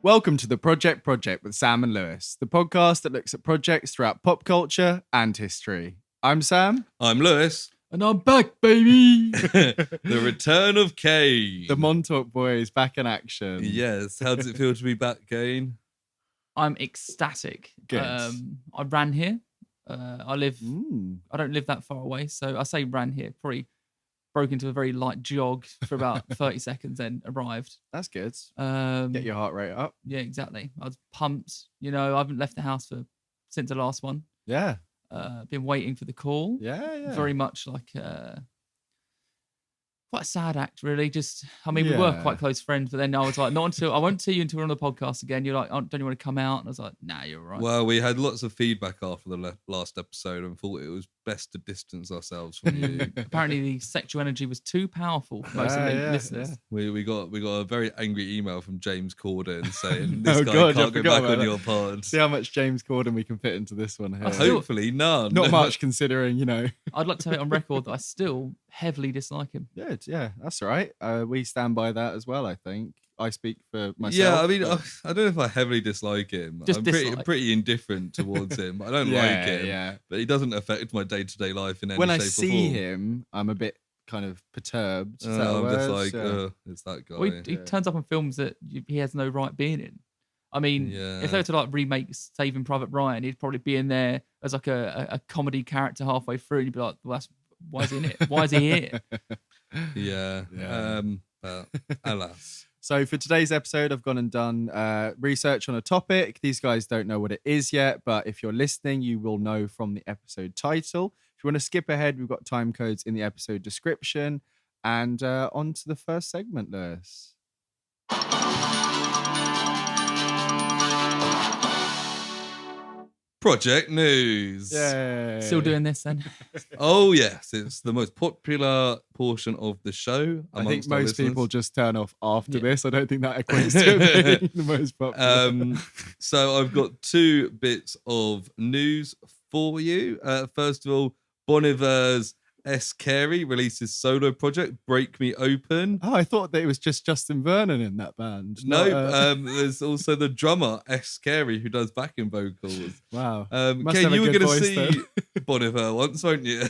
Welcome to the Project with Sam and Lewis, the podcast that looks at projects throughout pop culture and history. I'm Sam. I'm Lewis. And I'm back, baby! The return of Kane. The Montauk Boys back in action. Yes. How does it feel to be back, Kane? I'm ecstatic. Good. I ran here. I don't live that far away, so I say ran here. Probably broke into a very light jog for about 30 seconds, then arrived. That's good. Get Get your heart rate up. Yeah, exactly. I was pumped. You know, I haven't left the house since the last one. Yeah. Been waiting for the call. Yeah. Very much like quite a sad act, really. We were quite close friends, but then I was like, I won't see you until we're on the podcast again. You're like, oh, don't you want to come out? And I was like, nah, you're all right. Well, we had lots of feedback after the last episode and thought it was best to distance ourselves from you. Apparently, the sexual energy was too powerful for most of the listeners. Yeah. We got a very angry email from James Corden saying this Oh, guy God, can't I go forgot back on about your pod. See how much James Corden we can fit into this one here. Hopefully none. Not much considering, I'd like to have it on record that I still heavily dislike him. Good, yeah, that's all right. We stand by that as well, I think. I speak for myself. Yeah, I mean, but... I don't know if I heavily dislike him. Just I'm pretty indifferent towards him. I don't like him, but he doesn't affect my day-to-day life in any when shape I or see form. him, I'm a bit kind of perturbed. I'm just like, it's that guy. Well, he turns up in films that he has no right being in. I mean, if they were to remake Saving Private Ryan, he'd probably be in there as like a comedy character halfway through, and you'd be like, well, why is he in it? Why is he here? Yeah. But alas. So for today's episode, I've gone and done research on a topic. These guys don't know what it is yet, but if you're listening, you will know from the episode title. If you want to skip ahead, we've got time codes in the episode description. And on to the first segment, Lewis. Project news. Yay. Still doing this then? Oh, yes. It's the most popular portion of the show. I think most people just turn off after Yeah. this. I don't think that equates to it being the most popular. So I've got two bits of news for you. First of all, Bon Iver's S. Carey releases solo project, Break Me Open. Oh, I thought that it was just Justin Vernon in that band. No, there's also the drummer, S. Carey, who does backing vocals. Wow. Kane, you were going to see Bon Iver once, weren't you?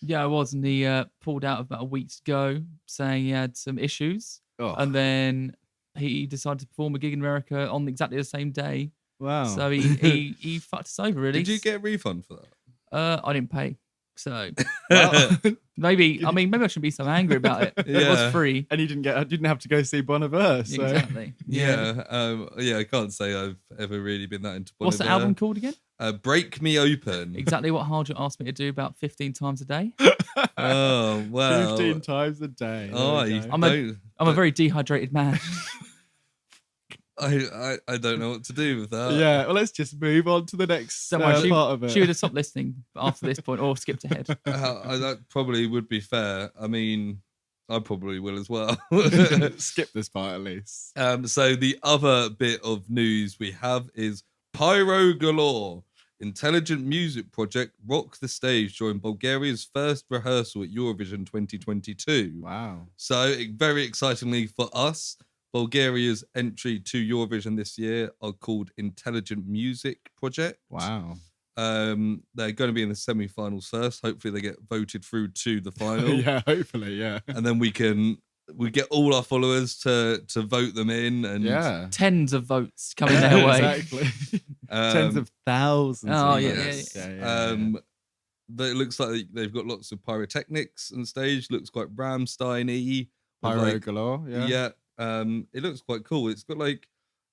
Yeah, I was, and he pulled out about a week ago saying he had some issues. Oh. And then he decided to perform a gig in America on exactly the same day. Wow. So he fucked us over, really. Did you get a refund for that? I didn't pay. So Well, maybe I shouldn't be so angry about it. It was free. and you didn't have to go see Bon Iver. So. Exactly. I can't say I've ever really been that into Bon What's the Iver. album called again? Break Me Open. Exactly what Hardra asked me to do about 15 times a day. Oh, well. 15 times a day. Oh, There we go. I'm a very dehydrated man. I don't know what to do with that. Yeah, well, let's just move on to the next Don't worry, part of it. she would have stopped listening after this point or skipped ahead. That probably would be fair. I mean, I probably will as well. Skip this part at least. So the other bit of news we have is Pyro Galore. Intelligent music project rock the stage during Bulgaria's first rehearsal at Eurovision 2022. Wow. So very excitingly for us, Bulgaria's entry to Eurovision this year are called Intelligent Music Project. Wow. They're going to be in the semi-finals first. Hopefully they get voted through to the final. Yeah, hopefully, yeah. And then we get all our followers to vote them in. And Yeah. Tens of votes coming their way. Exactly. Tens of thousands. Oh, of yeah, votes. yeah. But it looks like they've got lots of pyrotechnics on stage. Looks quite Rammstein-y. Pyro galore, yeah. Yeah. It looks quite cool. It's got like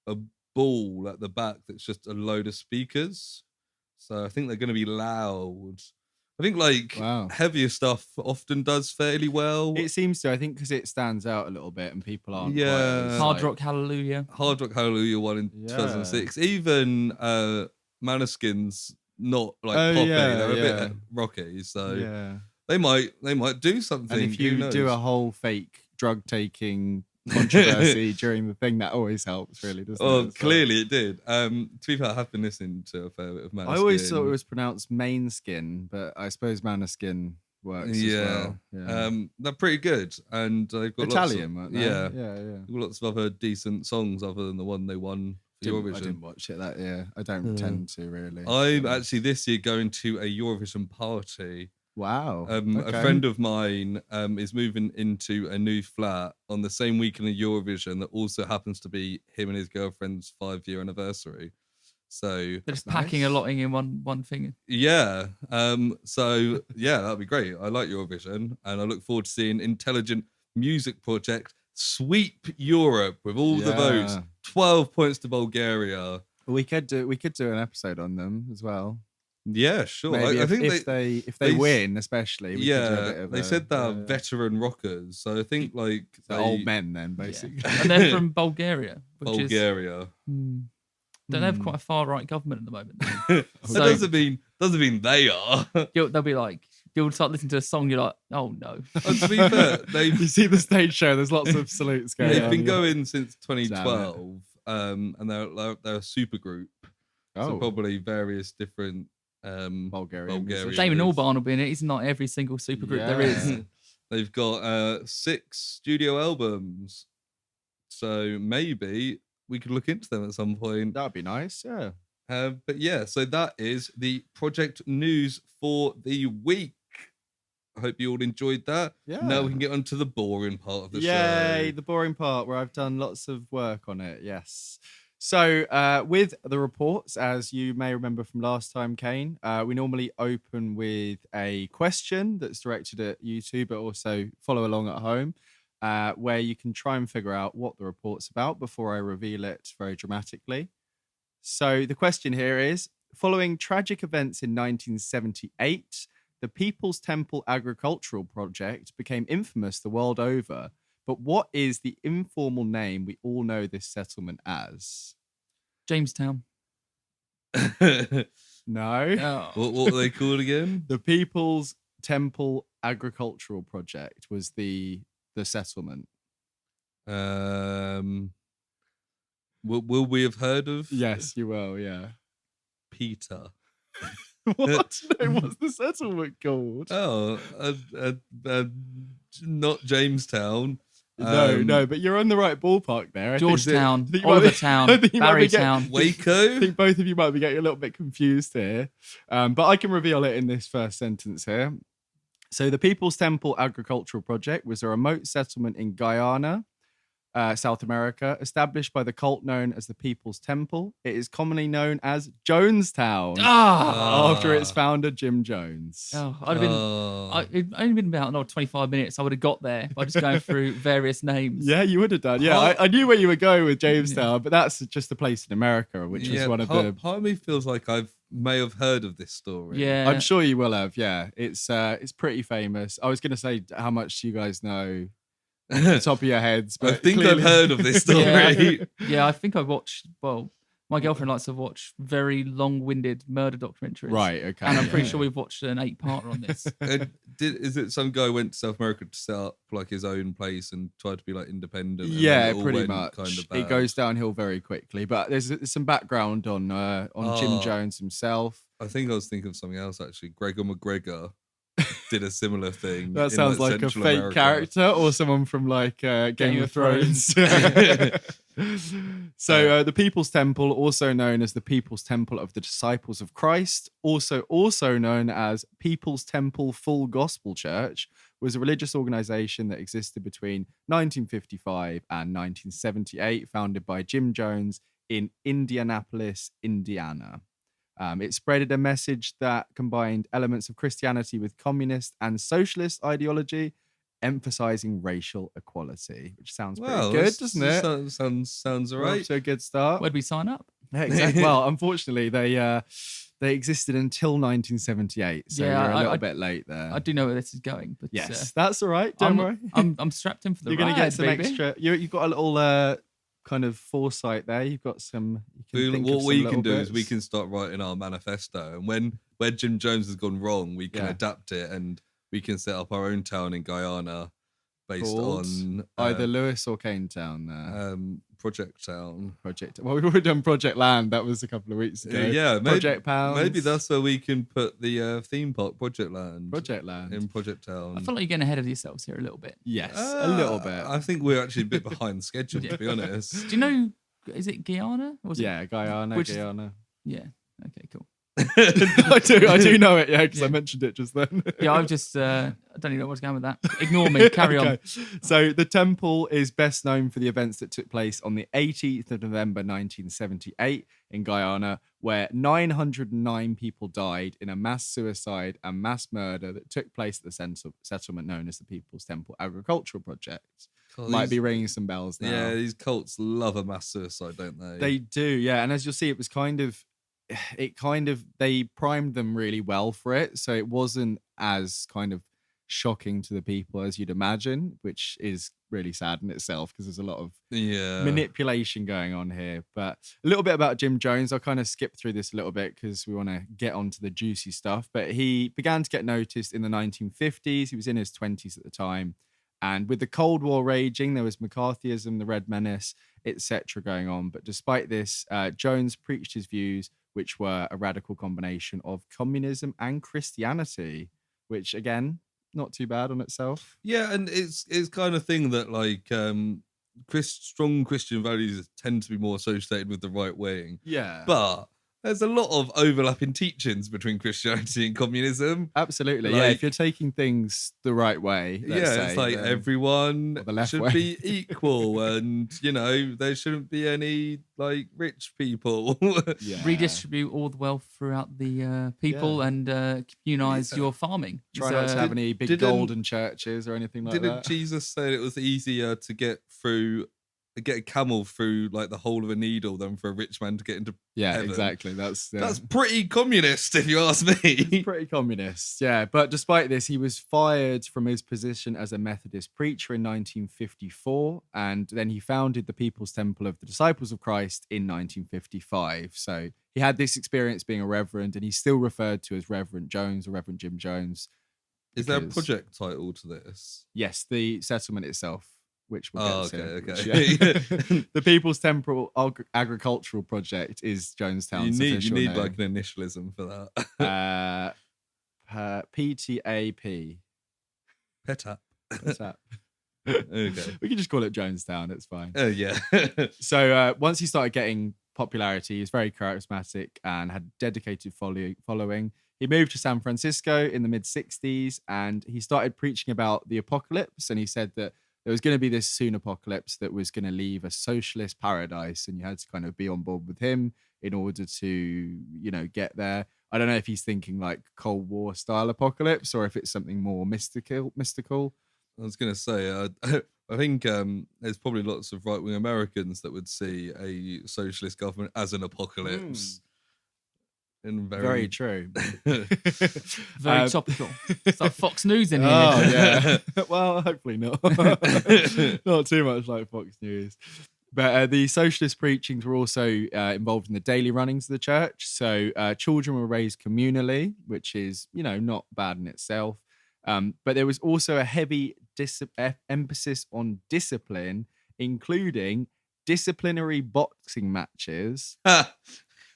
a ball at the back that's just a load of speakers. So I think they're going to be loud. I think heavier stuff often does fairly well. It seems to, I think, because it stands out a little bit and people aren't Yeah. quite as, Hard Rock Hallelujah. Hard Rock Hallelujah one in 2006. Even Maneskin's not poppy. They're a bit rocky. So they might do something. And if you do a whole fake drug taking controversy during the thing, that always helps, really, doesn't it? Oh, clearly it did. To be fair, I have been listening to a fair bit of Maneskin. I always thought it was pronounced Mainskin, but I suppose Maneskin works as well. Yeah. They're pretty good, and they've got Italian, lots of, yeah. Lots of other decent songs other than the one they won for Eurovision. I didn't watch it that year. I don't tend to really. I'm actually this year going to a Eurovision party. Wow. A friend of mine is moving into a new flat on the same weekend of Eurovision that also happens to be him and his girlfriend's 5-year anniversary. So they're just packing a lot in one thing. Yeah. So yeah, that'd be great. I like Eurovision, and I look forward to seeing Intelligent Music Project sweep Europe with all the votes. 12 points to Bulgaria. We could do an episode on them as well. Yeah, sure. Maybe I think if they win, especially. We could do a bit of they said they're veteran rockers, so I think like old men then, basically. Yeah. And they're from Bulgaria. Bulgaria. Don't have quite a far right government at the moment. That doesn't mean they are. They'll be like, you'll start listening to a song, you're like, oh no. To be fair, you see the stage show. There's lots of salutes going on. They've been going since 2012, and they're a super group. So probably various different Bulgarian. Damon Albarn will be in it. He's not every single supergroup there is. They've got 6 studio albums, so maybe we could look into them at some point. That'd be nice, yeah. But yeah, so that is the project news for the week. I hope you all enjoyed that. Yeah. Now we can get on to the boring part of the show. Yay, the boring part where I've done lots of work on it, yes. So with the reports, as you may remember from last time, Kane, we normally open with a question that's directed at you two, but also follow along at home, where you can try and figure out what the report's about before I reveal it very dramatically. So the question here is, following tragic events in 1978, the People's Temple Agricultural Project became infamous the world over. But what is the informal name we all know this settlement as? Jamestown. No. Oh. What were they called again? The People's Temple Agricultural Project was the settlement. Will we have heard of? Yes, you will, yeah. Peter. What? No, what's the settlement called? Oh, not Jamestown. No, but you're on the right ballpark there. Georgetown, Olivertown, Barrytown, Waco. I think both of you might be getting a little bit confused here, but I can reveal it in this first sentence here. So the People's Temple Agricultural Project was a remote settlement in Guyana, South America, established by the cult known as the People's Temple. It is commonly known as Jonestown, after its founder, Jim Jones. I'd only been about 25 minutes. I would have got there by just going through various names. Yeah, you would have done. Yeah, I knew where you were going with Jamestown, but that's just a place in America, which is one of the... Part of me feels like may have heard of this story. Yeah, I'm sure you will have. Yeah, it's pretty famous. I was going to say how much you guys know off the top of your heads, but I think I've heard of this story. I think I watched. Well, my girlfriend likes to watch very long-winded murder documentaries. Right. Okay. And I'm pretty sure we've watched an 8-parter on this. Is it some guy went to South America to set up like his own place and tried to be like independent? Yeah, pretty much. Kind of it goes downhill very quickly, but there's some background on Jim Jones himself. I think I was thinking of something else actually. Gregor McGregor did a similar thing. That sounds like a fake character or someone from like Game of Thrones. So the People's Temple, also known as the People's Temple of the Disciples of Christ, also known as People's Temple Full Gospel Church, was a religious organization that existed between 1955 and 1978, founded by Jim Jones in Indianapolis, Indiana. It spreaded a message that combined elements of Christianity with communist and socialist ideology, emphasizing racial equality, which sounds pretty good, doesn't it? Sounds all right. So a good start. Where'd we sign up? Yeah, exactly. Well, unfortunately, they existed until 1978, so you're a little bit late there. I do know where this is going, but yes, that's all right. Don't worry. I'm strapped in for the ride. You're going to get some extra. You've got a little kind of foresight there. You've got some. What we can do is we can start writing our manifesto, and where Jim Jones has gone wrong, we can adapt it, and we can set up our own town in Guyana based called on either Lewis or Kane Town there. Project Town. Well, we've already done Project Land. That was a couple of weeks ago. Yeah, Project Pounds. Maybe that's where we can put the theme park Project Land. In Project Town. I feel like you're getting ahead of yourselves here a little bit. Yes, a little bit. I think we're actually a bit behind schedule, to be honest. Do you know? Is it Guyana? Guyana. Yeah. Okay. Cool. I do know it, because I mentioned it just then. Yeah, I don't even know what's going with that. Ignore me, carry on. So the temple is best known for the events that took place on the 18th of November 1978 in Guyana, where 909 people died in a mass suicide and mass murder that took place at the settlement known as the People's Temple Agricultural Project. Might be ringing some bells now. Yeah, these cults love a mass suicide, don't they? They do, yeah. And as you'll see, it was they primed them really well for it, so it wasn't as kind of shocking to the people as you'd imagine, which is really sad in itself because there's a lot of manipulation going on here. But a little bit about Jim Jones, I'll kind of skip through this a little bit because we want to get onto the juicy stuff. But he began to get noticed in the 1950s. He was in his 20s at the time, and with the Cold War raging, there was McCarthyism, the Red Menace, etc. going on. But despite this, Jones preached his views, which were a radical combination of communism and Christianity, which again, not too bad on itself. Yeah, and it's kind of thing that like strong Christian values tend to be more associated with the right wing. Yeah. But there's a lot of overlapping teachings between Christianity and communism. Absolutely. Like, if you're taking things the right way, it's like everyone should be equal and, there shouldn't be any like rich people. Redistribute all the wealth throughout the people and communise your farming. Try not to have any big golden churches or anything like that. Didn't Jesus say it was easier to get a camel through like the hole of a needle than for a rich man to get into heaven? Exactly. That's pretty communist, if you ask me. It's pretty communist, yeah. But despite this, he was fired from his position as a Methodist preacher in 1954, and then he founded the People's Temple of the Disciples of Christ in 1955. So he had this experience being a reverend, and he's still referred to as Reverend Jones or Reverend Jim Jones. Is there a project title to this? Yes, the settlement itself, which we'll get to. Okay. The People's Temple Agricultural Project is Jonestown's official name. You need like an initialism for that. PTAP. Petap. Okay. We can just call it Jonestown. It's fine. Oh, yeah. So once he started getting popularity, he was very charismatic and had a dedicated following. He moved to San Francisco in the mid-60s and he started preaching about the apocalypse. And he said that there was going to be this soon apocalypse that was going to leave a socialist paradise, and you had to kind of be on board with him in order to, get there. I don't know if he's thinking like Cold War style apocalypse or if it's something more mystical. I was going to say, I think there's probably lots of right-wing Americans that would see a socialist government as an apocalypse. Very true. Very topical. It's like Fox News in here. Oh, yeah. Well, hopefully not. Not too much like Fox News. But the socialist preachings were also involved in the daily runnings of the church. So children were raised communally, which is, not bad in itself. But there was also a heavy emphasis on discipline, including disciplinary boxing matches.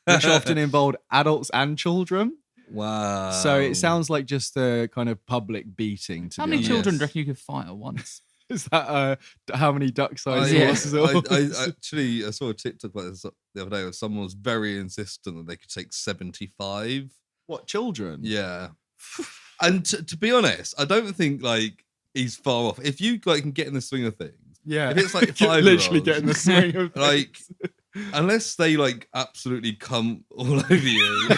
Which often involved adults and children. Wow. So it sounds like just a kind of public beating. How many children do you reckon you could fight at once? Is that how many duck-sized horses? I saw a TikTok about this the other day where someone was very insistent that they could take 75. What, children? Yeah. And to be honest, I don't think like he's far off. If you like can get in the swing of things. Yeah. If it's like 5-year-olds. Literally get in the swing of things. Like... Unless they like absolutely come all over you.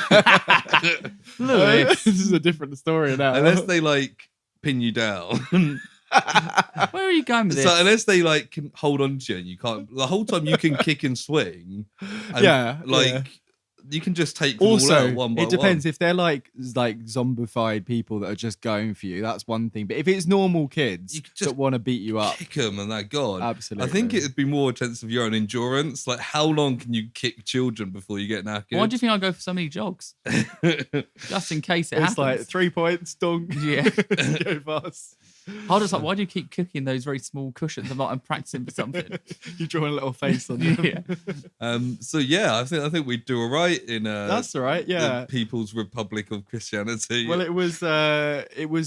Lewis. This is a different story now. Unless they like pin you down. Where are you going with this? So unless they like can hold on to you and you can't the whole time you can kick and swing. And, you can just take them all out one by one. It depends if they're like zombified people that are just going for you. That's one thing. But if it's normal kids that want to beat you up, kick them and they're gone. Absolutely. I think it'd be more a sense of your own endurance. Like, how long can you kick children before you get knackered? Why do you think I go for so many jogs? Just in case it happens. It's like 3 points, dunk. Yeah, go fast. I was just like, why do you keep cooking those very small cushions? I'm practicing for something. You're drawing a little face on them. Yeah. So yeah, I think we'd do all right in that's all right. Yeah, the People's Republic of Christianity. Well, it was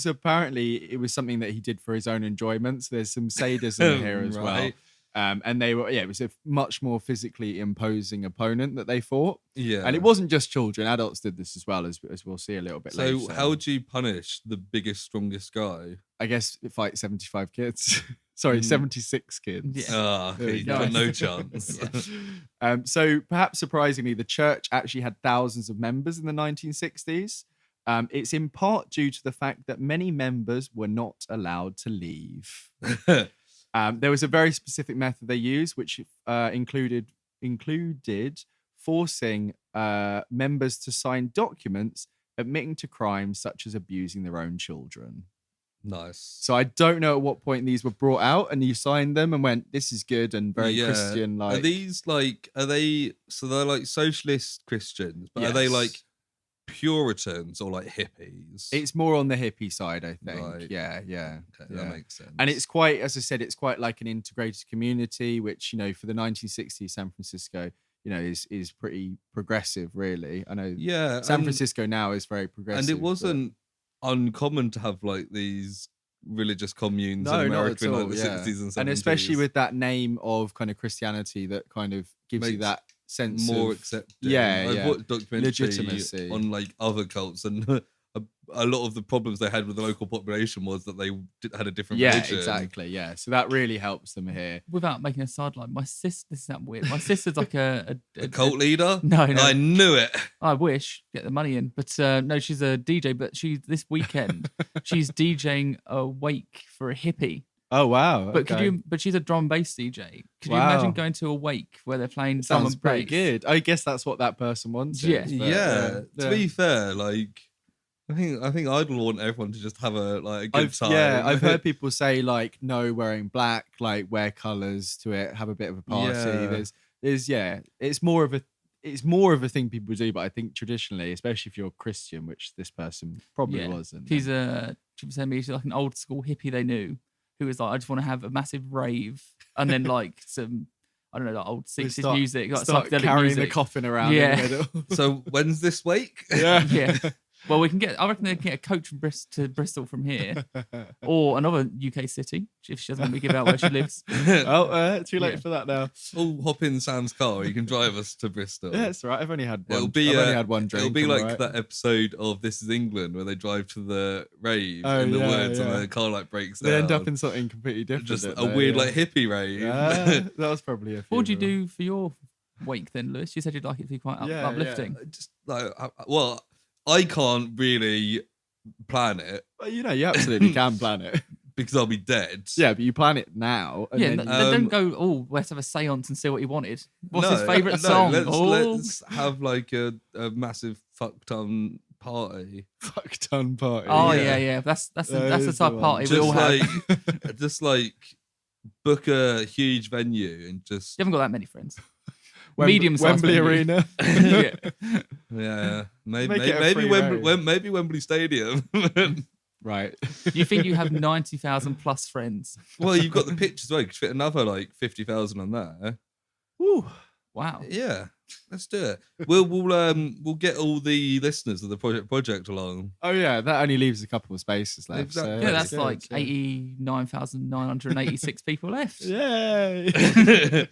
apparently it was something that he did for his own enjoyment. So there's some sadism here as well. And they were, it was a much more physically imposing opponent that they fought. Yeah. And it wasn't just children, adults did this as well, as we'll see a little bit later. So how would you punish the biggest, strongest guy? I guess fight 75 kids. Sorry, 76 kids. Yeah. No chance. So perhaps surprisingly, the church actually had thousands of members in the 1960s. It's in part due to the fact that many members were not allowed to leave. There was a very specific method they used, which included forcing members to sign documents admitting to crimes such as abusing their own children. Nice. So I don't know at what point these were brought out and you signed them and went, this is good and very Christian. Like, are these so they're like socialist Christians, but are they like Puritans or like hippies? It's more on the hippie side, I think. Right. Yeah. Okay, that makes sense. And it's quite, as I said, it's quite like an integrated community, which, for the 1960s, San Francisco, is pretty progressive, really. I know San Francisco now is very progressive. And it wasn't uncommon to have like these religious communes in America in like the 60s and 70s. And especially with that name of kind of Christianity that kind of gives you that sense more of accepting. I've watched documentary legitimacy on like other cults, and a lot of the problems they had with the local population was that they had a different religion. Exactly. Yeah, so that really helps them here. Without making a sideline, my sister. This is that weird. My sister's like a cult leader. No, I knew it. I wish get the money in, but no, she's a DJ. But this weekend she's DJing a wake for a hippie. Oh wow! But But she's a drum and bass DJ. Could you imagine going to a wake where they're playing drum and bass? Sounds pretty good. I guess that's what that person wants. Yeah. To be fair, like I think I'd want everyone to just have a good time. Yeah, I've heard people say like no wearing black, like wear colours to it, have a bit of a party. It's more of a thing people do, but I think traditionally, especially if you're Christian, which this person probably wasn't. She was saying me, she's like an old school hippie they knew, who was like, I just want to have a massive rave and then like some, I don't know, like old 60s music, like start carrying the coffin around in the middle. So when's this wake? Yeah. Well, I reckon they can get a coach from to Bristol from here, or another UK city if she doesn't want me to give out where she lives. Too late for that now. We'll hop in Sam's car. You can drive us to Bristol. Yeah, it's all right. I've only had one. I've only had one drink. It'll be like that episode of This Is England where they drive to the rave in the woods and the car breaks down. They end up in something completely different. Just a weird hippie rave. Yeah, that was probably a few. What would you do for your wake then, Lewis? You said you'd like it to be quite uplifting. Yeah. Just I can't really plan it. Well, you absolutely can plan it. Because I'll be dead. Yeah, but you plan it now. And then, they don't go, let's have a seance and see what he wanted. What's his favourite song? Let's have like a massive fuck ton party. Fuck ton party. Oh, yeah. That's the type of party we all have. Just book a huge venue and just... You haven't got that many friends. Medium-sized Wembley Arena. Yeah. Maybe Wembley Stadium. Right. You think you have 90,000 plus friends? Well, you've got the pitch as well. You could fit another 50,000 on there. Woo. Wow. Yeah. Let's do it. We'll get all the listeners of the project along. Oh yeah, that only leaves a couple of spaces left. Exactly. So that's 89,986 people left. Yay.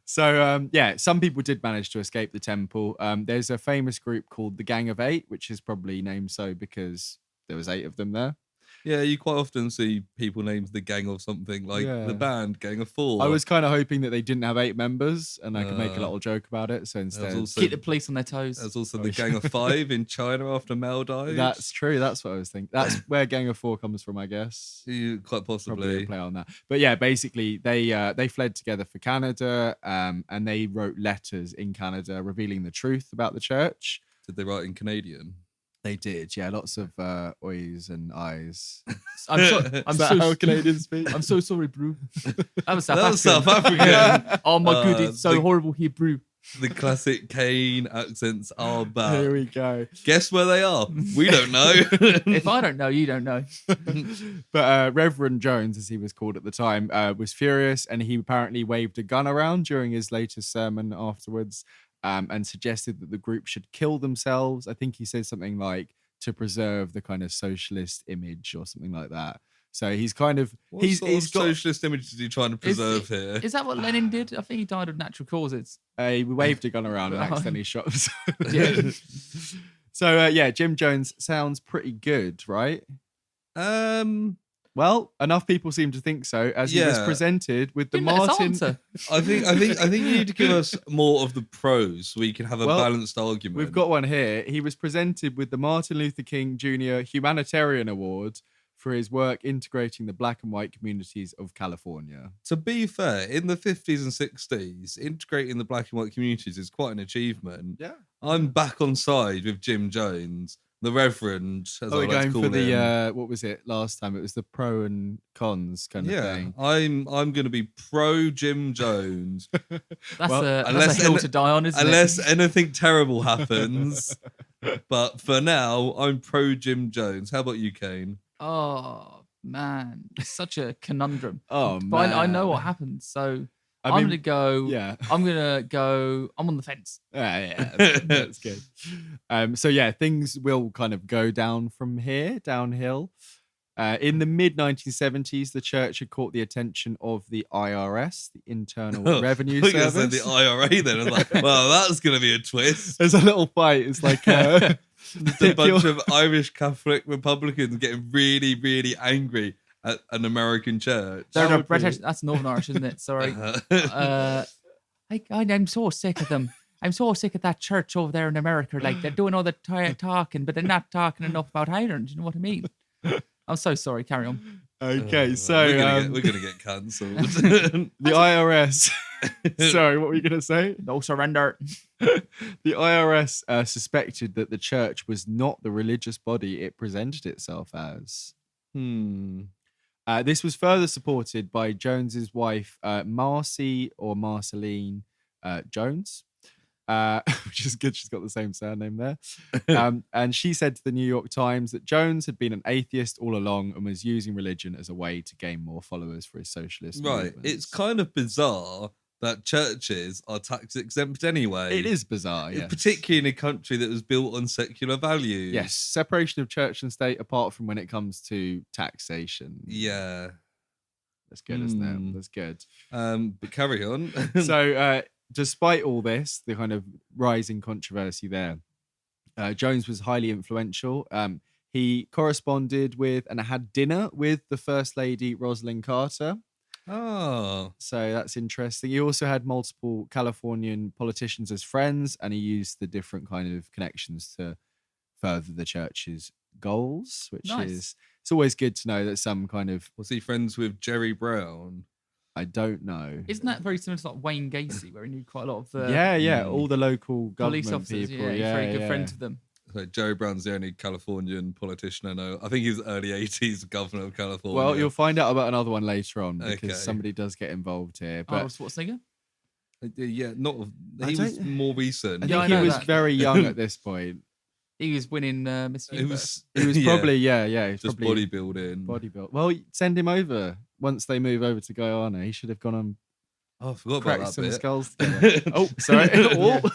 So, some people did manage to escape the temple. There's a famous group called the Gang of Eight, which is probably named so because there was 8 of them there. Yeah, you quite often see people named the Gang of something, like the band Gang of 4. I was kind of hoping that they didn't have 8 members and I could make a little joke about it. So instead, keep the police on their toes. There's also the Gang of 5 in China after Mel died. That's true. That's what I was thinking. That's where Gang of 4 comes from, I guess. Quite possibly. Probably a play on that. But yeah, basically they fled together for Canada and they wrote letters in Canada revealing the truth about the church. Did they write in Canadian? They did, yeah. Lots of oys and eyes. I'm so how Canadians speak? I'm so sorry, bro. That was South African. Oh my god, it's so horrible here, bro. The classic Kane accents are back. Here we go. Guess where they are? We don't know. If I don't know, you don't know. But Reverend Jones, as he was called at the time, was furious, and he apparently waved a gun around during his latest sermon afterwards, and suggested that the group should kill themselves. I think he said something like to preserve the kind of socialist image or something like that. So he's kind of he's got socialist image is he trying to preserve here? Is that what Lenin did? I think he died of natural causes. He waved a gun around and accidentally shot himself. So Jim Jones sounds pretty good, right? Well, enough people seem to think so, as he was presented with the Martin. I think you need to give us more of the pros so we can have a balanced argument. We've got one here. He was presented with the Martin Luther King Jr. Humanitarian Award for his work integrating the black and white communities of California. To be fair, in the 50s and 60s, integrating the black and white communities is quite an achievement. Yeah. I'm back on side with Jim Jones, the Reverend, as I like to call him. We're going for the, what was it last time? It was the pro and cons kind of thing. I'm going to be pro Jim Jones. That's a hill to die on, isn't it? Unless anything terrible happens. But for now, I'm pro Jim Jones. How about you, Kane? Oh, man. It's such a conundrum. Man. But I know what happens. So I'm going to go. Yeah. I'm on the fence. Yeah, that's good. Things will kind of go down from here, downhill. In the mid-1970s, the church had caught the attention of the IRS, the Internal Revenue Service. Said the IRA then. I was like, well, that's going to be a twist. There's a little fight. It's like a bunch of Irish Catholic Republicans getting really, really angry at an American church. They're British. That's Northern Irish, isn't it? Sorry. I'm so sick of them. I'm so sick of that church over there in America. Like, they're doing all the talking, but they're not talking enough about Ireland. You know what I mean? I'm so sorry. Carry on. Okay, so we're gonna get cancelled. The IRS. Sorry, what were you gonna say? No surrender. The IRS suspected that the church was not the religious body it presented itself as. This was further supported by Jones's wife, Marcy or Marceline Jones. Which is good. She's got the same surname there. And she said to the New York Times that Jones had been an atheist all along and was using religion as a way to gain more followers for his socialist movements. It's kind of bizarre that churches are tax exempt anyway. It is bizarre, yes. Particularly in a country that was built on secular values. Yes, separation of church and state apart from when it comes to taxation. Yeah. That's good, isn't it? That's good. But carry on. So, despite all this, the kind of rising controversy there, Jones was highly influential. He corresponded with and had dinner with the First Lady, Rosalind Carter. Oh. So that's interesting. He also had multiple Californian politicians as friends, and he used the different kind of connections to further the church's goals, which is, it's always good to know that some kind of... Was he friends with Jerry Brown? I don't know. Isn't that very similar to like Wayne Gacy, where he knew quite a lot of the all the local police government officers? people. He's very good friends with them. So Jerry Brown's the only Californian politician I know. I think he's early 80s governor of California. Well, you'll find out about another one later on because somebody does get involved here. But Schwarzenegger? Yeah, he was more recent. I think he was very young at this point. He was winning Miss Universe. He was probably, just probably bodybuilding. Well, send him over once they move over to Guyana. He should have gone on. Oh, I forgot about that some bit. Skulls together. Oh, sorry.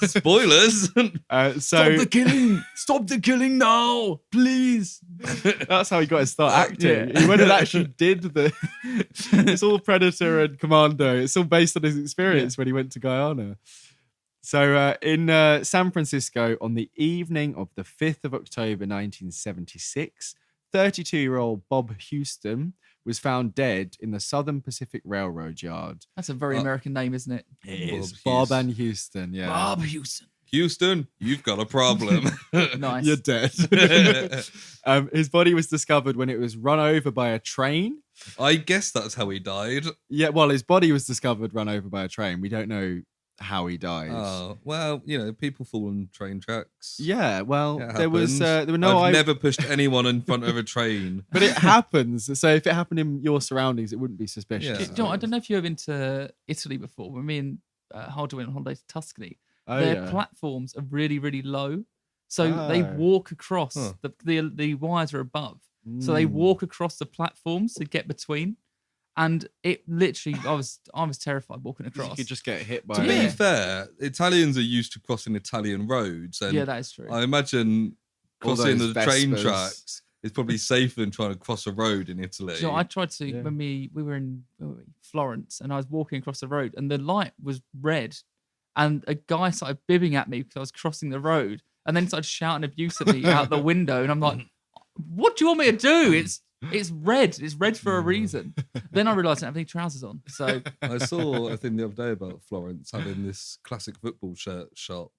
Spoilers. Stop the killing! Stop the killing now, please. That's how he got his start acting. He went and actually did the. It's all Predator and Commando. It's all based on his experience when he went to Guyana. So in San Francisco, on the evening of the 5th of October, 1976, 32-year-old Bob Houston was found dead in the Southern Pacific Railroad yard. That's a very American name, isn't it? It is. Bob and Houston, yeah. Bob Houston. Houston, you've got a problem. Nice. You're dead. His body was discovered when it was run over by a train. I guess that's how he died. Yeah, well, his body was discovered run over by a train. We don't know how he died. Oh, well, people fall on train tracks. Yeah, well, there were no... I've never pushed anyone in front of a train. But it happens. So if it happened in your surroundings, it wouldn't be suspicious. Yeah. John, I don't know if you've been to Italy before. When me and Harder went on holiday to Tuscany, their platforms are really, really low. So they walk across, the wires are above. So they walk across the platforms to get between. And it literally, I was terrified walking across. You could just get hit by. To be fair, Italians are used to crossing Italian roads, and that is true. I imagine crossing the train tracks is probably safer than trying to cross a road in Italy. So I tried to when we were in Florence, and I was walking across the road, and the light was red, and a guy started bibbing at me because I was crossing the road, and then started shouting abuse at me out the window, and I'm like, "What do you want me to do? It's red. It's red for a reason." Then I realised I didn't have any trousers on. So I saw a thing the other day about Florence having this classic football shirt shop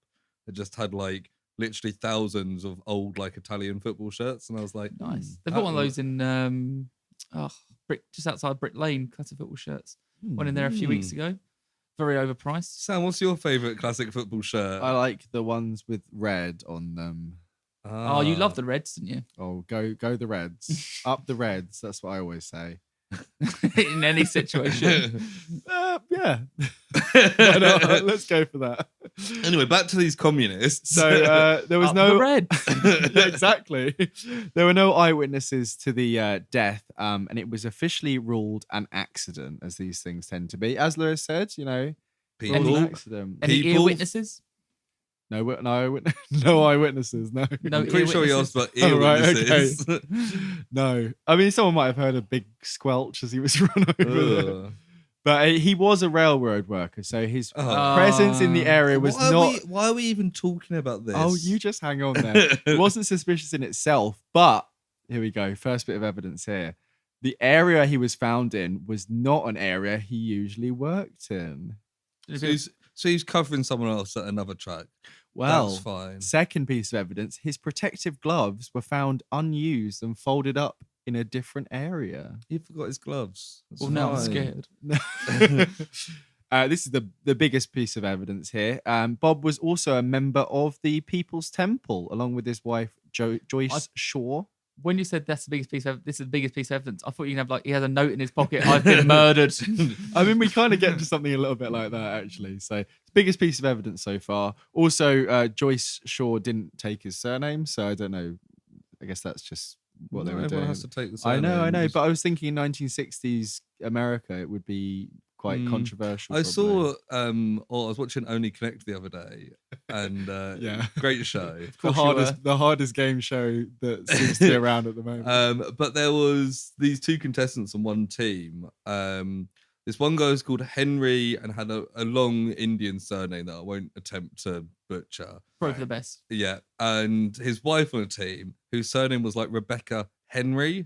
that just had like literally thousands of old like Italian football shirts, and I was like, nice. They've got one of those in just outside Brick Lane, classic football shirts. Went in there a few weeks ago. Very overpriced. Sam, what's your favourite classic football shirt? I like the ones with red on them. Oh, you love the Reds, didn't you? Oh, go the Reds. Up the Reds. That's what I always say. In any situation. Yeah. No, let's go for that. Anyway, back to these communists. So there was Up no the Reds. Yeah, exactly. There were no eyewitnesses to the death, and it was officially ruled an accident, as these things tend to be. As Lewis said, People, an accident. Any ear witnesses? No eyewitnesses. No. I'm pretty sure he asked about ear witnesses. Okay. No. I mean, someone might have heard a big squelch as he was run over. But he was a railroad worker, so his presence in the area was not... Why are we even talking about this? Oh, you just hang on there. It wasn't suspicious in itself, but here we go. First bit of evidence here. The area he was found in was not an area he usually worked in. So he's covering someone else at another track. Well, that's fine. Second piece of evidence, his protective gloves were found unused and folded up in a different area. He forgot his gloves. Well, now I'm scared. This is the biggest piece of evidence here. Bob was also a member of the People's Temple, along with his wife, Joyce Shaw. When you said that's the biggest piece of this is the biggest piece of evidence, I thought you'd have like he has a note in his pocket. I've been murdered. I mean, we kind of get to something a little bit like that actually. So it's the biggest piece of evidence so far. Also, Joyce Shaw didn't take his surname, so I don't know. I guess that's just what they were doing. Everyone has to take the surname. I know. But I was thinking in 1960s America, it would be quite controversial. I saw, I was watching Only Connect the other day, and great show. The hardest game show that seems to be around at the moment. But there was these two contestants on one team. This one guy was called Henry and had a long Indian surname that I won't attempt to butcher. Probably for the best. Yeah, and his wife on a team whose surname was like Rebecca Henry,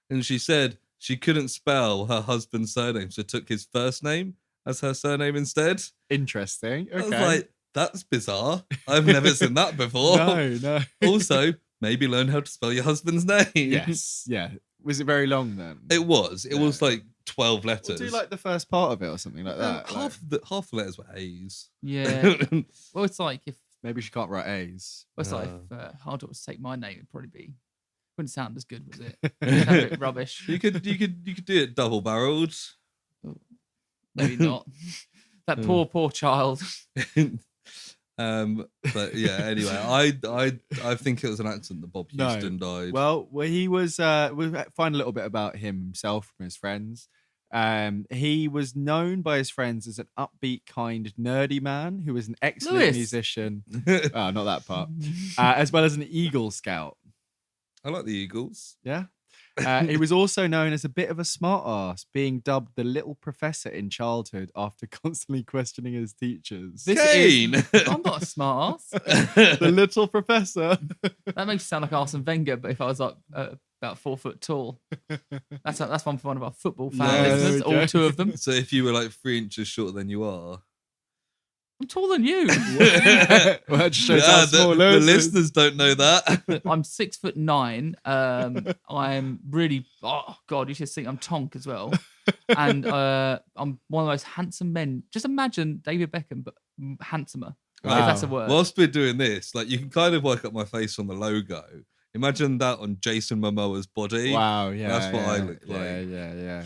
and she said she couldn't spell her husband's surname, so took his first name as her surname instead. Interesting. Okay. I was like, that's bizarre. I've never seen that before. No. Also, maybe learn how to spell your husband's name. Yes. Yeah. Was it very long then? It was. It was like 12 letters. We'll do like the first part of it or something like that. Half the letters were A's. Yeah. Well, it's like if maybe she can't write A's. Well, it's like if Hard was to take my name, it'd probably be. Wouldn't sound as good, was it? It'd sound a bit rubbish. You could do it double barreled. Maybe not. That poor child. But yeah. Anyway, I think it was an accident that Bob Houston died. Well, he was. We'll find a little bit about himself from his friends. He was known by his friends as an upbeat, kind, nerdy man who was an excellent musician. Oh, not that part. As well as an Eagle Scout. I like the Eagles. Yeah. He was also known as a bit of a smart ass, being dubbed the little professor in childhood after constantly questioning his teachers. Kane! I'm not a smart ass. The little professor. That makes you sound like Arsene Wenger, but if I was like about 4 foot tall. That's one for one of our football fan listeners, all 2 of them. So if you were like 3 inches shorter than you are. I'm taller than you. Well, that just shows how small the listeners don't know that. I'm 6'9". I'm really, oh God, you should think I'm tonk as well. And I'm one of the most handsome men. Just imagine David Beckham, but handsomer. Wow. If that's a word. Whilst we're doing this, like you can kind of work up my face on the logo. Imagine that on Jason Momoa's body. Wow, yeah. That's what I look like. Yeah.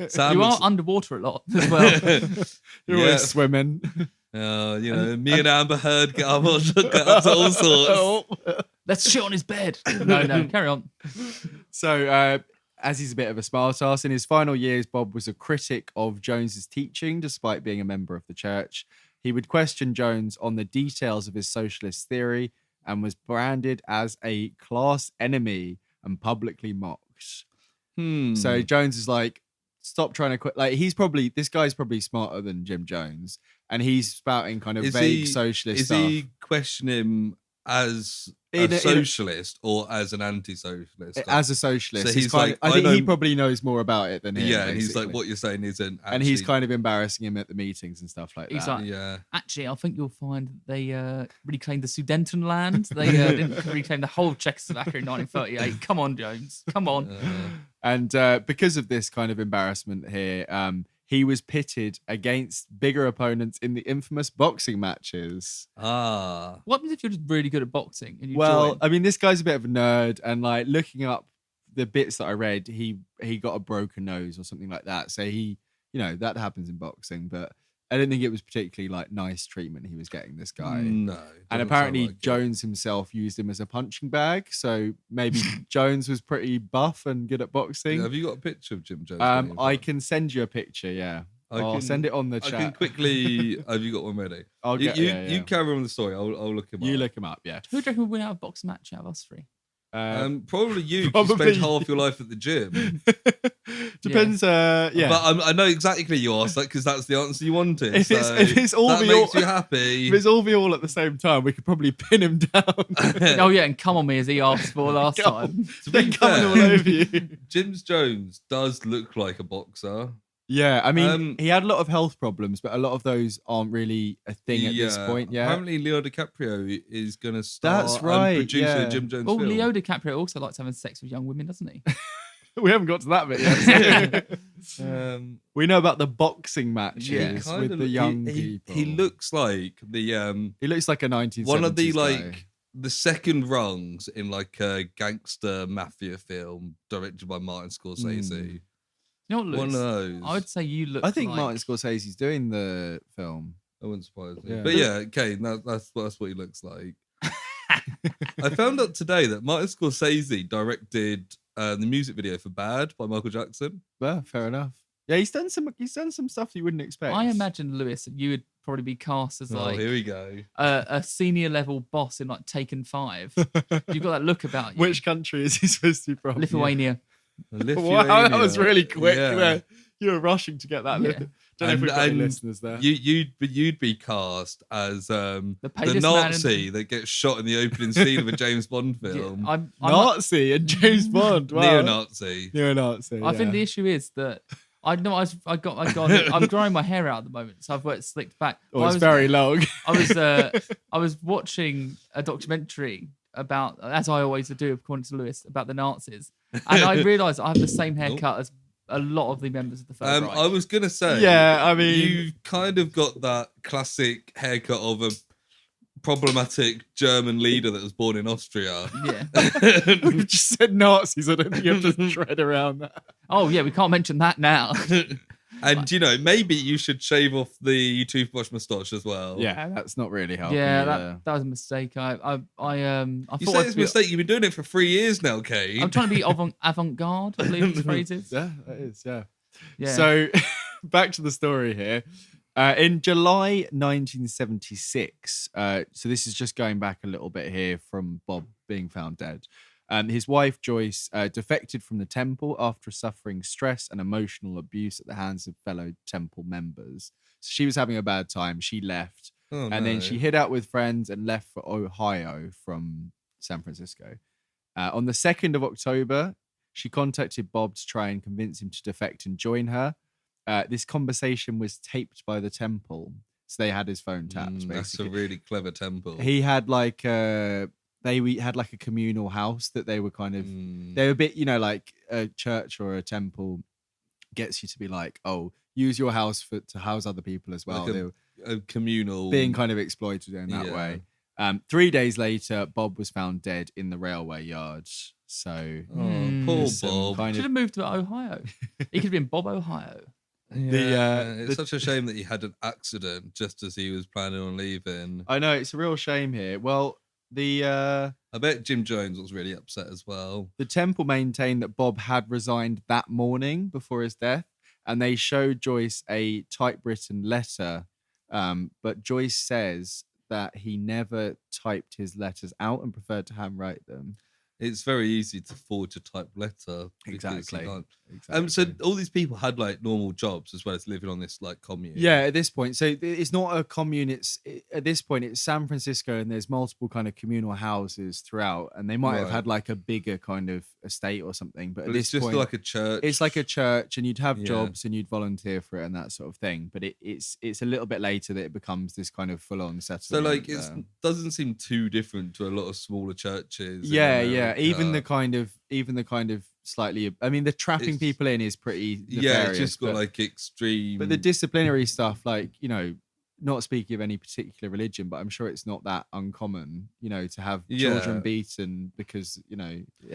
Sam you are underwater a lot as well. You're always swimming. Me and Amber Heard get up to all sorts. Let's shit on his bed. No, carry on. So, as he's a bit of a smartass, in his final years, Bob was a critic of Jones's teaching, despite being a member of the church. He would question Jones on the details of his socialist theory and was branded as a class enemy and publicly mocked. So Jones is like, stop trying to quit. Like, this guy's probably smarter than Jim Jones, and he's spouting kind of vague socialist stuff. Is he questioning him as a socialist or as an anti-socialist? As a socialist. So he's I think he probably knows more about it than him. Yeah, and he's like, what you're saying isn't actually... And he's kind of embarrassing him at the meetings and stuff like that. He's like, yeah. Actually, I think you'll find they reclaimed the Sudeten land. They didn't reclaim the whole Czechoslovakia in 1938. Come on, Jones. Come on. And because of this kind of embarrassment here, he was pitted against bigger opponents in the infamous boxing matches. What happens if you're just really good at boxing? And you well, join? I mean, this guy's a bit of a nerd, and like looking up the bits that I read, he got a broken nose or something like that. So that happens in boxing, but I didn't think it was particularly like nice treatment he was getting, this guy. No. And apparently Jones himself used him as a punching bag. So maybe Jones was pretty buff and good at boxing. Yeah, have you got a picture of Jim Jones? I can send you a picture, yeah. I'll send it on the chat. I can quickly... Have you got one ready? You carry on with the story. I'll look him up. You look him up, yeah. Who do you reckon would win out of a boxing match out of us three? Probably you. You spend half your life at the gym. Depends. Yeah, but I know exactly you asked that because that's the answer you wanted. If it's all that makes you happy. If it's all the all at the same time, we could probably pin him down. Oh yeah, and come on me as he asked for last time. To be coming all over you. Jim Jones does look like a boxer. Yeah, I mean, he had a lot of health problems, but a lot of those aren't really a thing at this point. Yeah, apparently Leo DiCaprio is going to start That's right, producing a Jim Jones film. Leo DiCaprio also likes having sex with young women, doesn't he? We haven't got to that bit yet. We know about the boxing matches with the young people. He looks like the he looks like a 1970s one of the guy. the second rungs in like a gangster mafia film directed by Martin Scorsese. You know what, Lewis? One of those. I would say you look. I think Martin Scorsese's doing the film. That wouldn't surprise me. Yeah. But yeah, Kane, that's what he looks like. I found out today that Martin Scorsese directed the music video for "Bad" by Michael Jackson. Well, fair enough. Yeah, he's done some stuff you wouldn't expect. I imagine, Lewis, that you would probably be cast as like here we go, a senior level boss in like Taken 5. You've got that look about you. Which country is he supposed to be from? Lithuania. Wow, that was really quick. Yeah. You were rushing to get that. Yeah. Don't know if we've got any listeners there. You'd be cast as the Nazi that gets shot in the opening scene of a James Bond film. Yeah, Nazi and James Bond. Wow. Neo-Nazi. I think the issue is that I'm growing my hair out at the moment, so I've got it slicked back. Oh, it's very long. I was watching a documentary about, as I always do, according to Lewis, about the Nazis, and I realised I have the same haircut as a lot of the members of the Third Reich. I was gonna say, yeah, I mean, you've kind of got that classic haircut of a problematic German leader that was born in Austria. Yeah. We've just said Nazis. I don't think you have to tread around that. Oh yeah, we can't mention that now. And maybe you should shave off the toothbrush moustache as well. Yeah, that's not really helping. Yeah, that was a mistake. I you say it's a mistake. You've been doing it for 3 years now, Kane. I'm trying to be avant-garde, I believe the phrase is. Yeah, that is, yeah. So, back to the story here. In July 1976, so this is just going back a little bit here from Bob being found dead. His wife, Joyce, defected from the temple after suffering stress and emotional abuse at the hands of fellow temple members. So she was having a bad time. She left. Then she hid out with friends and left for Ohio from San Francisco. On the 2nd of October, she contacted Bob to try and convince him to defect and join her. This conversation was taped by the temple. So they had his phone tapped, basically. That's a really clever temple. He had like they had like a communal house that they were kind of they were a bit, like a church or a temple gets you to be like, oh, use your house to house other people as well. Like they were a communal being kind of exploited in that way. 3 days later, Bob was found dead in the railway yard. So poor Bob. Should have moved to Ohio. He could have been Bob Ohio. It's such a shame that he had an accident just as he was planning on leaving. I know, it's a real shame here. Well, I bet Jim Jones was really upset as well. The temple maintained that Bob had resigned that morning before his death, and they showed Joyce a typewritten letter. But Joyce says that he never typed his letters out and preferred to handwrite them. It's very easy to forge a typed letter. Exactly. So all these people had like normal jobs as well as living on this like commune. Yeah, at this point. So it's not a commune. At this point, it's San Francisco, and there's multiple kind of communal houses throughout, and they might have had like a bigger kind of estate or something. But at this it's point, just like a church. It's like a church, and you'd have jobs and you'd volunteer for it and that sort of thing. But it's a little bit later that it becomes this kind of full on settlement. So like it doesn't seem too different to a lot of smaller churches. Yeah. Even the kind of slightly, I mean, the trapping people in is pretty nefarious. It's just got like extreme. But the disciplinary stuff, like, not speaking of any particular religion, but I'm sure it's not that uncommon, to have children beaten because, it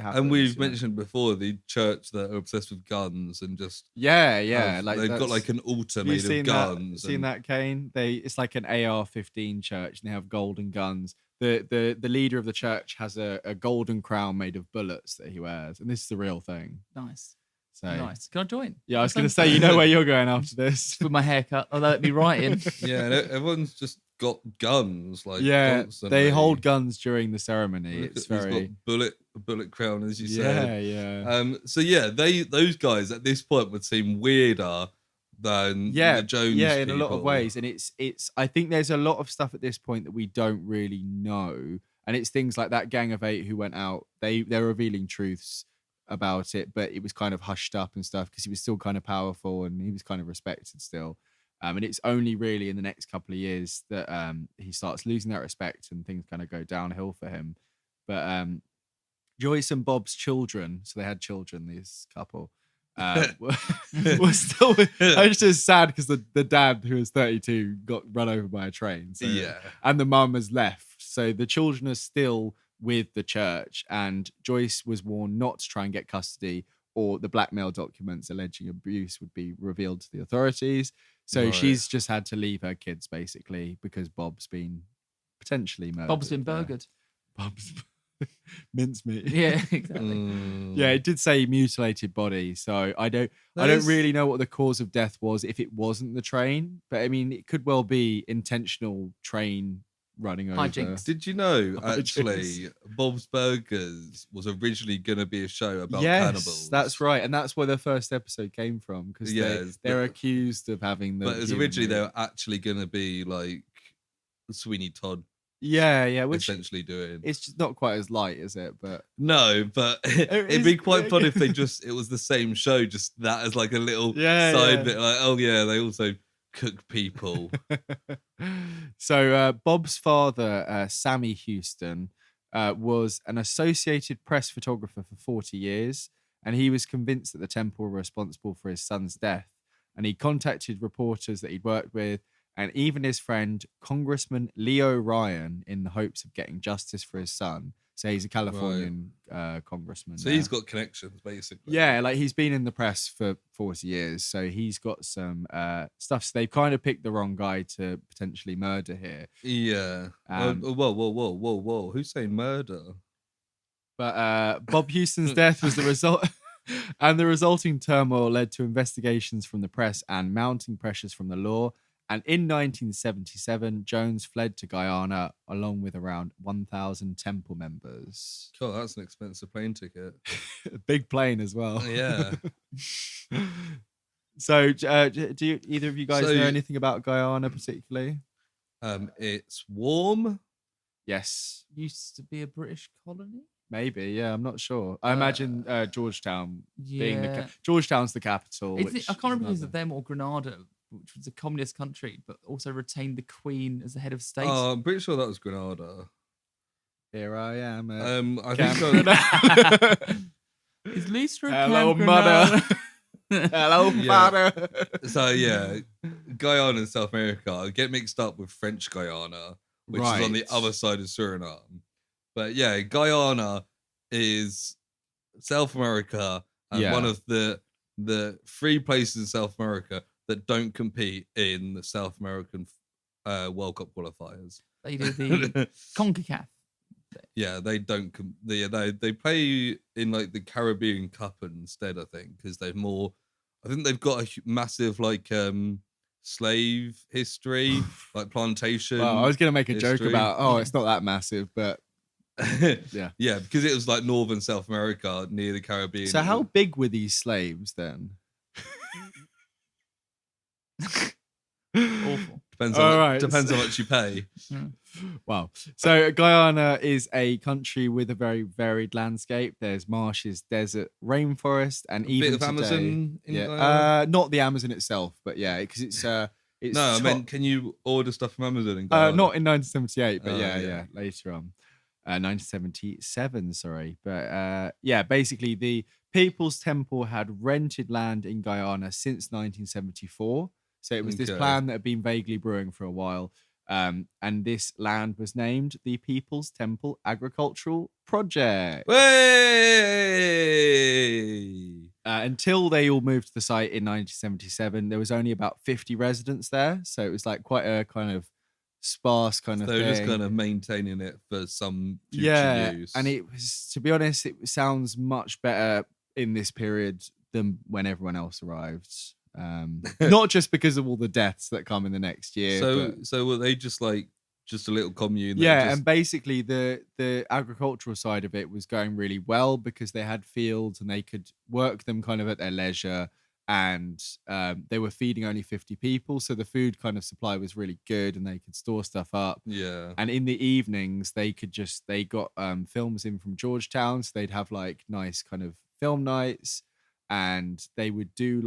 happens. And we've mentioned before the church that are obsessed with guns and just like they've got like an altar made of guns. Seen that, Kane? It's like an AR-15 church, and they have golden guns. The leader of the church has a golden crown made of bullets that he wears, and this is the real thing. Nice. So nice. Can I join? Yeah, I was going to say, where you're going after this. With my haircut, although let me right in. Yeah, and everyone's just got guns. Like constantly. They hold guns during the ceremony. It's very got bullet crown, as you said. So those guys at this point would seem weirder than the Jones in people. a lot of ways. And it's I think there's a lot of stuff at this point that we don't really know, and it's things like that gang of 8 who went out. They're revealing truths about it, but it was kind of hushed up and stuff because he was still kind of powerful and he was kind of respected still. And it's only really in the next couple of years that he starts losing that respect and things kind of go downhill for him. But Joyce and Bob's children, so they had children, this couple, were still. I was just sad because the dad, who was 32, got run over by a train. So, and the mum has left. So the children are still with the church, and Joyce was warned not to try and get custody, or the blackmail documents alleging abuse would be revealed to the authorities. So she's just had to leave her kids basically because Bob's been potentially murdered. Bob's been burgered. Bob's mincemeat. Yeah, exactly. Yeah, it did say mutilated body, so I don't really know what the cause of death was if it wasn't the train, but I mean it could well be intentional train running over. Hijinks. Did you know actually Bob's Burgers was originally going to be a show about cannibals? That's right, and that's where the first episode came from because they're accused of having the. But as originally they were actually going to be like Sweeney Todd. Which essentially doing. It's just not quite as light, is it? But no, but it'd be quite fun if they it was the same show, just that as like a little side bit, like they also cook people. So Bob's father, Sammy Houston, was an Associated Press photographer for 40 years, and he was convinced that the temple were responsible for his son's death. And he contacted reporters that he'd worked with, and even his friend, Congressman Leo Ryan, in the hopes of getting justice for his son. So he's a Californian congressman. So he's got connections, basically. Yeah, like he's been in the press for 40 years. So he's got some stuff. So they've kind of picked the wrong guy to potentially murder here. Yeah. Whoa. Who's saying murder? But Bob Houston's death was the result. And the resulting turmoil led to investigations from the press and mounting pressures from the law. And in 1977, Jones fled to Guyana along with around 1,000 temple members. God, that's an expensive plane ticket. A big plane as well. Yeah. So, do either of you guys know anything about Guyana particularly? It's warm. Yes. Used to be a British colony? Maybe, yeah. I'm not sure. I imagine Georgetown being Georgetown's the capital. I can't remember if it was them or Grenada, which was a communist country, but also retained the Queen as the head of state. Oh, I'm pretty sure that was Grenada. Here I am. I think so. Is Lisa hello, mother. Hello, father. So yeah, Guyana in South America. I get mixed up with French Guyana, which is on the other side of Suriname. But yeah, Guyana is South America and one of the 3 places in South America that don't compete in the South American World Cup qualifiers. They do the CONCACAF. Yeah, they don't. They play in like the Caribbean Cup instead. I think because they've more. I think they've got a massive like slave history, like plantation. Well, I was gonna make a joke history. about it's not that massive, but yeah, because it was like Northern South America near the Caribbean. So how big were these slaves then? Awful. Depends how much you pay. Wow. So Guyana is a country with a very varied landscape. There's marshes, desert, rainforest, and even bit of Amazon in Guyana? Not the Amazon itself, but yeah, because it's no, I meant, can you order stuff from Amazon in Guyana? Not in 1978, but yeah, later on. 1977, sorry. But yeah, basically the People's Temple had rented land in Guyana since 1974. So it was this plan that had been vaguely brewing for a while. And this land was named the People's Temple Agricultural Project. Way! Until they all moved to the site in 1977, there was only about 50 residents there. So it was like quite a kind of sparse kind of thing. They're just kind of maintaining it for some future use. And it was, to be honest, it sounds much better in this period than when everyone else arrived. Not just because of all the deaths that come in the next year. So were they just like a little commune? Yeah, and basically the agricultural side of it was going really well because they had fields and they could work them kind of at their leisure, and they were feeding only 50 people, so the food kind of supply was really good and they could store stuff up. Yeah. And in the evenings they got films in from Georgetown, so they'd have like nice kind of film nights. And they would do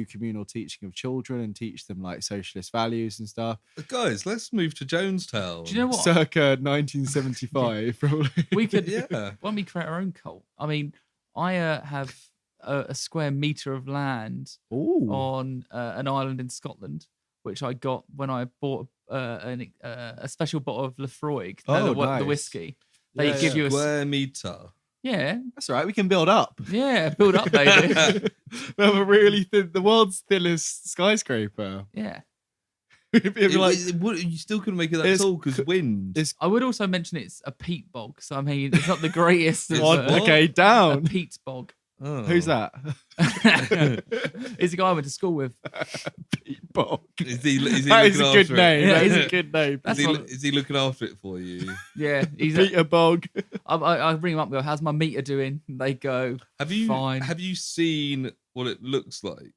communal teaching of children and teach them like socialist values and stuff. Guys, let's move to Jonestown. Do you know what? Circa 1975, probably. We could, yeah. Why don't we create our own cult? I mean, I have a square meter of land on an island in Scotland, which I got when I bought a special bottle of Laphroaig, nice. The whiskey. They give you a square meter. Yeah, that's all right. We can build up. Yeah, build up, baby. We have a really thin, the world's thinnest skyscraper. Yeah. You still couldn't make it that tall because wind. I would also mention it's a peat bog, so I mean it's not the greatest. Okay, down. A peat bog. Oh. Who's that? He's a guy I went to school with. Pete Bog. Is he that is a good name. That is a good name. Is he looking after it for you? Yeah, he's Peter Bog. I bring him up. Go, how's my meter doing? And they go, fine. Have you seen what it looks like?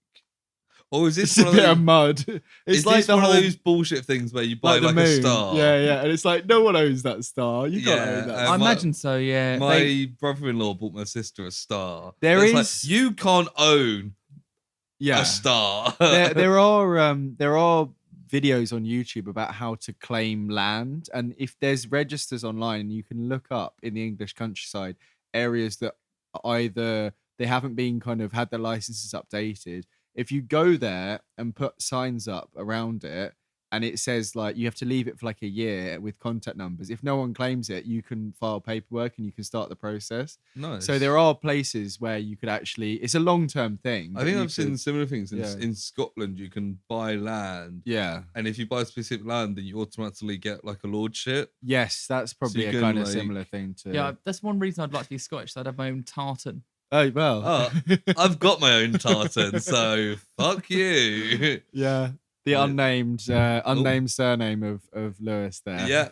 Or is this a bit of mud? It's like one of those bullshit things where you buy like a star. Yeah. And it's like, no one owns that star. You can't own that. I imagine so, yeah. My brother-in-law bought my sister a star. There is... like, you can't own a star. there are videos on YouTube about how to claim land. And if there's registers online, you can look up in the English countryside areas that either they haven't been kind of had their licenses updated. If you go there and put signs up around it and it says like you have to leave it for like a year with contact numbers, if no one claims it, you can file paperwork and you can start the process. Nice. So there are places where you could actually, it's a long-term thing. I think I've seen similar things in Scotland. You can buy land. Yeah. And if you buy specific land, then you automatically get like a lordship. Yes, that's probably a kind of similar thing to... Yeah, that's one reason I'd like to be Scottish, so I'd have my own tartan. Oh, well. I've got my own tartan, so fuck you. Yeah. The unnamed surname of Lewis there. Yeah,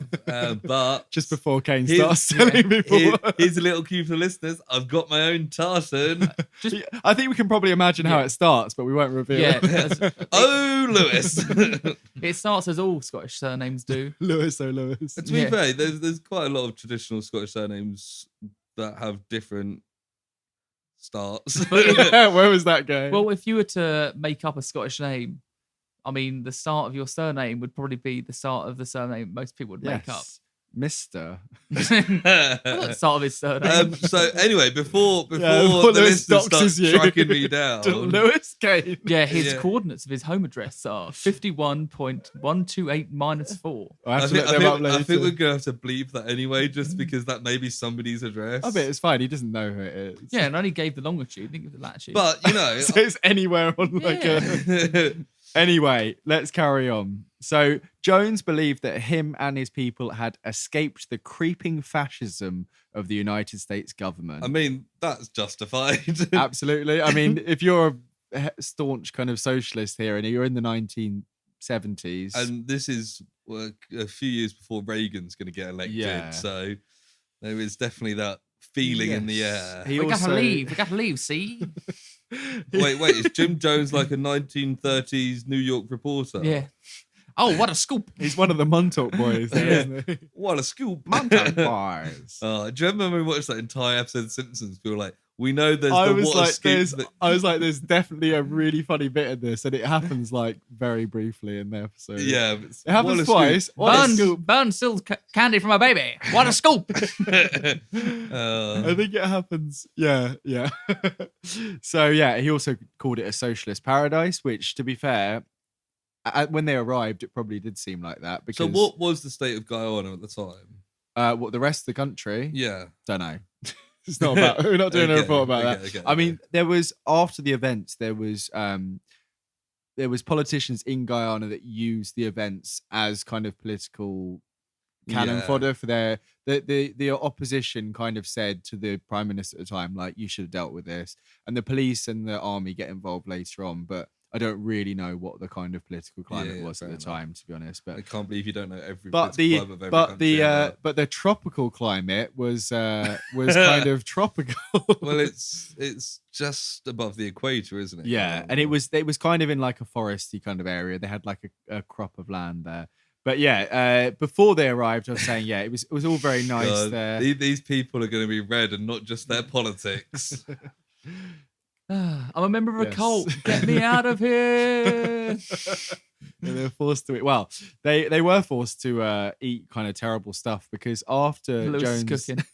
but... just before Kane starts telling people. Here's a little cue for the listeners. I've got my own tartan. I think we can probably imagine how it starts, but we won't reveal it. Oh, Lewis. It starts as all Scottish surnames do. Lewis, oh Lewis. To be fair, there's quite a lot of traditional Scottish surnames that have different... starts. Where was that going? Well, if you were to make up a Scottish name, I mean, the start of your surname would probably be the start of the surname most people would make up. Mister. That's sort of his surname. So anyway, before the listeners start tracking me down, Lewis Kane. Yeah, his coordinates of his home address are 51.128 minus 4. I think we're gonna have to bleep that anyway, just because that may be somebody's address. I bet it's fine. He doesn't know who it is. Yeah, and only gave the longitude, didn't give the latitude. But so it's anywhere on Anyway, let's carry on. So Jones believed that him and his people had escaped the creeping fascism of the United States government. I mean, that's justified. Absolutely. I mean, if you're a staunch kind of socialist here and you're in the 1970s. And this is a few years before Reagan's going to get elected. So there is definitely that feeling in the air. We gotta leave, see? Wait, is Jim Jones like a 1930s New York reporter? Yeah. Oh, what a scoop. He's one of the Montauk Boys, isn't he? What a scoop. Montauk Boys. Do you remember when we watched that entire episode of Simpsons? We were like, we know there's I the was what like, a scoop. I was like, there's definitely a really funny bit in this, and it happens like very briefly in the episode. Yeah. It happens twice. Burn still candy from a baby. What a scoop. I think it happens. Yeah. So, yeah, he also called it a socialist paradise, which, to be fair, when they arrived, it probably did seem like that. Because, so what was the state of Guyana at the time? What, the rest of the country? Yeah. Don't know. It's not about. We're not doing a report about that. I mean, there was after the events, there was politicians in Guyana that used the events as kind of political cannon fodder for the opposition. Kind of said to the prime minister at the time, like, you should have dealt with this, and the police and the army get involved later on, but I don't really know what the kind of political climate was at the time, to be honest. But I can't believe you don't know every but political climate of every country. But the tropical climate was kind of tropical. Well, it's just above the equator, isn't it? Yeah, and it was kind of in like a foresty kind of area. They had like a crop of land there. But yeah, before they arrived, I was saying, it was all very nice there. These people are going to be red and not just their politics. I'm a member of a cult. Get me out of here. They were forced to eat. Well, they were forced to eat kind of terrible stuff because after Lewis Jones cooking.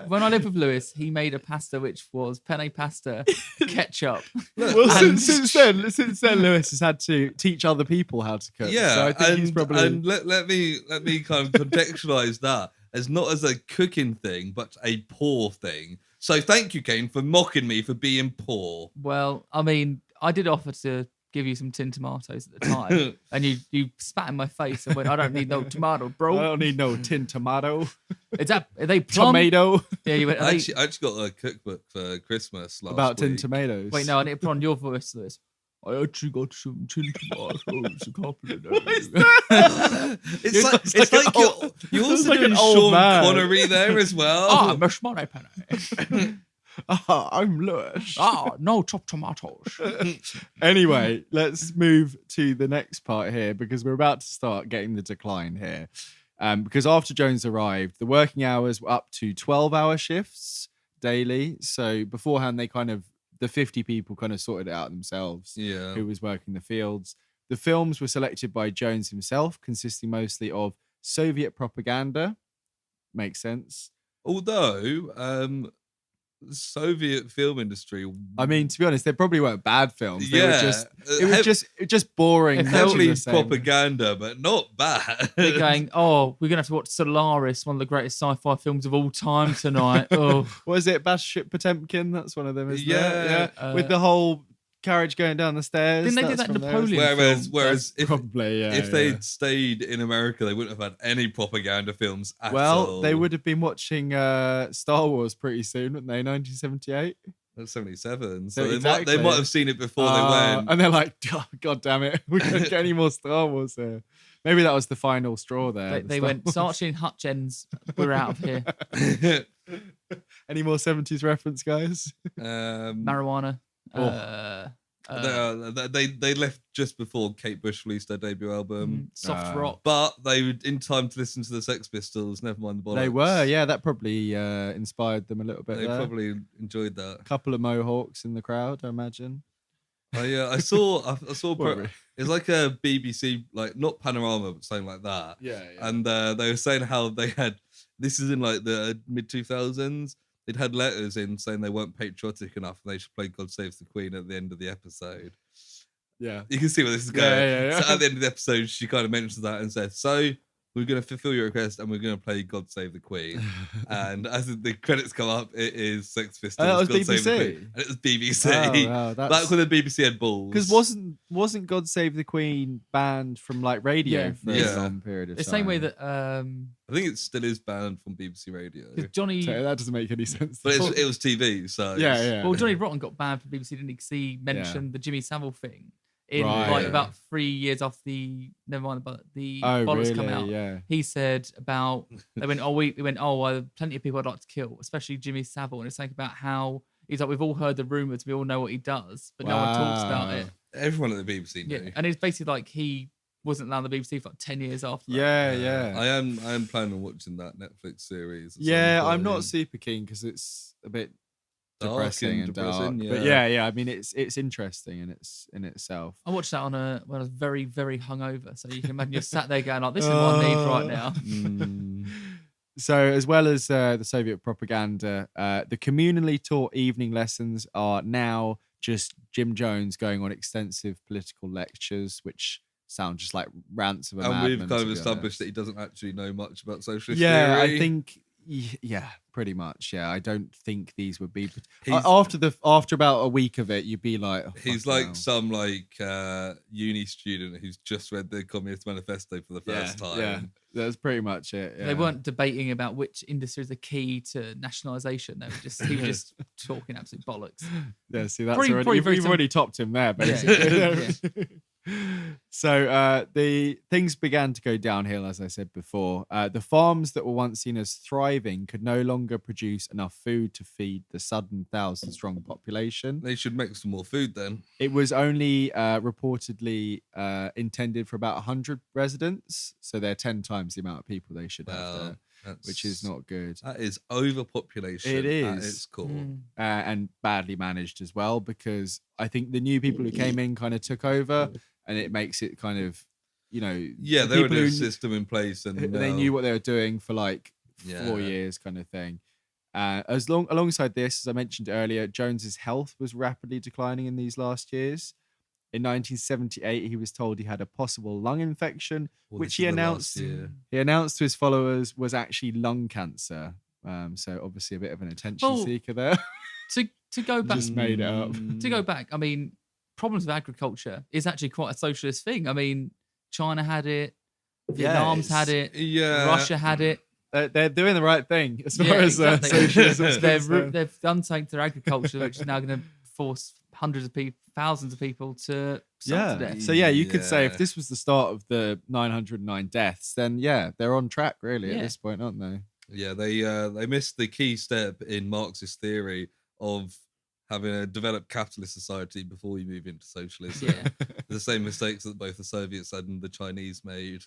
When I lived with Lewis, he made a pasta which was penne pasta, ketchup. Well, since then, Lewis has had to teach other people how to cook. Yeah, so I think he's probably. And let me kind of contextualize that as not as a cooking thing, but a poor thing. So thank you, Kane, for mocking me for being poor. Well, I mean, I did offer to give you some tin tomatoes at the time, and you spat in my face and went, "I don't need no tomato, bro. I don't need no tin tomato. Are they plum? Tomato?" Yeah, you went. I actually got a cookbook for Christmas last about week. tin tomatoes. Wait, no, I need to put on your voice, Lewis. I actually got some tin tomatoes a couple of days ago. It's like you're also like doing Sean Connery there as well. Mash money penny. I'm Lewis. No chopped tomatoes. Anyway, let's move to the next part here because we're about to start getting the decline here. Because after Jones arrived, the working hours were up to 12-hour shifts daily. So beforehand, the 50 people kind of sorted it out themselves. Yeah. Who was working the fields. The films were selected by Jones himself, consisting mostly of Soviet propaganda. Makes sense. Although, the Soviet film industry. I mean, to be honest, they probably weren't bad films. They yeah. were just boring. Heavily propaganda, but not bad. They're going, we're going to have to watch Solaris, one of the greatest sci-fi films of all time tonight. Oh, was it Battleship Potemkin? That's one of them, isn't it? Yeah. With the whole carriage going down the stairs. Didn't they do that in Napoleon? Whereas if they'd stayed in America, they wouldn't have had any propaganda films at all. Well, they would have been watching Star Wars pretty soon, wouldn't they? 1978. That's 77. So exactly. they might have seen it before they went. And they're like, God damn it, we can't get any more Star Wars here. Maybe that was the final straw there. They went, Saatchi and Hutchins, we're out of here. Any more 70s reference, guys? Marijuana. They left just before Kate Bush released her debut album, Soft Rock, but they were in time to listen to the Sex Pistols. Never mind the bollocks. They were, yeah. That probably inspired them a little bit. They probably enjoyed that. A couple of mohawks in the crowd, I imagine. I saw it's like a BBC, like not Panorama, but something like that. Yeah. And they were saying how they had, this is in like the mid 2000s. They'd had letters in saying they weren't patriotic enough and they should play God Save the Queen at the end of the episode. Yeah. You can see where this is going. Yeah. So at the end of the episode, she kind of mentions that and said, so we're going to fulfill your request and we're going to play God Save the Queen. And as the credits come up, it is Sex Pistols. That was God BBC. Save the Queen. And it was BBC. Oh, wow, Back when the BBC had balls. Because wasn't God Save the Queen banned from like radio for a long period of time? The same way that I think it still is banned from BBC Radio. Johnny, so that doesn't make any sense. But it was TV, so yeah. Well, Johnny Rotten got banned from BBC, didn't he? 'Cause he mentioned the Jimmy Savile thing in about 3 years after the bollocks come out. Yeah. He said about they went plenty of people I'd like to kill, especially Jimmy Savile, and it's like about how he's like, we've all heard the rumours, we all know what he does, but no one talks about it. Everyone at the BBC knew. Yeah, and it's basically like he wasn't allowed on the BBC for like 10 years after that. Yeah. I am planning on watching that Netflix series. Yeah, I'm not super keen because it's a bit depressing and dark. Yeah. But yeah, I mean it's interesting in itself. I watched that when I was very, very hungover. So you can imagine you're sat there going like, this is what I need right now. So as well as the Soviet propaganda, the communally taught evening lessons are now just Jim Jones going on extensive political lectures, which sound just like rants of a madman. And we've kind of established that he doesn't actually know much about socialist theory. I think pretty much. Yeah, I don't think these would be after about a week of it, you'd be like, he's like some uni student who's just read the Communist Manifesto for the first time. Yeah, that's pretty much it. Yeah. They weren't debating about which industries are key to nationalisation. He was just talking absolute bollocks. Yeah, see, that's you've already topped him there, basically. So the things began to go downhill, as I said before. The farms that were once seen as thriving could no longer produce enough food to feed the sudden 1,000-strong population. They should make some more food then. It was only reportedly intended for about 100 residents, so they're 10 times the amount of people they should have there, which is not good. That is overpopulation. It is. At its core. And badly managed as well, because I think the new people who came in kind of took over, and it makes it kind of, there was a system in place, and they knew what they were doing for like 4 years, kind of thing. Alongside this, as I mentioned earlier, Jones's health was rapidly declining in these last years. In 1978, he was told he had a possible lung infection, which he announced to his followers was actually lung cancer. So obviously a bit of an attention seeker there. To go back, just made it up. To go back, I mean, problems with agriculture is actually quite a socialist thing. I mean, China had it, Vietnam's had it, Russia had it. They're doing the right thing as far as socialism. They've done something to their agriculture, which is now going to force thousands of people to starve to death. So you could say if this was the start of the 909 deaths, then they're on track really at this point, aren't they? Yeah, they missed the key step in Marxist theory of having a developed capitalist society before we move into socialism. The same mistakes that both the Soviets and the Chinese made.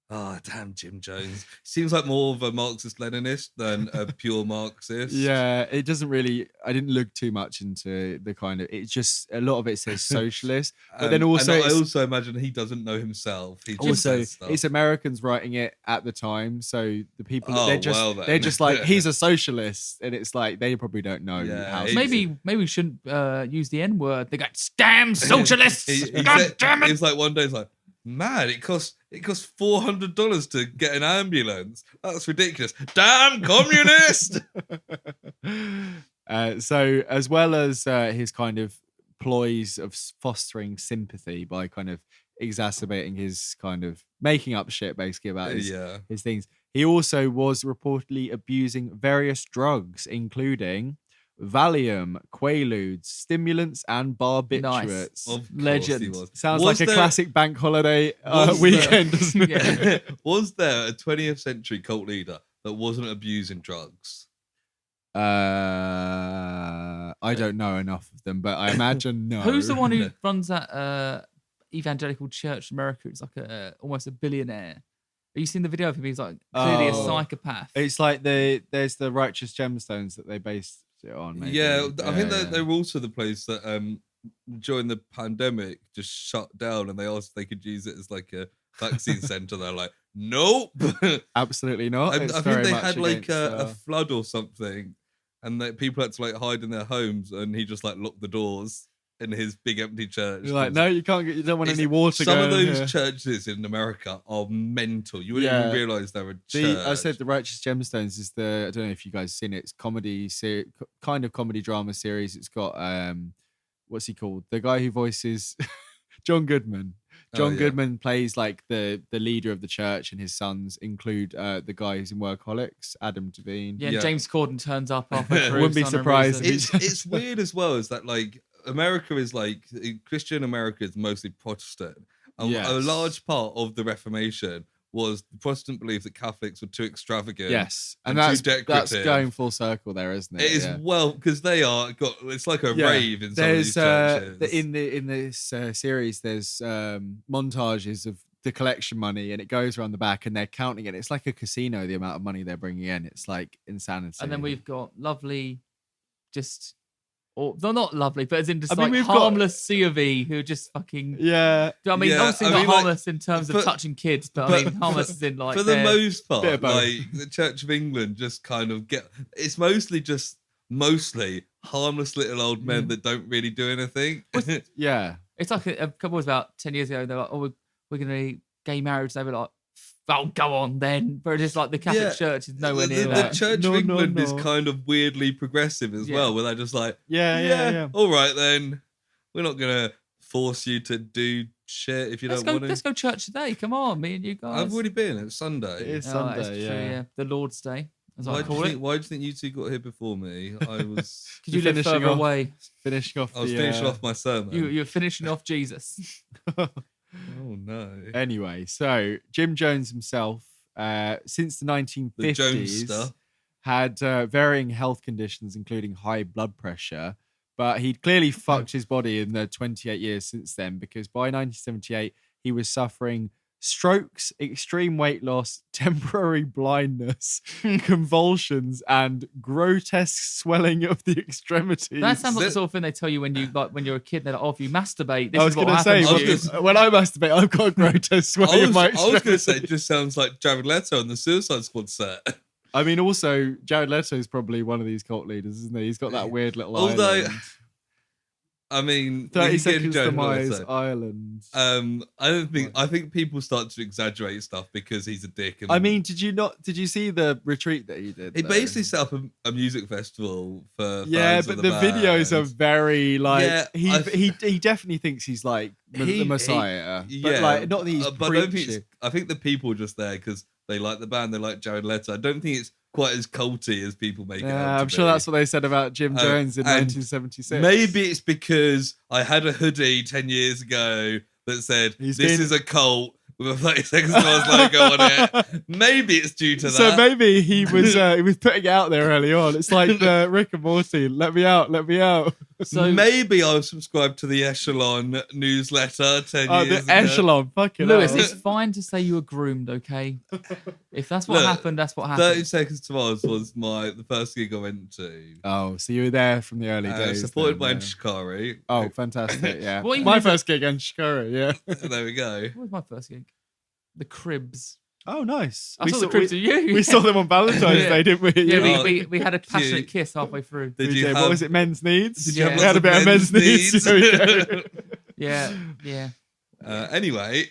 Oh, damn Jim Jones. Seems like more of a Marxist-Leninist than a pure Marxist. Yeah, it doesn't really... I didn't look too much into the kind of... It's just... A lot of it says socialist. But then also... I also imagine he doesn't know himself. He just says stuff. It's Americans writing it at the time. So the people... they're just like, he's a socialist. And it's like, they probably don't know how... Maybe we shouldn't use the N-word. They go, damn socialists! God damn it! It's like one day, it's like, man, it costs $400 to get an ambulance. That's ridiculous. Damn communist! So as well as his kind of ploys of fostering sympathy by kind of exacerbating his kind of making up shit basically about his things, he also was reportedly abusing various drugs, including Valium, Quaaludes, stimulants, and barbiturates. Nice. Legend. Sounds like a classic bank holiday weekend, doesn't it? Was there a 20th century cult leader that wasn't abusing drugs? I don't know enough of them, but I imagine no. Who's the one who runs that evangelical church in America? It's like almost a billionaire. Have you seen the video of him? He's like clearly a psychopath. It's like there's the Righteous Gemstones that they based it on. Maybe. I think they're also the place that during the pandemic just shut down, and they asked if they could use it as like a vaccine center. They're like, nope, absolutely not. I think they had like a flood or something, and that people had to like hide in their homes, and he just like locked the doors in his big empty church. You're like, no, you can't get. You don't want any water. Some of those churches in America are mental. You wouldn't even realize they're a church. I said the Righteous Gemstones is I don't know if you guys seen it. It's kind of comedy drama series. It's got what's he called? The guy who voices John Goodman. John Goodman plays like the leader of the church, and his sons include the guy who's in Workaholics, Adam Devine. Yeah, James Corden turns up halfway through. Wouldn't be surprised. It's weird as well, is that like America is like Christian America is mostly Protestant. A large part of the Reformation was the Protestant belief that Catholics were too extravagant. Yes, and that's going full circle there, isn't it? It is because they are it's like a rave in some of these churches. In this series, there's montages of the collection money, and it goes around the back, and they're counting it. It's like a casino, the amount of money they're bringing in. It's like insanity. And then we've got lovely, they're not lovely, but as in just harmless C of E who are just fucking obviously not harmless in terms of touching kids, but I mean harmless is in like for the most part, like the Church of England just kind of it's mostly harmless little old men that don't really do anything. It's like a couple was about 10 years ago. They're like, oh, we're gonna gay marriage. They were like, oh, go on then. But it's like the Catholic Church is nowhere near that. The Church of England is kind of weirdly progressive as well, where they're just like, all right then, we're not going to force you to do shit if you don't want to. Let's go church today. Come on, me and you guys. I've already been. It's Sunday. It is Sunday, yeah. The Lord's Day, as I call it. Why do you think you two got here before me? I was... Because you live further away. Finishing off I was finishing off my sermon. You're finishing off Jesus. Oh no. Anyway, so Jim Jones himself, since the 1950s, had varying health conditions, including high blood pressure. But he'd clearly fucked his body in the 28 years since then, because by 1978, he was suffering strokes, extreme weight loss, temporary blindness, convulsions, and grotesque swelling of the extremities. That sounds like the sort of thing they tell you when you're a kid. They're like, oh, if you masturbate, this I was is what happens. When I masturbate, I've got a grotesque swelling of my extremities. I was going to say, it just sounds like Jared Leto on the Suicide Squad set. I mean, also, Jared Leto is probably one of these cult leaders, isn't he? He's got that weird little island. I mean, 30 Seconds to Mars Island. I think people start to exaggerate stuff because he's a dick. I mean, did you see the retreat that he did? He basically set up a music festival for fans but the videos are very like he definitely thinks he's like the Messiah. But like not these. But I think the people are just there because they like the band, they like Jared Leto. I don't think it's quite as culty as people make it out to I'm sure that's what they said about Jim Jones in 1976. Maybe it's because I had a hoodie 10 years ago that said, this is a cult with a 30 Seconds to Mars logo on it. Maybe it's due to that. So maybe he was putting it out there early on. It's like the Rick and Morty, let me out. So maybe I was subscribed to the Echelon newsletter 10 years ago. Echelon, fucking Lewis, it's fine to say you were groomed, okay? If that's what happened, that's what happened. 30 Seconds to Mars was the first gig I went to. Oh, so you were there from the early days. Supported by Shikari. Oh, fantastic, yeah. My first gig in Shikari, yeah. There we go. What was my first gig? The Cribs. Oh, nice. I saw the Cribs with you. We saw them on Valentine's Day, didn't we? Yeah, we had a passionate kiss halfway through. What was it, Men's Needs? Did you we had a bit of Men's Needs. Yeah. Anyway,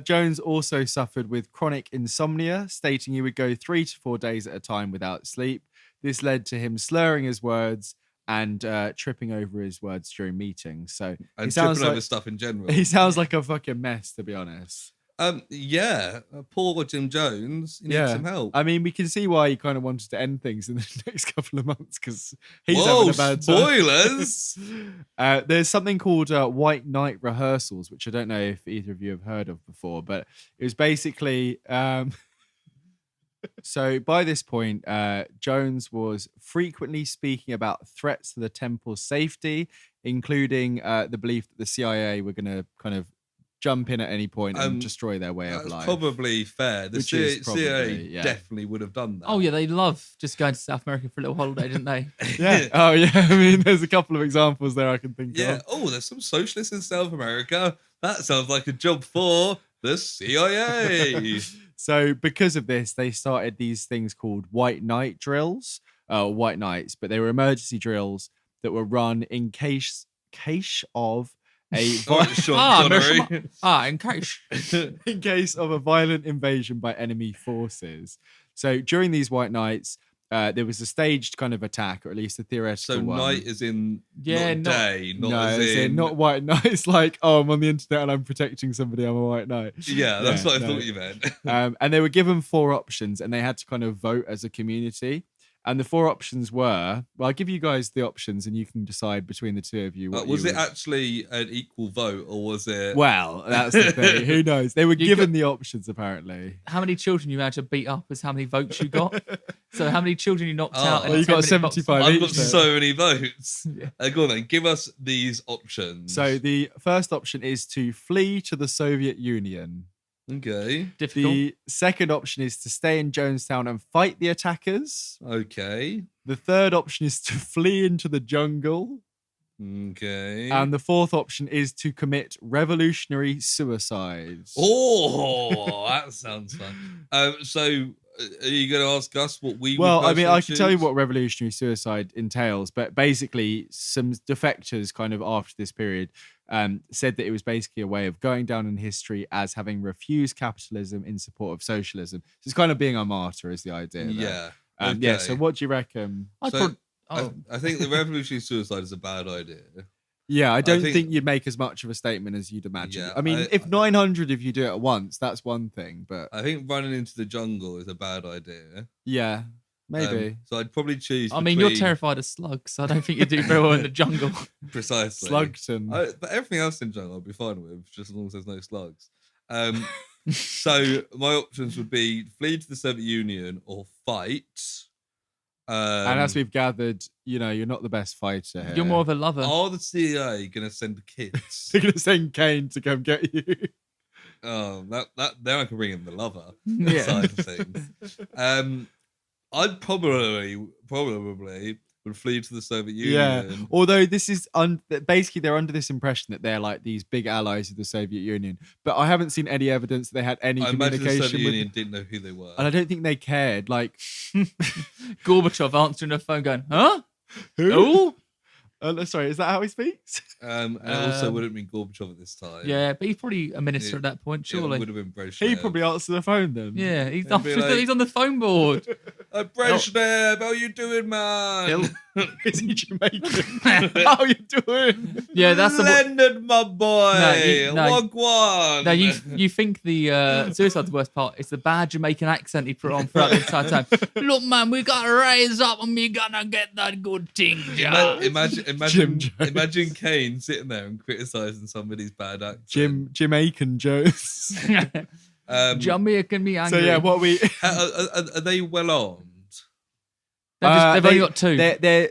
Jones also suffered with chronic insomnia, stating he would go 3 to 4 days at a time without sleep. This led to him slurring his words and tripping over his words during meetings. So and tripping over stuff in general. He sounds like a fucking mess, to be honest. Poor Jim Jones. He needs some help. I mean, we can see why he kind of wanted to end things in the next couple of months because he's having a bad time. Spoilers! There's something called White Night Rehearsals, which I don't know if either of you have heard of before, but it was basically... So by this point, Jones was frequently speaking about threats to the temple's safety, including the belief that the CIA were going to kind of jump in at any point and destroy their way of life. Probably fair. The CIA definitely would have done that. Oh yeah, they love just going to South America for a little holiday, didn't they? Yeah. Oh yeah. I mean, there's a couple of examples there I can think of. Yeah. Oh, there's some socialists in South America. That sounds like a job for the CIA. So because of this, they started these things called white night drills, white nights, but they were emergency drills that were run in case of a in case of a violent invasion by enemy forces. So during these white nights, there was a staged kind of attack, or at least a theoretical one. So night is in not day, not white night. It's like, oh, I'm on the internet and I'm protecting somebody. I'm a white knight. Yeah, that's what I thought you meant. And they were given 4 options, and they had to kind of vote as a community. And the 4 options were, well, I'll give you guys the options and you can decide between the two of you. Was it actually an equal vote, or was it... Well, that's the thing. Who knows? They were given the options, apparently. How many children you had to beat up is how many votes you got. So how many children you knocked out? Well, you got 75 I've got so many votes. Yeah. Go on then, give us these options. So the first option is to flee to the Soviet Union. Okay. Difficult. The second option is to stay in Jonestown and fight the attackers. Okay. The third option is to flee into the jungle. Okay. And the fourth option is to commit revolutionary suicide. Oh, that sounds fun. So are you going to ask us what we Well, would I mean, I can choose? tell you what revolutionary suicide entails, but basically some defectors kind of after this period said that it was basically a way of going down in history as having refused capitalism in support of socialism. So it's kind of being a martyr is the idea. Yeah. Okay. Yeah. So what do you reckon? I think the revolutionary suicide is a bad idea. Yeah, I don't think you'd make as much of a statement as you'd imagine. Yeah, I mean, if 900 of you do it at once, that's one thing, but... I think running into the jungle is a bad idea. Yeah, maybe. So I'd probably choose I mean, you're terrified of slugs, so I don't think you'd do very well in the jungle. Precisely. Slugton. But everything else in jungle I'll be fine with, just as long as there's no slugs. So my options would be flee to the Soviet Union or fight... and as we've gathered, you're not the best fighter here. You're more of a lover. Are the CIA going to send kids? They're going to send Kane to come get you. Oh, then I can bring in the lover Yeah. side of things. I'd probably would flee to the Soviet Union. Yeah. Although this is basically they're under this impression that they're like these big allies of the Soviet Union, but I haven't seen any evidence that they had any communication imagine the Soviet with Union didn't know who they were, and I don't think they cared. Like Gorbachev answering the phone, going, "Huh? Who? Sorry, is that how he speaks? And it also wouldn't be Gorbachev at this time. Yeah, but he's probably a minister at that point, surely. It would have been Brezhnev. He probably answered the phone then. Yeah, he's on the phone board. Brezhnev, how you doing, man? Is he Jamaican? How you doing? Yeah, that's Leonard, my boy. Wagwan. No, you think the suicide's worst part? It's the bad Jamaican accent he put on throughout the entire time. Look, man, we gotta rise up and we gotta get that good thing. Imagine Kane sitting there and criticizing somebody's bad accent. Jamaican Jones. Jamaican me angry. So yeah, what we are they well armed? They've only got 2. They're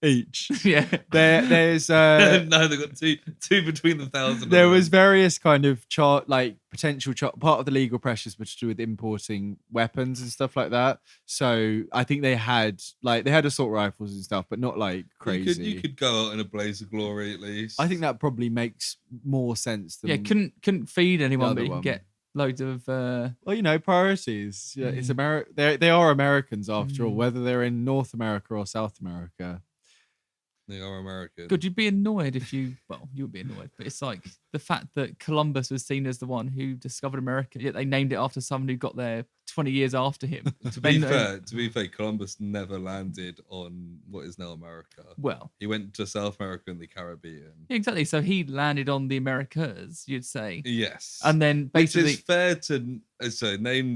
each. Yeah. There's no, they've got two between the 1,000. There was various kind of potential part of the legal pressures were to do with importing weapons and stuff like that. So I think they had assault rifles and stuff, but not like crazy. You could go out in a blaze of glory at least. I think that probably makes more sense than couldn't feed anyone, but you one. can get loads of priorities. Yeah, it's they are Americans after all, whether they're in North America or South America. They are American. Could you be annoyed if you would be annoyed, but it's like the fact that Columbus was seen as the one who discovered America, yet they named it after someone who got there 20 years after him. To be fair, Columbus never landed on what is now America. Well, he went to South America and the Caribbean. Exactly. So he landed on the Americas, you'd say. Yes. And then basically, it's fair to name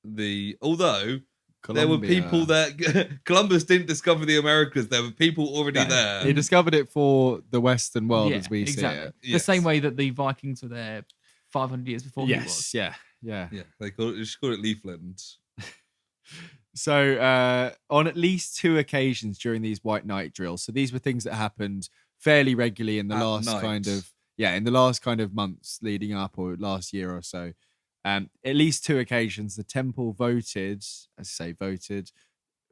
the although. Columbia. There were people that Columbus didn't discover the Americas. There were people already there. He discovered it for the Western world as we see it. The same way that the Vikings were there 500 years before he was. Yeah. They called it Leafland. So on at least 2 occasions during these white night drills, so these were things that happened fairly regularly in the last night. in the last kind of months leading up, or last year or so, at least 2 occasions, the temple voted, as I say, voted,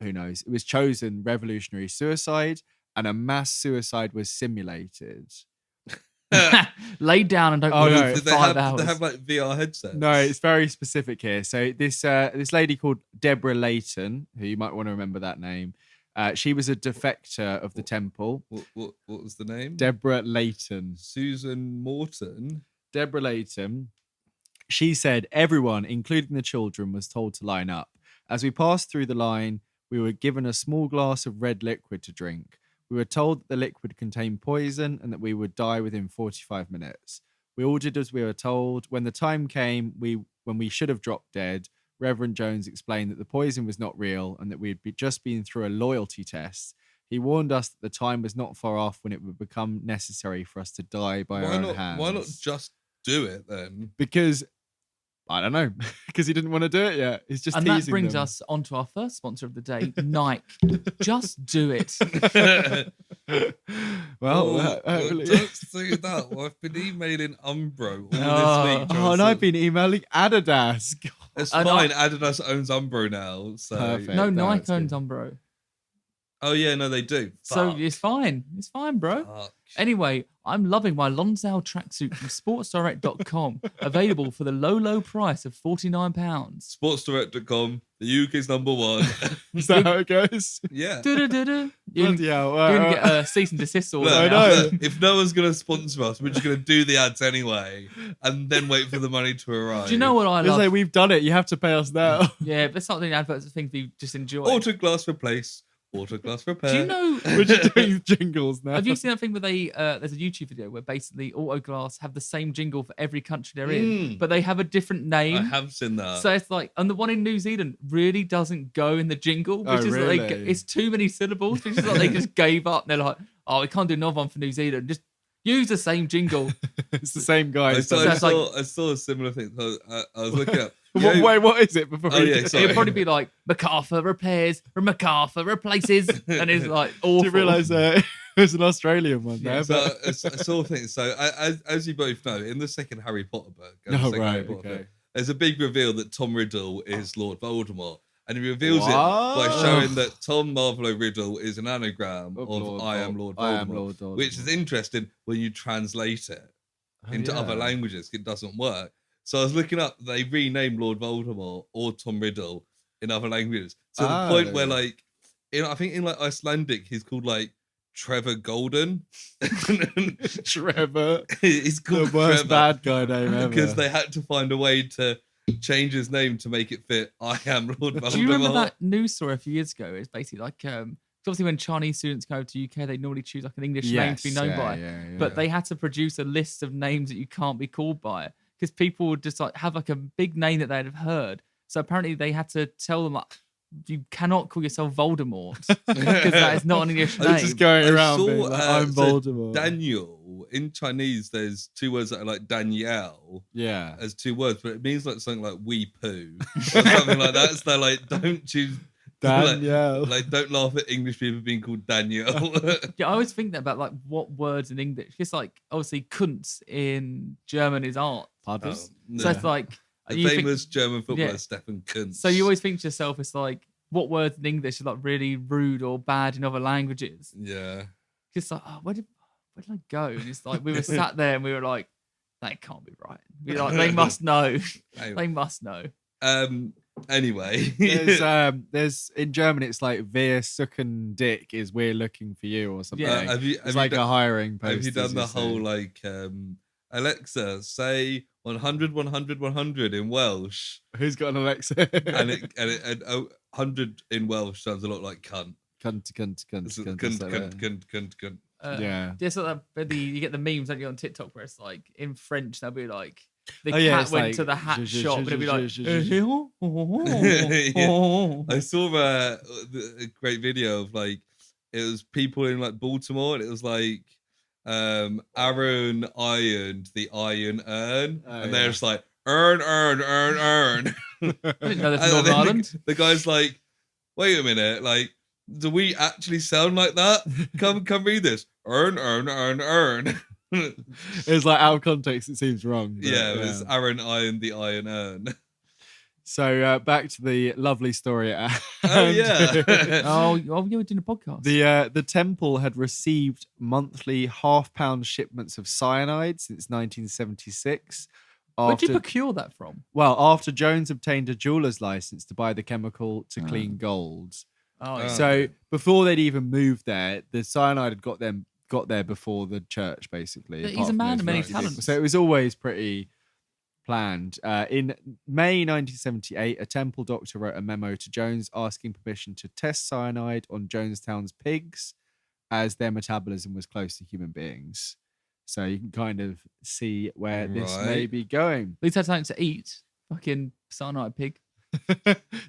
who knows, it was chosen revolutionary suicide, and a mass suicide was simulated. Lay down and don't move for 5 hours. Did they have like VR headsets? No, it's very specific here. So this lady called Deborah Layton, who you might want to remember that name, she was a defector of the temple. What was the name? Deborah Layton. Susan Morton. Deborah Layton. She said everyone, including the children, was told to line up. As we passed through the line, we were given a small glass of red liquid to drink. We were told that the liquid contained poison and that we would die within 45 minutes. We all did as we were told. When the time came, when we should have dropped dead, Reverend Jones explained that the poison was not real and that we had just been through a loyalty test. He warned us that the time was not far off when it would become necessary for us to die by our own hands. Why not just do it then? Because I don't know, because he didn't want to do it yet. He's just teasing that brings them. us on to our first sponsor of the day, Nike. Just do it. Well, don't say that. Well, I've been emailing Umbro all this week. And I've been emailing Adidas. God. It's fine. Adidas owns Umbro now. So. Perfect. No, Nike owns Umbro. Oh, yeah, no, they do. So Fuck. it's fine. It's fine, bro. Fuck. Anyway, I'm loving my Lonsdale tracksuit from sportsdirect.com. Available for the low price of £49. Sportsdirect.com, the UK's #1. Is that how it goes? Yeah. You're Bloody hell. going to get a cease and desist order. Look, now. know. If no one's going to sponsor us, we're just going to do the ads anyway and then wait for the money to arrive. Do you know what I It's love? like, we've done it. You have to pay us now. Yeah, but it's not doing adverts of things we just enjoy. Autoglass replace, autoglass repair. Do you know? We're just doing jingles now. Have you seen that thing where there's a YouTube video where basically Autoglass have the same jingle for every country they're in, but they have a different name? I have seen that. So it's like, and the one in New Zealand really doesn't go in the jingle, which Oh, is really? like, it's too many syllables, which is like they just gave up. And they're like, oh, we can't do another one for New Zealand. Just use the same jingle. It's the same guy. I So saw a similar thing. So I was looking up. Wait, what is it? Before Oh, we yeah, do it? sorry. It'd probably be like MacArthur repairs, or MacArthur replaces, and it's like awful. Do you realise it was an Australian one there? So But... I saw things. So as you both know, in the second Harry Potter book, there's a big reveal that Tom Riddle is Lord Voldemort. And he reveals it by showing that Tom Marvolo Riddle is an anagram of I am Lord Voldemort, which is interesting when you translate it into other languages. It doesn't work. So I was looking up, they renamed Lord Voldemort or Tom Riddle in other languages. To the point where, like, I think in like Icelandic, he's called like Trevor Golden. Trevor. He's called the worst Trevor bad guy name ever. because they had to find a way to change his name to make it fit I am Lord Voldemort. Do you remember that news story a few years ago? It's basically like, obviously when Chinese students go to UK, they normally choose like an English name to be known by. But they had to produce a list of names that you can't be called by because people would just like have like a big name that they'd have heard. So apparently they had to tell them like, you cannot call yourself Voldemort because that is not an English name. Just going around saw, being like, I'm Voldemort. Daniel, in Chinese, there's 2 words that are like Danielle. Yeah. As 2 words, but it means like something like wee poo or something like that. So they're like, don't choose Danielle. Like, don't laugh at English people being called Daniel. Yeah, I always think that about like what words in English. It's like obviously Kunst in German is art. Pardon? So it's like the famous German footballer Stefan Kuntz. So you always think to yourself, it's like what words in English are like really rude or bad in other languages. Yeah. It's like, oh, where did I go? And it's like we were sat there and we were like, that can't be right. We like they must know. They must know. Anyway, there's in German it's like Wir suchen dick is we're looking for you or something. Yeah. It's like a hiring post. Have you done the whole like Alexa say 100 100 100 in Welsh? Who's got an Alexa? and 100 in Welsh sounds a lot like cunt. Cunt. Yeah. Just like that, you get the memes don't you on TikTok where it's like in French they'll be like the yeah, cat went like, to the hat shop and it'll be like I saw a great video of like it was people in like Baltimore and it was like Aaron ironed the iron urn and they're just like earn. I didn't know that's Northern Ireland. The guy's like, wait a minute, like do we actually sound like that? Come read this. Earn. It's like out of context, it seems wrong. But, it was Aaron ironed the iron urn. So back to the lovely story at hand. Oh yeah. Oh, you were doing a podcast. The temple had received monthly £half shipments of cyanide since 1976. Where'd you procure that from? Well, after Jones obtained a jeweler's license to buy the chemical to clean gold. So before they'd even moved there, the cyanide had got there before the church, basically. He's a man of many talents. So it was always pretty planned. In May 1978, a temple doctor wrote a memo to Jones asking permission to test cyanide on Jonestown's pigs, as their metabolism was close to human beings. So you can kind of see where this may be going. At least had something to eat. Fucking cyanide pig.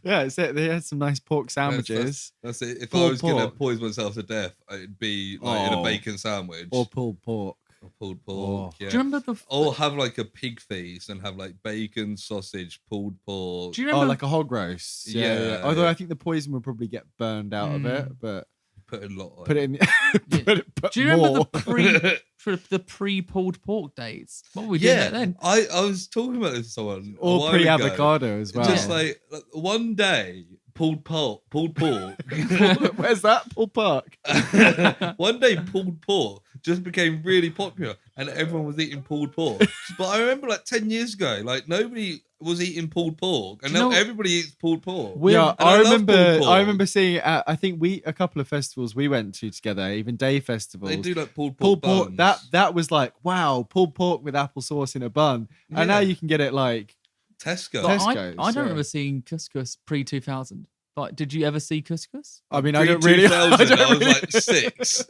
Yeah, it's it. They had some nice pork sandwiches. That's it. If I was going to poison myself to death, it'd be like in a bacon sandwich. Or pulled pork. Or pulled pork, yeah. Do you remember Or have like a pig feast and have like bacon, sausage, pulled pork. Do you remember? Oh, like a hog roast. Yeah. Although I think the poison would probably get burned out of it, but... Put a lot on Put it in... Do you remember the pre-pulled pork days? What were we doing then? I was talking about this with someone. Or pre-avocado as well. Just like one day, pulled pork. Where's that? Pulled pork. One day, pulled pork just became really popular and everyone was eating pulled pork. But I remember like 10 years ago, like nobody was eating pulled pork, and now everybody eats pulled pork. I remember seeing I think a couple of festivals we went to together, even day festivals. They do like pulled pork buns. That was like, wow, pulled pork with applesauce in a bun. And now you can get it like Tesco. I don't remember seeing couscous pre-2000. Like, did you ever see couscous? I mean, I don't really. I was like 6.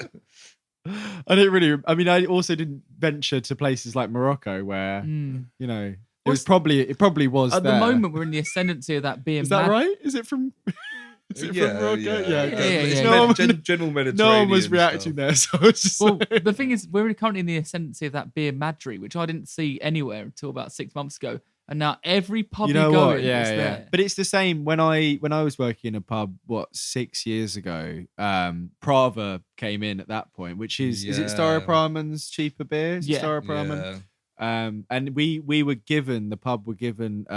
I didn't really. I mean, I also didn't venture to places like Morocco, where you know it probably was. At the moment, we're in the ascendancy of that beer. Is that right? Is it from? Is it from Morocco? Yeah. General Mediterranean. No one was reacting there, so it's just. Well, the thing is, we're currently in the ascendancy of that beer Madri, which I didn't see anywhere until about 6 months ago. And now every pub you go in is there. But it's the same when I was working in a pub 6 years ago. Prava came in at that point, which is it Staropraмен's cheaper beer? Staropramen. And we were given, the pub were given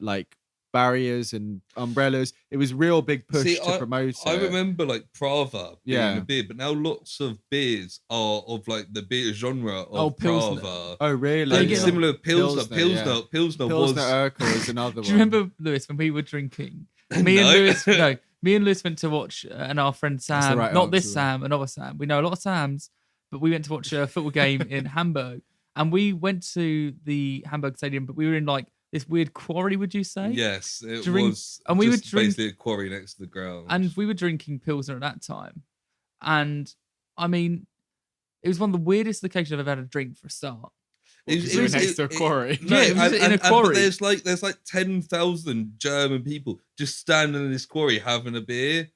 like barriers and umbrellas. It was a real big push to promote it. I remember like Prava being a beer, but now lots of beers are of like the beer genre of Prava. Oh, really? Like similar Pilsner. Pilsner was Urquell is another one. Do you remember, Lewis, when we were drinking? Me and Lewis went to watch, and our friend Sam, not this Sam, another Sam. We know a lot of Sams, but we went to watch a football game in Hamburg, and we went to the Hamburg Stadium, but we were in like this weird quarry, would you say? Yes, it was. And we were basically a quarry next to the ground. And we were drinking Pilsner at that time. And I mean, it was one of the weirdest occasions I've ever had a drink for a start. It was next to a quarry. It was in a quarry. But there's like 10,000 German people just standing in this quarry having a beer.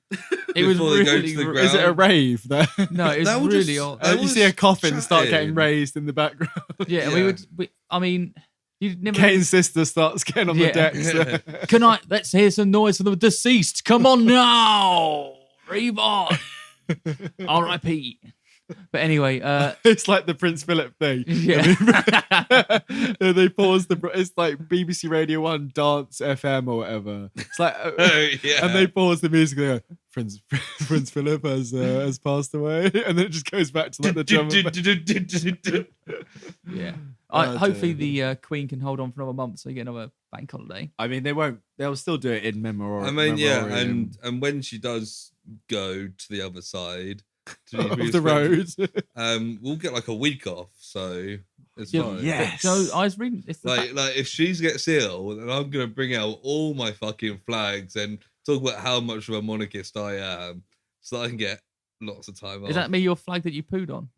It was really. Go to the ground. Is it a rave there? No, it's really odd. You see a coffin start getting raised in the background. Yeah, and Kane's sister starts getting on the decks. Let's hear some noise from the deceased. Come on now. Rave on. R.I.P. But anyway, it's like the Prince Philip thing. Yeah. They pause it's like BBC Radio 1 Dance FM or whatever. It's like, and they pause the music and they go, Prince Philip has passed away, and then it just goes back to like the drum. Yeah. Hopefully the Queen can hold on for another month so you get another bank holiday. I mean, they won't. They'll still do it in memoriam. I mean, and when she does go to the other side of the road, we'll get like a week off. So it's fine. Yes. So I was reading. Like if she gets ill, then I'm gonna bring out all my fucking flags and talk about how much of a monarchist I am, so that I can get lots of time off. Is that me, your flag that you pooed on?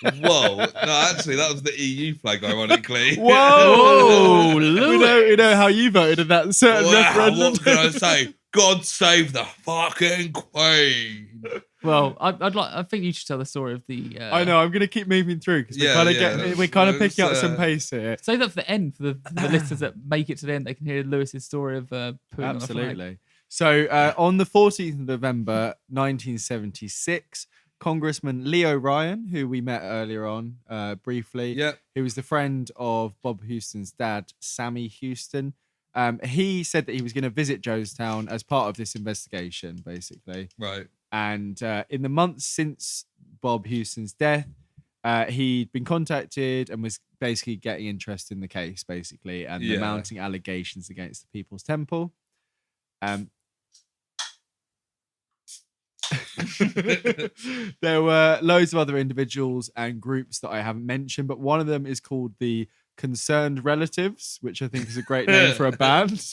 Whoa! No, actually, that was the EU flag. Ironically. Whoa! We know how you voted in that certain referendum. What can I say? God save the fucking Queen. Well, I think you should tell the story of the. I know. I'm going to keep moving through because we're kind of picking up some pace here. Say that for the end for the listeners that make it to the end. They can hear Lewis's story of pooing on a flag. Absolutely. So on the 14th of November 1976, Congressman Leo Ryan, who we met earlier on briefly. Yeah. Who was the friend of Bob Houston's dad, Sammy Houston. He said that he was going to visit Jonestown as part of this investigation, basically. Right. And in the months since Bob Houston's death, he'd been contacted and was basically getting interest in the case, basically, and the mounting allegations against the People's Temple. There were loads of other individuals and groups that I haven't mentioned, but one of them is called the Concerned Relatives, which I think is a great name for a band.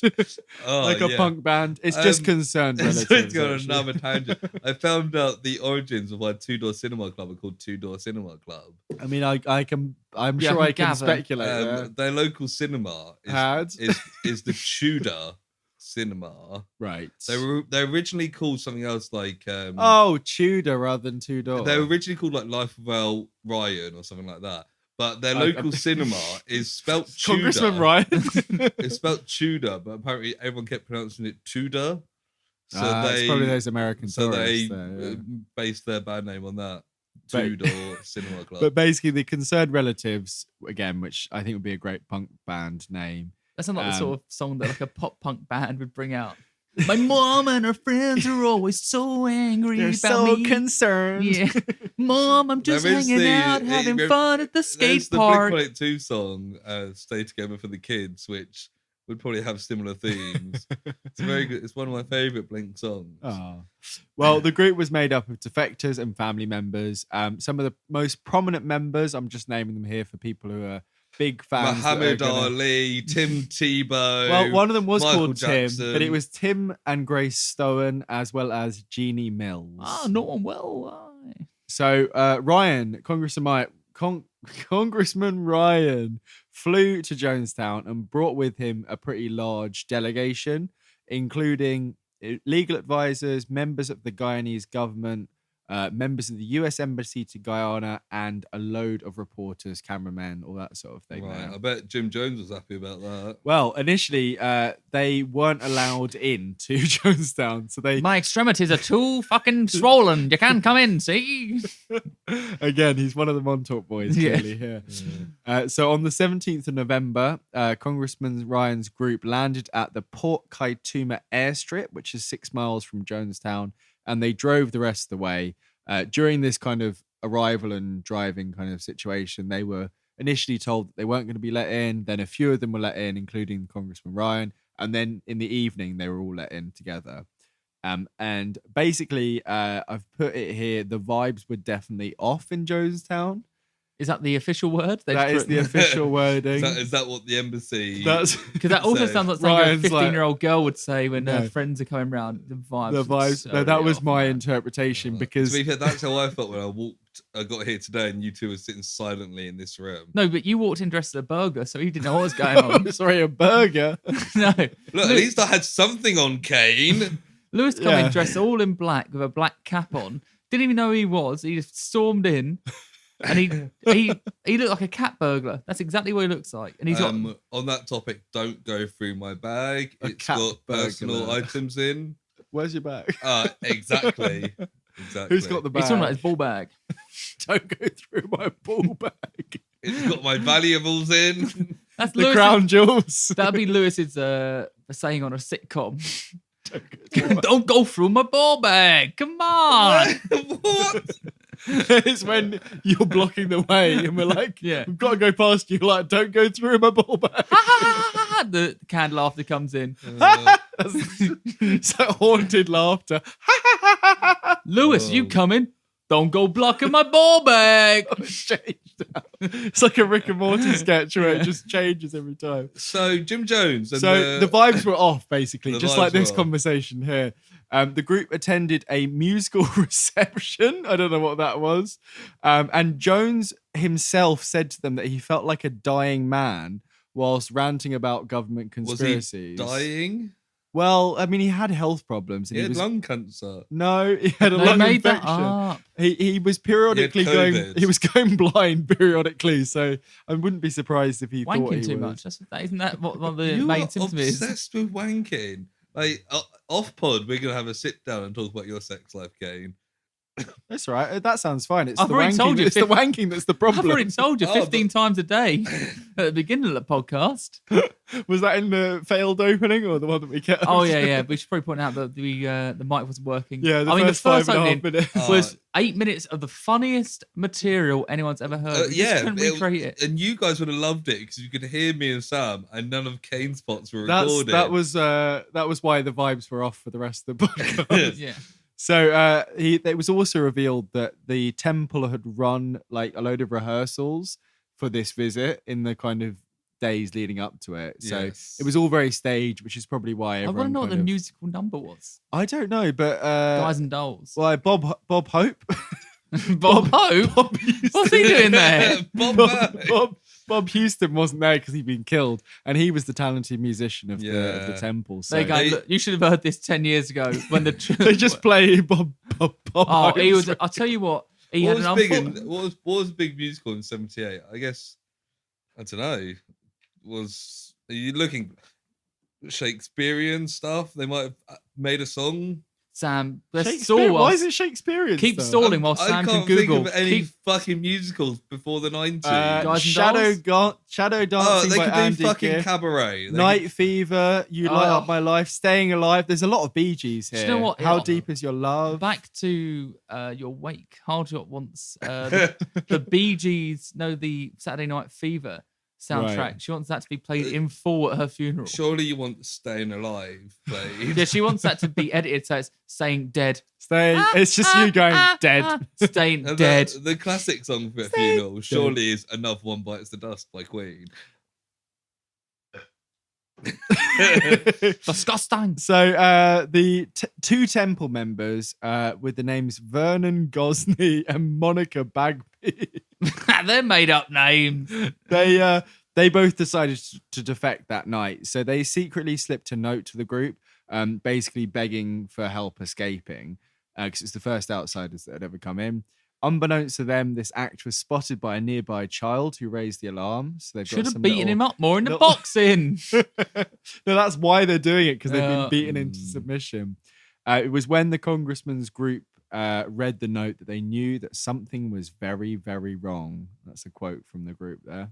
A punk band. It's just Concerned Relatives. So it's got another tangent. I found out the origins of why Two Door Cinema Club are called Two Door Cinema Club. I mean, I'm sure I can speculate. Their local cinema is the Tudor Cinema. Right. They originally called something else like Tudor rather than Tudor. They were originally called like Life of Earl Ryan or something like that. But their local cinema is spelt Tudor. Congressman Ryan. It's spelt Tudor, but apparently everyone kept pronouncing it Tudor. So it's probably those American tourists. They based their band name on that. Tudor Cinema Club. But basically, the Concerned Relatives, again, which I think would be a great punk band name. That's not the sort of song that like a pop punk band would bring out. My mom and her friends are always so angry They're about so me. concerned. Yeah. Mom, I'm just hanging out, having fun at the skate park. There's the Blink-182 song, Stay Together for the Kids, which would probably have similar themes. It's very good. It's one of my favourite Blink songs. Oh. Well, the group was made up of defectors and family members. Some of the most prominent members, I'm just naming them here for people who are big fans. Muhammad Ali, Tim Tebow. Well, one of them was Michael called Jackson. Tim, but it was Tim and Grace Stowen as well as Jeannie Mills. Norman well. So Ryan, Congressman Ryan flew to Jonestown and brought with him a pretty large delegation, including legal advisors, members of the Guyanese government, members of the US Embassy to Guyana, and a load of reporters, cameramen, all that sort of thing. Right, I bet Jim Jones was happy about that. Well, initially, they weren't allowed in to Jonestown, so My extremities are too fucking swollen. You can't come in, see? Again, he's one of the Montauk Boys, clearly, here. Yeah. So on the 17th of November, Congressman Ryan's group landed at the Port Kaituma airstrip, which is 6 miles from Jonestown, and they drove the rest of the way. During this kind of arrival and driving kind of situation, they were initially told that they weren't going to be let in. Then a few of them were let in, including Congressman Ryan. And then in the evening, they were all let in together. And basically, I've put it here, the vibes were definitely off in Jonestown. Is that the official word? That is the official wording. Is that what the embassy... Because that also sounds like something a 15-year-old girl would say when her friends are coming around. The vibes. So that was my interpretation because... To be fair, that's how I felt when I got here today and you two were sitting silently in this room. No, but you walked in dressed as a burger, so you didn't know what was going on. Sorry, a burger? No. Look, at least I had something on, Kane. Lewis come in dressed all in black with a black cap on. Didn't even know who he was. He just stormed in. And he looked like a cat burglar. That's exactly what he looks like. And he's got... on that topic, don't go through my bag. It's got personal items in. Where's your bag? Exactly. Who's got the bag? He's talking about his ball bag. Don't go through my ball bag. It's got my valuables in. That's the crown jewels. That'd be Lewis's saying on a sitcom. Don't go through my ball bag. Come on. What? It's when you're blocking the way and we're like, we've got to go past you. Like, don't go through my ball bag. The canned laughter comes in. It's like haunted laughter. Lewis, you coming? Don't go blocking my ball bag. It's changed now. It's like a Rick and Morty sketch where it just changes every time. So Jim Jones. And the vibes were off, basically, just like this conversation here. The group attended a musical reception. I don't know what that was. And Jones himself said to them that he felt like a dying man whilst ranting about government conspiracies. Was he dying? Well, I mean, he had health problems. And he had lung cancer. No, he had a lung infection. He was periodically he was going blind periodically, so I wouldn't be surprised if he thought he was. Wanking too much. Isn't that what one of the main symptoms is? You're obsessed with wanking. Like, off pod, we're going to have a sit down and talk about your sex life, Kane. That's all right. That sounds fine. It's I've the already wanking. told you It's the wanking that's the problem. I've already told you 15 times a day at the beginning of the podcast. Was that in the failed opening or the one that we kept? Oh yeah. We should probably point out that the mic wasn't working. Yeah, the first 5.5 opening minutes. was 8 minutes of the funniest material anyone's ever heard. We just couldn't recreate it. And you guys would have loved it because you could hear me and Sam, and none of Kane's spots were recorded. That was why the vibes were off for the rest of the podcast. Yeah. So it was also revealed that the temple had run like a load of rehearsals for this visit in the kind of days leading up to it. So it was all very staged, which is probably why everyone. I want to know what the musical number was. I don't know, but Guys and Dolls. Well, Bob Hope. Bob Hope? What's he doing there? Bob Houston wasn't there because he'd been killed, and he was the talented musician of the temple. So there you go. Look, you should have heard this 10 years ago when they just play Bob. Oh, he was. I'll tell you what. What was big musical in '78? I guess I don't know. Are you looking Shakespearean stuff? They might have made a song. Sam, why is it Shakespearean? Keep stalling while Sam can Google. I can't think of any fucking musicals before the 90s. Shadow Dancing they by could Andy do fucking Gibb. Cabaret. Night Fever, You Light Up My Life, Staying Alive. There's a lot of Bee Gees here. Do you know what? How Deep Is Your Love? Back to Your Wake. Hardshot wants the Bee Gees, the Saturday Night Fever soundtrack. Right. She wants that to be played in full at her funeral. Surely you want Staying Alive played. Yeah, she wants that to be edited so it's saying dead. It's just you going dead. Staying dead. The classic song for a funeral surely is Another One Bites the Dust by Queen. Disgusting. So the two temple members with the names Vernon Gosney and Monica Bagby. They're made up names. They both decided to defect that night. So they secretly slipped a note to the group, basically begging for help escaping, because it's the first outsiders that had ever come in. Unbeknownst to them, this act was spotted by a nearby child who raised the alarm. So they've should have beaten him up more in the boxing. No, that's why they're doing it, because they've been beaten into submission. It was when the congressman's group read the note that they knew that something was very, very wrong. That's a quote from the group there.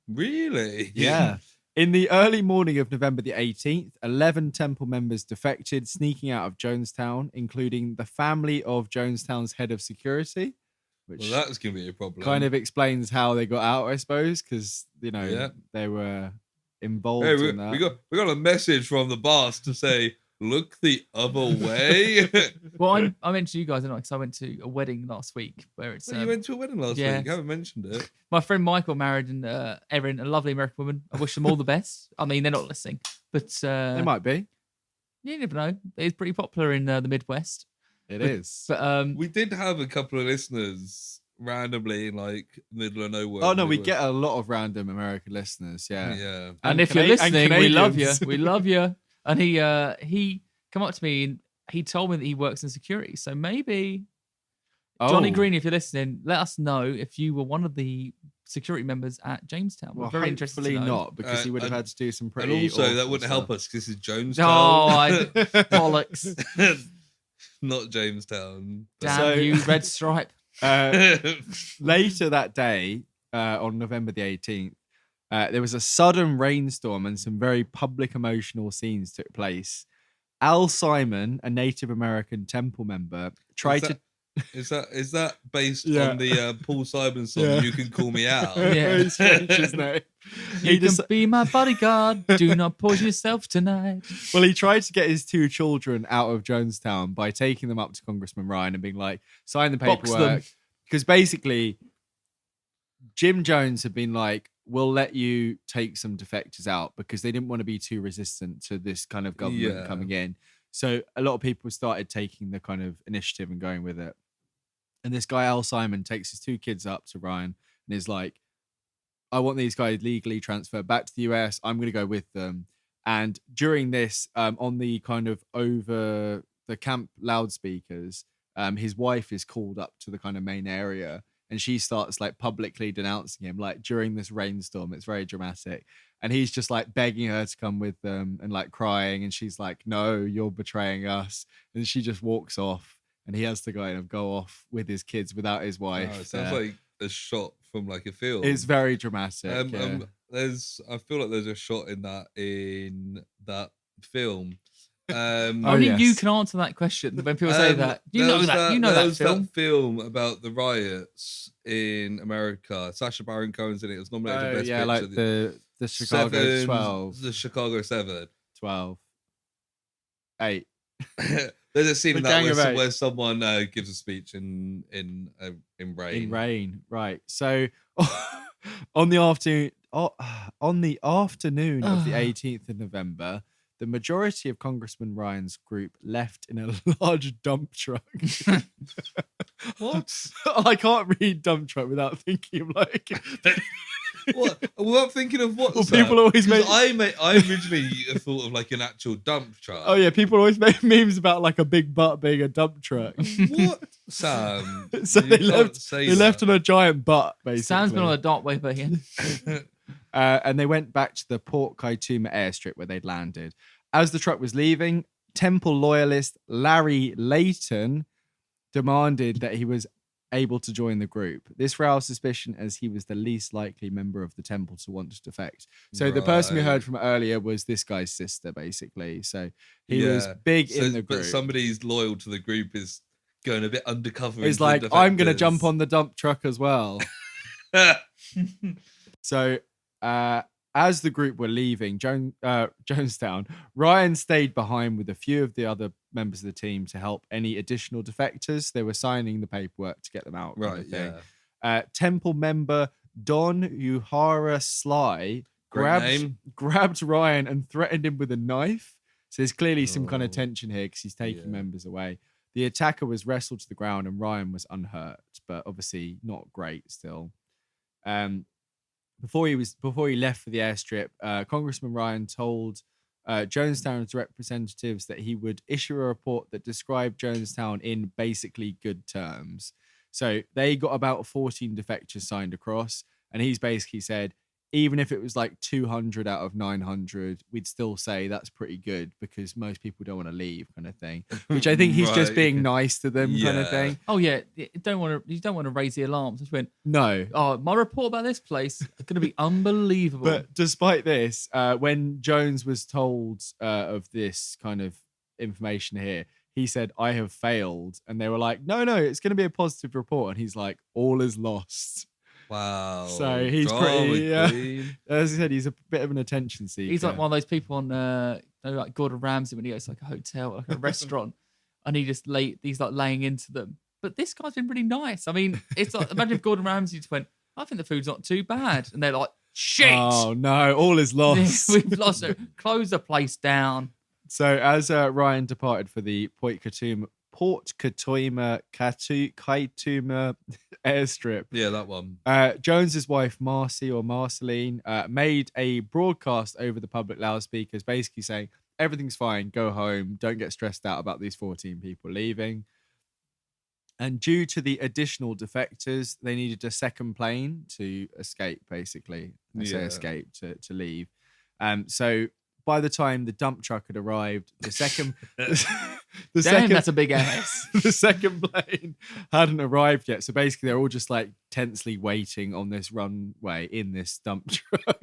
Really? Yeah. In the early morning of November the 18th, 11 temple members defected, sneaking out of Jonestown, including the family of Jonestown's head of security. Which that's going to be a problem. Kind of explains how they got out, I suppose, because, they were involved in that. We got a message from the boss to say, look the other way. Well, I mentioned you guys, because I went to a wedding last week where it's. You went to a wedding last week. You haven't mentioned it. My friend Michael married Erin, a lovely American woman. I wish them all the best. I mean, they're not listening, but they might be. You never know. It's pretty popular in the Midwest. It is. But we did have a couple of listeners randomly in middle of nowhere. Oh no, we get a lot of random American listeners. Yeah. Yeah. And if you're listening, we love you. We love you. And he come up to me and he told me that he works in security. So maybe Johnny Green, if you're listening, let us know if you were one of the security members at Jamestown. We're very interested to know. Not, because he would have had to do some pretty. And also, that wouldn't help us because this is Jonestown. Oh, bollocks! Not Jamestown. Damn you, Red Stripe. Later that day, on November the 18th. There was a sudden rainstorm and some very public emotional scenes took place. Al Simon, a Native American temple member, tried to... Is that based on the Paul Simon song, You Can Call Me Out? Yeah. He's changed his name. You can be my bodyguard. Do not poison yourself tonight. Well, he tried to get his two children out of Jonestown by taking them up to Congressman Ryan and being like, sign the paperwork. Because basically, Jim Jones had been like, we'll let you take some defectors out, because they didn't want to be too resistant to this kind of government coming in. So a lot of people started taking the kind of initiative and going with it. And this guy, Al Simon, takes his two kids up to Ryan and is like, I want these guys legally transferred back to the US. I'm going to go with them. And during this, on the kind of over the camp loudspeakers, his wife is called up to the kind of main area. And she starts publicly denouncing him, during this rainstorm. It's very dramatic. And he's just begging her to come with them and crying. And she's like, no, you're betraying us. And she just walks off. and he has to go off with his kids without his wife. It sounds like a shot from like a film. It's very dramatic. I feel like there's a shot in that film. Only you can answer that question when people say that. You know that film. That film about the riots in America. Sacha Baron Cohen's in it. It was nominated for Best Picture. Like the Chicago 12. The Chicago 7. 12. 8. There's a scene in that where someone gives a speech in rain. In rain, right. So on the afternoon of the 18th of November, the majority of Congressman Ryan's group left in a large dump truck. What? I can't read dump truck without thinking of like... What? Without thinking of what? Well, people always make... I originally thought of like an actual dump truck. Oh yeah, people always make memes about like a big butt being a dump truck. What? Sam. So they left on a giant butt, basically. Sam's been on a dark wave here. And they went back to the Port Kaituma airstrip where they'd landed. As the truck was leaving, Temple loyalist Larry Layton demanded that he was able to join the group. This roused suspicion as he was the least likely member of the Temple to want to defect. So the person we heard from earlier was this guy's sister, basically. So he was big in the group. But somebody's loyal to the group is going a bit undercover. It's like, I'm going to jump on the dump truck as well. So as the group were leaving Jonestown, Ryan stayed behind with a few of the other members of the team to help any additional defectors. They were signing the paperwork to get them out. Right, yeah. Temple member Don Uhara Sly grabbed Ryan and threatened him with a knife. So there's clearly some kind of tension here because he's taking members away. The attacker was wrestled to the ground and Ryan was unhurt, but obviously not great still. Before he left for the airstrip, Congressman Ryan told Jonestown's representatives that he would issue a report that described Jonestown in basically good terms. So they got about 14 defectors signed across, and he's basically said, even if it was like 200 out of 900, we'd still say that's pretty good because most people don't want to leave, kind of thing. Which I think he's just being nice to them, kind of thing. Oh yeah, you don't want to raise the alarms. Just went, no. Oh, my report about this place is going to be unbelievable. But despite this, when Jones was told of this kind of information here, he said, "I have failed," and they were like, "No, it's going to be a positive report," and he's like, "All is lost." Wow. So he's pretty, as I said, he's a bit of an attention seeker. He's like one of those people on like Gordon Ramsay when he goes to like a hotel, like a restaurant, and he's like laying into them. But this guy's been really nice. I mean, it's like, imagine if Gordon Ramsay just went, I think the food's not too bad. And they're like, shit. Oh no, all is lost. We've lost it. Close the place down. So as Ryan departed for the Port Kaituma airstrip. Yeah, that one. Jones's wife, Marceline, made a broadcast over the public loudspeakers, basically saying, everything's fine, go home, don't get stressed out about these 14 people leaving. And due to the additional defectors, they needed a second plane to escape, basically. Escape, to leave. So by the time the dump truck had arrived, that's a big ass. The second plane hadn't arrived yet. So basically, they're all just like tensely waiting on this runway in this dump truck.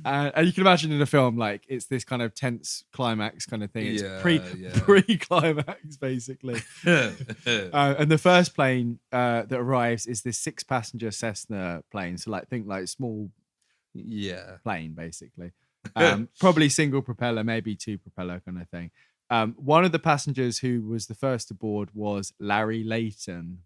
And you can imagine in a film, like it's this kind of tense climax kind of thing. It's pre-climax, basically. And the first plane that arrives is this 6-passenger Cessna plane. So think like small plane, basically. Probably single propeller, maybe 2 propeller kind of thing. One of the passengers who was the first aboard was Larry Layton,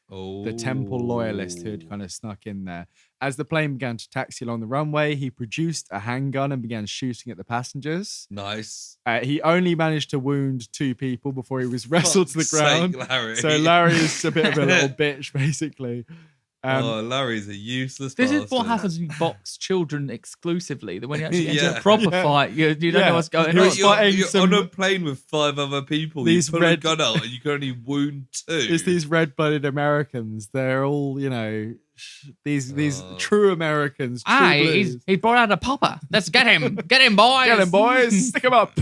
the Temple loyalist who had kind of snuck in there. As the plane began to taxi along the runway, he produced a handgun and began shooting at the passengers. Nice. He only managed to wound 2 people before he was wrestled to the ground. Larry. So Larry is a bit of a little bitch, basically. Larry's a useless This bastard. is what happens when you box children exclusively. That when you actually enter a proper fight, you don't know what's going on. You're on a plane with 5 other people. You pull a gun out and you can only wound 2. It's these red-blooded Americans. They're all, these true Americans. He brought out a popper. Let's get him. Get him, boys. Get him, boys. Stick him up.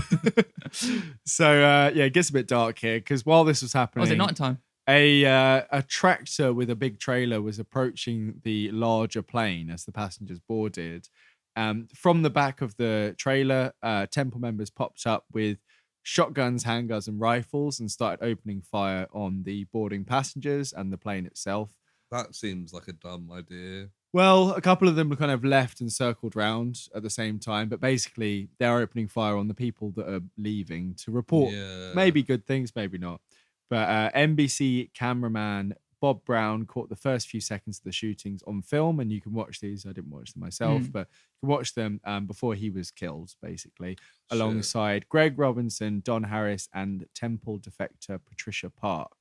So, it gets a bit dark here because while this was happening... Was it night time? A tractor with a big trailer was approaching the larger plane as the passengers boarded. From the back of the trailer, Temple members popped up with shotguns, handguns, and rifles and started opening fire on the boarding passengers and the plane itself. That seems like a dumb idea. Well, a couple of them kind of left and circled round at the same time, but basically they're opening fire on the people that are leaving to report maybe good things, maybe not. But NBC cameraman Bob Brown caught the first few seconds of the shootings on film, and you can watch these. I didn't watch them myself, but you can watch them before he was killed, basically, alongside Greg Robinson, Don Harris, and Temple defector Patricia Park.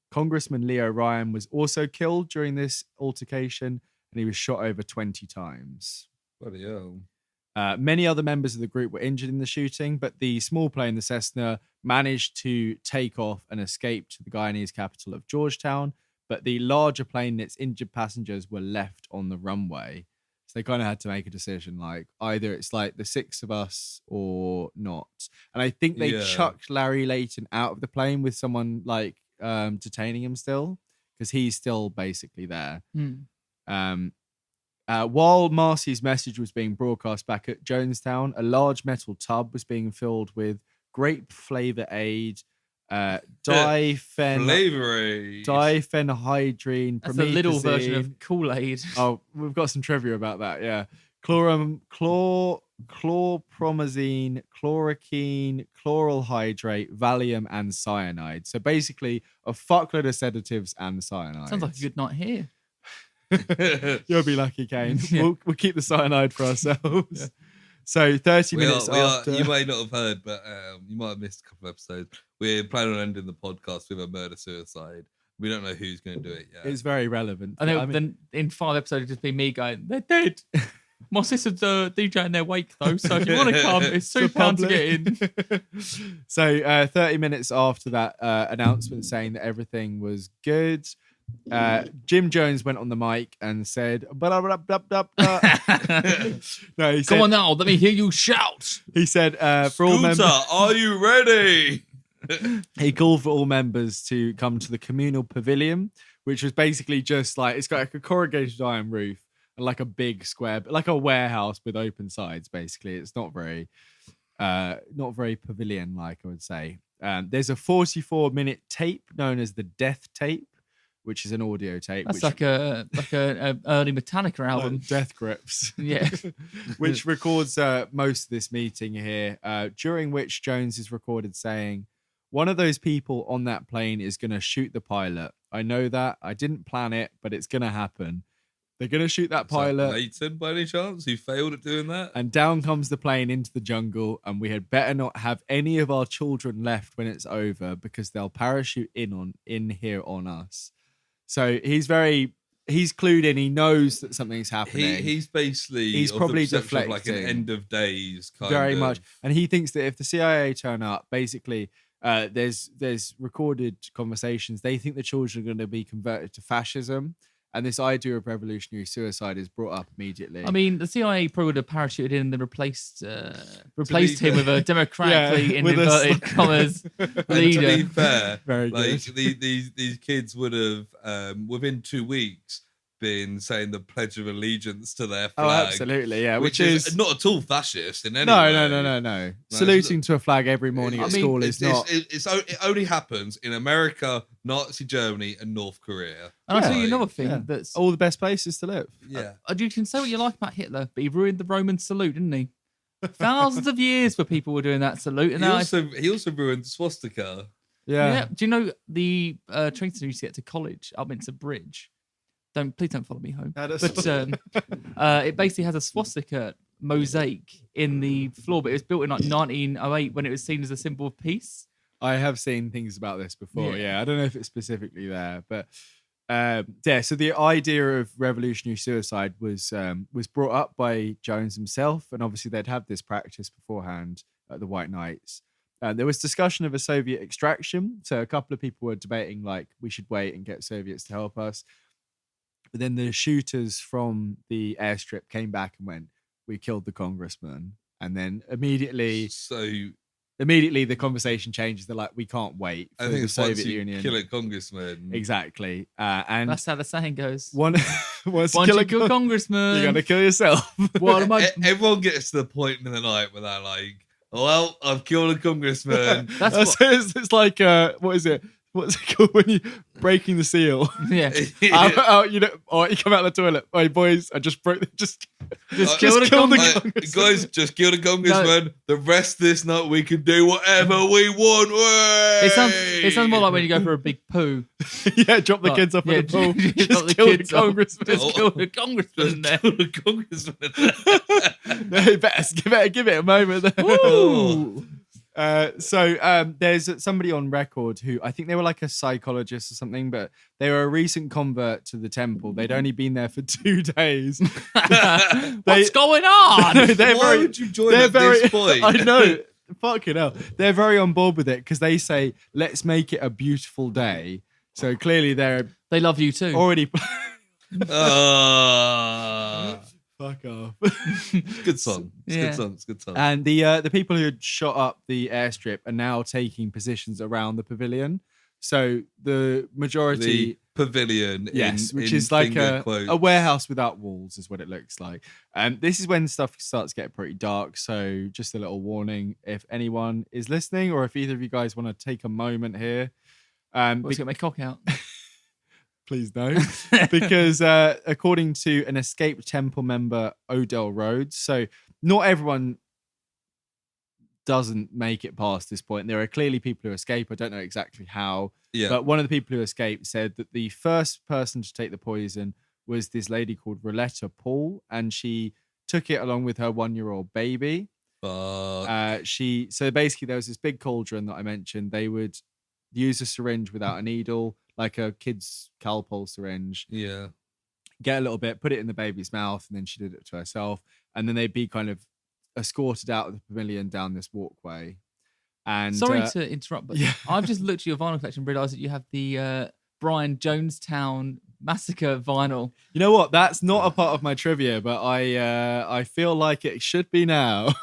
Congressman Leo Ryan was also killed during this altercation, and he was shot over 20 times. Bloody hell. Many other members of the group were injured in the shooting, but the small plane, the Cessna, managed to take off and escape to the Guyanese capital of Georgetown. But the larger plane and its injured passengers were left on the runway. So they kind of had to make a decision, like either it's like the 6 of us or not. And I think they chucked Larry Layton out of the plane with someone like detaining him still, because he's still basically there. While Marcy's message was being broadcast back at Jonestown, a large metal tub was being filled with grape flavor aid, diphenhydrine. That's a little version of Kool-Aid. Oh, we've got some trivia about that, yeah. Chlorpromazine, chloroquine, chloral hydrate, Valium, and cyanide. So basically a fuckload of sedatives and cyanide. Sounds like a good night here. You'll be lucky, Kane. We'll keep the cyanide for ourselves. So 30 minutes after... You may not have heard, but you might have missed a couple of episodes. We're planning on ending the podcast with a murder-suicide. We don't know who's going to do it yet. It's very relevant. I mean, then in 5 episodes, it'd just be me going, they're dead. My sister's DJ in their wake, though, so if you want to come, it's £2 to get in. So 30 minutes after that announcement saying that everything was good... Jim Jones went on the mic and said, No, he said, "Come on now, let me hear you shout." He said, "For all members, are you ready?" He called for all members to come to the communal pavilion, which was basically just like it's got like a corrugated iron roof and like a big square, like a warehouse with open sides. Basically, it's not very pavilion-like, I would say. There's a 44-minute tape known as the Death Tape, which is an audio tape. That's like a early Metallica album. Death Grips. Yeah. Which records most of this meeting here, during which Jones is recorded saying, "One of those people on that plane is going to shoot the pilot. I know that. I didn't plan it, but it's going to happen. They're going to shoot that pilot." Layton, by any chance? Who failed at doing that? And down comes the plane into the jungle, and we had better not have any of our children left when it's over, because they'll parachute in here on us. So he's clued in. He knows that something's happening. He's basically probably deflecting, deflecting, like an end of days kind very of. much. And he thinks that if the CIA turn up, basically there's recorded conversations. They think the children are going to be converted to fascism, and this idea of revolutionary suicide is brought up immediately. I mean, the CIA probably would have parachuted in and then replaced him with a democratically, in inverted commas, leader. To be fair, very like good. these kids would have within 2 weeks been saying the Pledge of Allegiance to their flag. Oh, absolutely, yeah. Which is not at all fascist in any way. No. Saluting to a flag every morning at school is not... It only happens in America, Nazi Germany, and North Korea. And I'll tell you another thing that's... all the best places to live. Yeah. You can say what you like about Hitler, but he ruined the Roman salute, didn't he? Thousands of years where people were doing that salute. And he also ruined the swastika. Yeah. Do you know the train station used to get to college up into Bridge? Please don't follow me home. But it basically has a swastika mosaic in the floor, but it was built in like 1908 when it was seen as a symbol of peace. I have seen things about this before. Yeah, I don't know if it's specifically there, but Yeah, so the idea of revolutionary suicide was brought up by Jones himself, and obviously they'd had this practice beforehand at the White Knights. There was discussion of a Soviet extraction, so a couple of people were debating like we should wait and get Soviets to help us. But then the shooters from the airstrip came back and went, "We killed the congressman," and then immediately the conversation changes. They're like, we can't wait for the Soviet Union. Kill a congressman. Exactly. And that's how the saying goes. Once you kill a congressman, you gotta kill yourself. Everyone gets to the point in the night where they're like, well, I've killed a congressman. It's like, what is it? What's it called when you breaking the seal? Yeah. You come out of the toilet. Hey boys, I just broke. Just killed the congressman. Guys, just killed a congressman. No. The rest of this night we can do whatever we want. It sounds more like when you go for a big poo. Yeah, drop the kids off at the pool. Just kill the congressman. Just kill the congressman there. Kill the congressman. No, better give it a moment. Ooh. There's somebody on record who I think they were like a psychologist or something, but they were a recent convert to the temple. They'd only been there for 2 days. What's going on? Why would you join at this point? I know. Fucking hell. They're very on board with it because they say, let's make it a beautiful day. So clearly they love you too. Already. Fuck off. Good song. It's good song. And the people who had shot up the airstrip are now taking positions around the pavilion. So the majority... The pavilion. Yes, which is like a warehouse without walls is what it looks like. This is when stuff starts to get pretty dark. So just a little warning, if anyone is listening or if either of you guys want to take a moment here. Let's get my cock out. Please no, because according to an escaped temple member, Odell Rhodes, so not everyone doesn't make it past this point. There are clearly people who escape. I don't know exactly how, but one of the people who escaped said that the first person to take the poison was this lady called Roletta Paul, and she took it along with her 1-year-old baby. So basically there was this big cauldron that I mentioned. They would use a syringe without a needle, like a kid's Calpol syringe. Yeah. Get a little bit, put it in the baby's mouth, and then she did it to herself. And then they'd be kind of escorted out of the pavilion down this walkway. And sorry to interrupt, but I've just looked at your vinyl collection and realised that you have the Brian Jonestown Massacre vinyl. You know what? That's not a part of my trivia, but I feel like it should be now.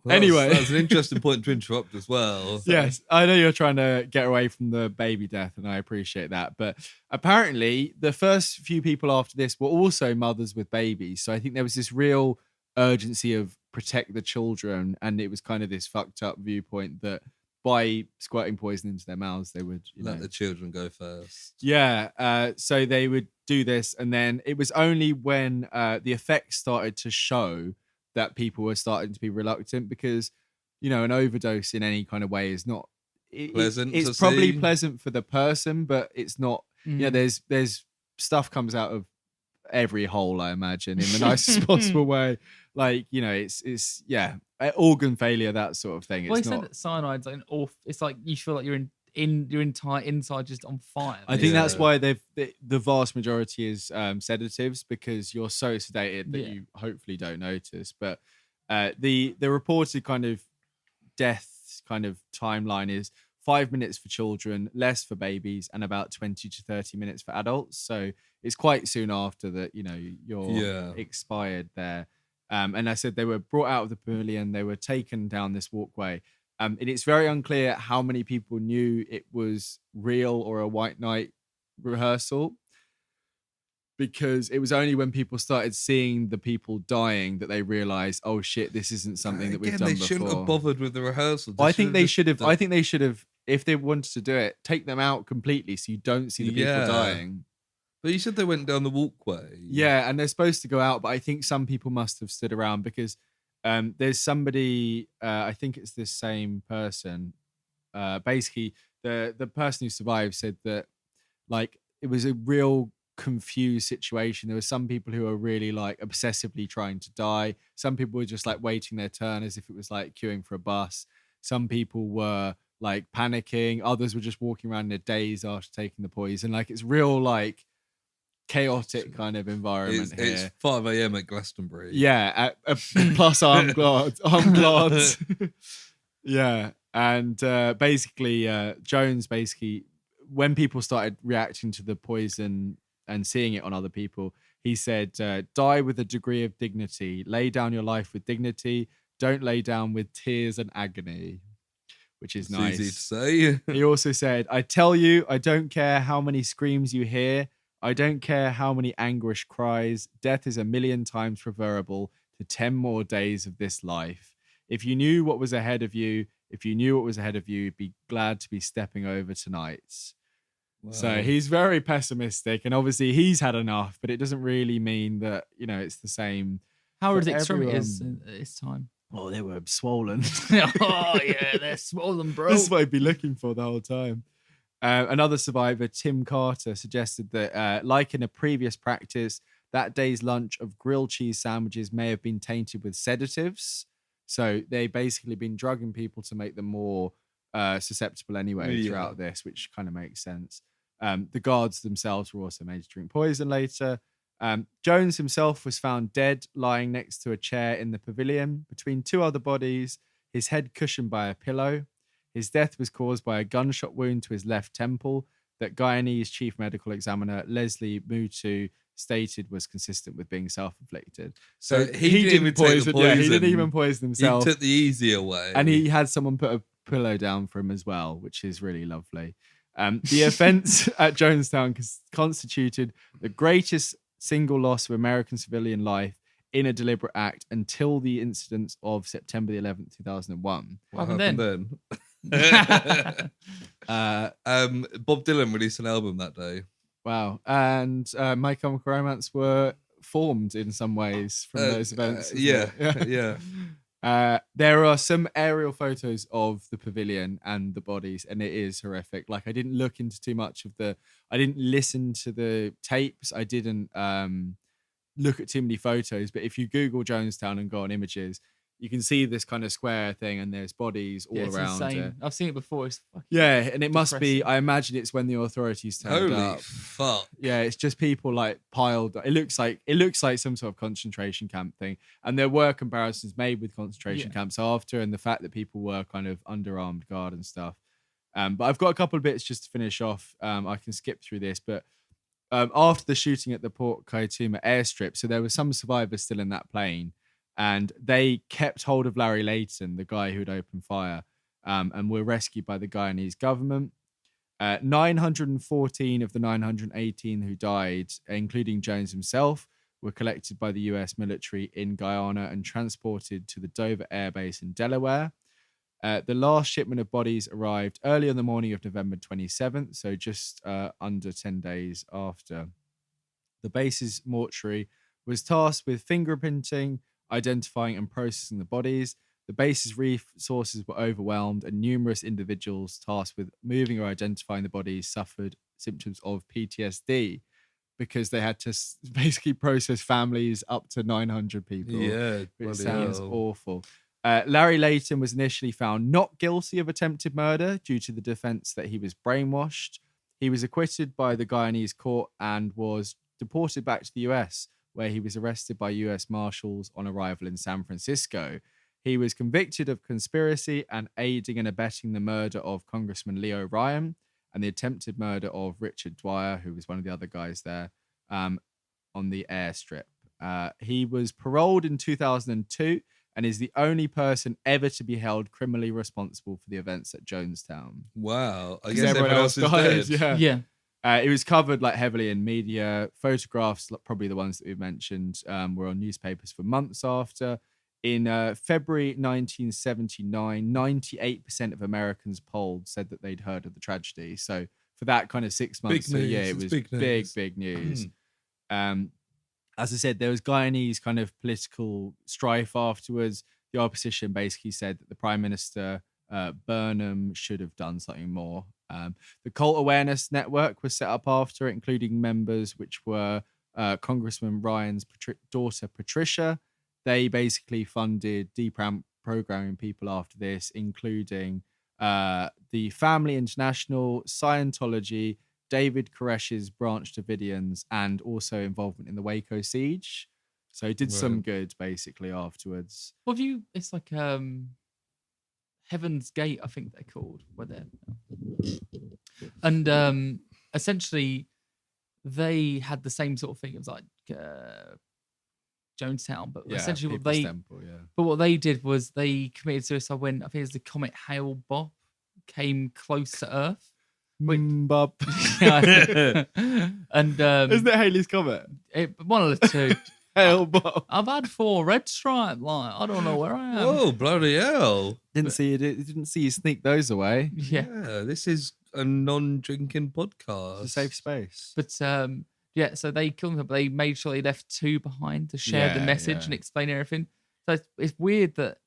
Anyway, that's an interesting point to interrupt as well. So. Yes, I know you're trying to get away from the baby death, and I appreciate that. But apparently, the first few people after this were also mothers with babies. So I think there was this real urgency of protect the children, and it was kind of this fucked up viewpoint that by squirting poison into their mouths, they would let the children go first. Yeah, so they would do this, and then it was only when the effects started to show that people were starting to be reluctant, because an overdose in any kind of way is not pleasant. It's probably pleasant for the person, but it's not. There's stuff comes out of every hole, I imagine, in the nicest possible way. Like it's organ failure, that sort of thing. Well, he said that cyanide's like it's like you feel like you're in your entire inside just on fire. I think that's why the vast majority is sedatives, because you're so sedated that you hopefully don't notice. But the reported kind of death kind of timeline is 5 minutes for children, less for babies, and about 20 to 30 minutes for adults. So it's quite soon after that you're expired there. And I said they were brought out of the pavilion. They were taken down this walkway. And it's very unclear how many people knew it was real or a White Knight rehearsal, because it was only when people started seeing the people dying that they realized, oh shit, this isn't something that we've done before. They shouldn't have bothered with the rehearsal. I think they should have. I think they should have, if they wanted to do it, take them out completely so you don't see the people dying. But you said they went down the walkway. Yeah, and they're supposed to go out, but I think some people must have stood around, because there's somebody, I think it's this same person. Basically, the person who survived said that like it was a real confused situation. There were some people who were really like obsessively trying to die. Some people were just like waiting their turn as if it was like queuing for a bus. Some people were like panicking. Others were just walking around in a daze after taking the poison. Like it's real like chaotic kind of environment here. It's 5 a.m. at Glastonbury. Yeah, plus armed guards. Yeah, and basically, Jones when people started reacting to the poison and seeing it on other people, he said, "Die with a degree of dignity. Lay down your life with dignity. Don't lay down with tears and agony." Which is nice. Easy to say. He also said, "I tell you, I don't care how many screams you hear. I don't care how many anguish cries. Death is 1,000,000 times preferable to 10 more days of this life. If you knew what was ahead of you, you'd be glad to be stepping over tonight." Wow. So he's very pessimistic, and obviously he's had enough, but it doesn't really mean that, it's the same. How ridiculous it is this time. Oh, they were swollen. Oh, yeah, they're swollen, bro. This is what I'd be looking for the whole time. Another survivor, Tim Carter, suggested that, like in a previous practice, that day's lunch of grilled cheese sandwiches may have been tainted with sedatives. So they basically been drugging people to make them more susceptible anyway throughout this, which kind of makes sense. The guards themselves were also made to drink poison later. Jones himself was found dead, lying next to a chair in the pavilion between two other bodies, his head cushioned by a pillow. His death was caused by a gunshot wound to his left temple that Guyanese chief medical examiner Leslie Mutu stated was consistent with being self-inflicted. So he didn't poison. Yeah, he didn't even poison himself. He took the easier way. And he had someone put a pillow down for him as well, which is really lovely. The offense at Jonestown constituted the greatest single loss of American civilian life in a deliberate act until the incidents of September the 11th, 2001. What happened then? Bob Dylan released an album that day. Wow. And My Chemical Romance were formed in some ways from those events. Yeah. There are some aerial photos of the pavilion and the bodies, and it is horrific. Like, I didn't look into too much of I didn't listen to the tapes. I didn't look at too many photos, but if you Google Jonestown and go on images, you can see this kind of square thing, and there's bodies all around it. I've seen it before. It's fucking and it must be. I imagine it's when the authorities turned up. Holy fuck! Yeah, it's just people like piled. It looks like some sort of concentration camp thing, and there were comparisons made with concentration camps after, and the fact that people were kind of under armed guard and stuff. But I've got a couple of bits just to finish off. I can skip through this, but after the shooting at the Port Kaituma airstrip, so there were some survivors still in that plane. And they kept hold of Larry Layton, the guy who'd opened fire, and were rescued by the Guyanese government. 914 of the 918 who died, including Jones himself, were collected by the US military in Guyana and transported to the Dover Air Base in Delaware. The last shipment of bodies arrived early on the morning of November 27th, so just under 10 days after. The base's mortuary was tasked with fingerprinting, identifying and processing the bodies. The base's resources were overwhelmed, and numerous individuals tasked with moving or identifying the bodies suffered symptoms of PTSD because they had to basically process families up to 900 people. Yeah, it sounds awful. Larry Layton was initially found not guilty of attempted murder due to the defense that he was brainwashed. He was acquitted by the Guyanese court and was deported back to the US, where he was arrested by US Marshals on arrival in San Francisco. He was convicted of conspiracy and aiding and abetting the murder of Congressman Leo Ryan and the attempted murder of Richard Dwyer, who was one of the other guys there, on the airstrip. He was paroled in 2002 and is the only person ever to be held criminally responsible for the events at Jonestown. Wow. I guess everyone else is dead. Yeah. It was covered heavily in media. Photographs, probably the ones that we've mentioned, were on newspapers for months after. In February 1979, 98% of Americans polled said that they'd heard of the tragedy. So for that kind of 6 months to a year, it was big news. As I said, there was Guyanese kind of political strife afterwards. The opposition basically said that the Prime Minister, Burnham, should have done something more. The Cult Awareness Network was set up after, including members which were Congressman Ryan's daughter, Patricia. They basically funded deprogramming people after this, including the Family International, Scientology, David Koresh's Branch Davidians, and also involvement in the Waco siege. So he did some good basically afterwards. Well, it's like Heaven's Gate, I think they're called. Where they're and essentially they had the same sort of thing. It was like Jonestown, but essentially what they did was they committed suicide when I think it was the comet Hale-Bopp came close to Earth. Bob. And isn't it Halley's Comet? One of the two. Hale-Bopp. I've had 4 red stripe. Like, I don't know where I am. Oh, bloody hell! Didn't see you sneak those away. Yeah, this is a non-drinking podcast. It's a safe space. But so they killed them, but they made sure they left 2 behind to share the message and explain everything. So it's weird that.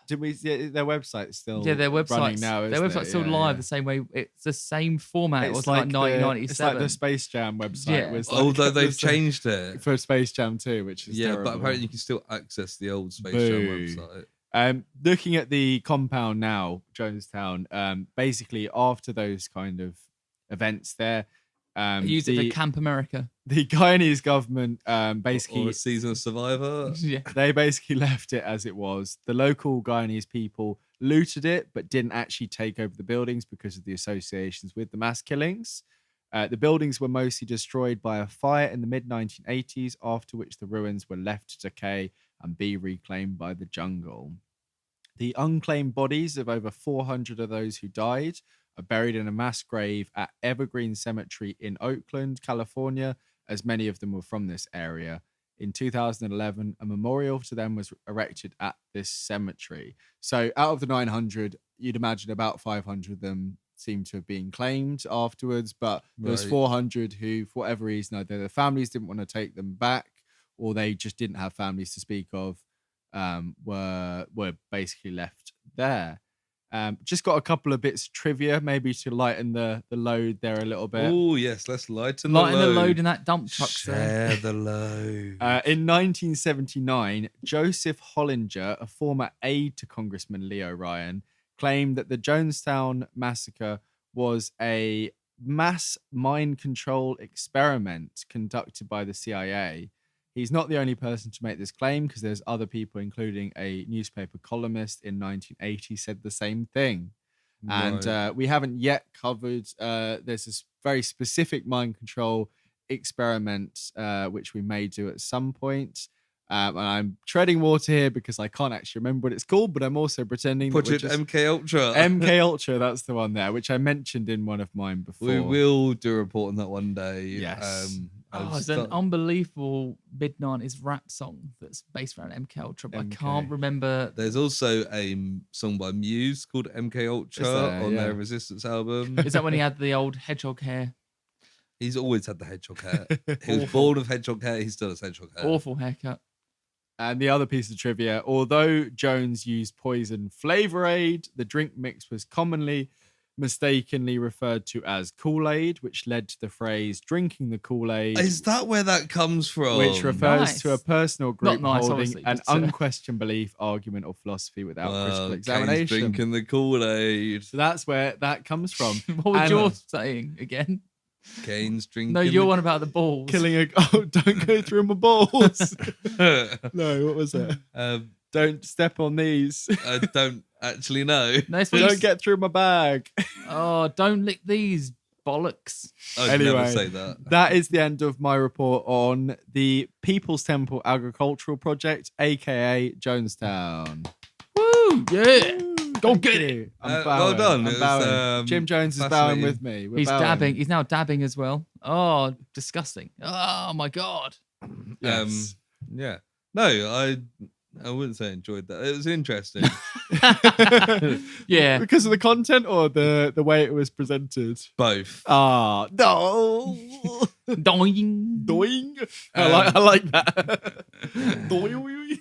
Did we? Yeah, their website's still their website's now. Their website's still live the same way. It's the same format. It was like 1997. It's like the Space Jam website. Yeah. Although they've changed it for Space Jam 2, which is terrible. But apparently you can still access the old Space Jam website. Looking at the compound now, Jonestown. Basically, after those kind of events there. Use it for Camp America. The Guyanese government basically... Or a season of Survivor. They basically left it as it was. The local Guyanese people looted it, but didn't actually take over the buildings because of the associations with the mass killings. The buildings were mostly destroyed by a fire in the mid-1980s, after which the ruins were left to decay and be reclaimed by the jungle. The unclaimed bodies of over 400 of those who died are buried in a mass grave at Evergreen Cemetery in Oakland, California, as many of them were from this area. In 2011, a memorial to them was erected at this cemetery. So out of the 900, you'd imagine about 500 of them seem to have been claimed afterwards, but there was 400 who, for whatever reason, either their families didn't want to take them back or they just didn't have families to speak of, were basically left there. Just got a couple of bits of trivia, maybe to lighten the load there a little bit. Oh, yes, let's lighten the load in that dump truck. Share the load. In 1979, Joseph Hollinger, a former aide to Congressman Leo Ryan, claimed that the Jonestown massacre was a mass mind control experiment conducted by the CIA. He's not the only person to make this claim, because there's other people, including a newspaper columnist in 1980, said the same thing. Right. And we haven't yet covered, there's this very specific mind control experiment, which we may do at some point. And I'm treading water here because I can't actually remember what it's called, but I'm also pretending MK Ultra. MK Ultra, that's the one there, which I mentioned in one of mine before. We will do a report on that one day. Yes. It's an unbelievable mid-90s rap song that's based around MK Ultra, but I can't remember. There's also a song by Muse called MK Ultra on their Resistance album. Is that when he had the old hedgehog hair? He's always had the hedgehog hair. He was born with hedgehog hair. He still has hedgehog hair. Awful haircut. And the other piece of trivia, although Jones used poison Flavor Aid, the drink mix was commonly mistakenly referred to as Kool-Aid, which led to the phrase drinking the Kool-Aid. Is that where that comes from? Which refers to a personal group holding an unquestioned belief, argument, or philosophy without critical examination. Kane's drinking the Kool-Aid. So that's where that comes from. What was yours saying again? Kane's drinking. No, you're one about the balls. Don't go through my balls. No, what was it? Don't step on these. I don't actually know. No, don't get through my bag. Oh, don't lick these bollocks. I'd never say that. That is the end of my report on the People's Temple Agricultural Project, aka Jonestown. Woo! Yeah. Go get it. Well done. I'm bowing. Jim Jones is bowing with me. He's dabbing. He's now dabbing as well. Oh, disgusting. Oh my God. Yes. Yeah. No, I wouldn't say I enjoyed that. It was interesting. Yeah. Because of the content or the way it was presented? Both. Ah, no. Doing. Doing. I like that. Doing.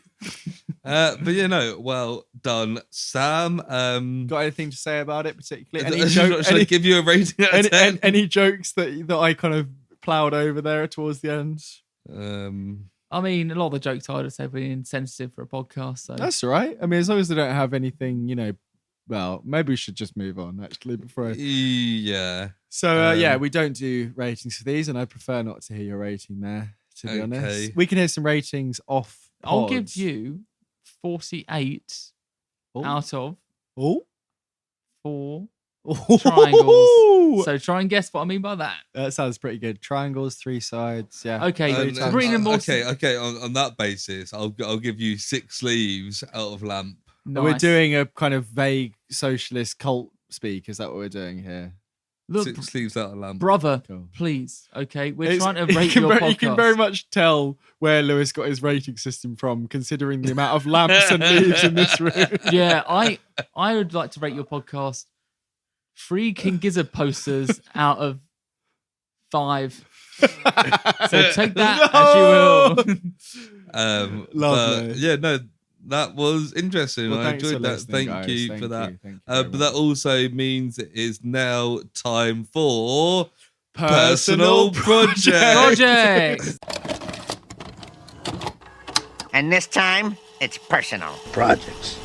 But well done, Sam. Got anything to say about it particularly? Should I give you a rating out of 10? Any jokes that I kind of ploughed over there towards the end? I mean, a lot of the jokes I would have said were insensitive for a podcast. So that's all right. I mean, as long as they don't have anything, Well, maybe we should just move on, actually, before I... Yeah. So, we don't do ratings for these, and I prefer not to hear your rating there, to be honest. We can hear some ratings off pods. I'll give you 48 out of 4 triangles. So try and guess what I mean by that. That sounds pretty good. Triangles, 3 sides. Yeah. Okay. Okay. On that basis, I'll give you 6 sleeves out of lamp. Nice. We're doing a kind of vague socialist cult speak. Is that what we're doing here? Look, 6 sleeves out of lamp. Brother, please. Okay. We're trying to rate your podcast. You can very much tell where Lewis got his rating system from, considering the amount of lamps and leaves in this room. Yeah, I would like to rate your podcast 3 King Gizzard posters out of 5. So take that as you will. Lovely. That was interesting. Well, I enjoyed that. Thank you for that. But that also means it is now time for Personal Project. And this time, it's personal. Projects.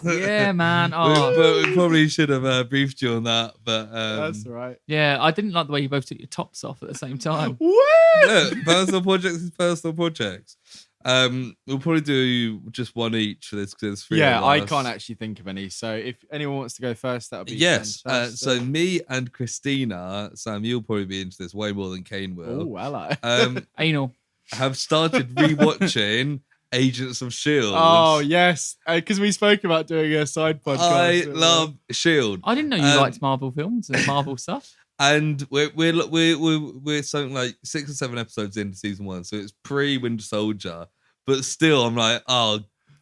Yeah, man. We probably should have briefed you on that, but that's all right. Yeah, I didn't like the way you both took your tops off at the same time. Look, personal projects is personal projects. We'll probably do just one each for this because there's 3 of us. I can't actually think of any. So if anyone wants to go first, that would be fantastic. So me and Christina, Sam, you'll probably be into this way more than Kane will. Oh, hello. Anal. Have started rewatching Agents of S.H.I.E.L.D. Oh, yes. Because we spoke about doing a side podcast. I love S.H.I.E.L.D. I didn't know you liked Marvel films and Marvel stuff. And we're something like 6 or 7 episodes into season 1, so it's pre-Winter Soldier. But still, I'm like, I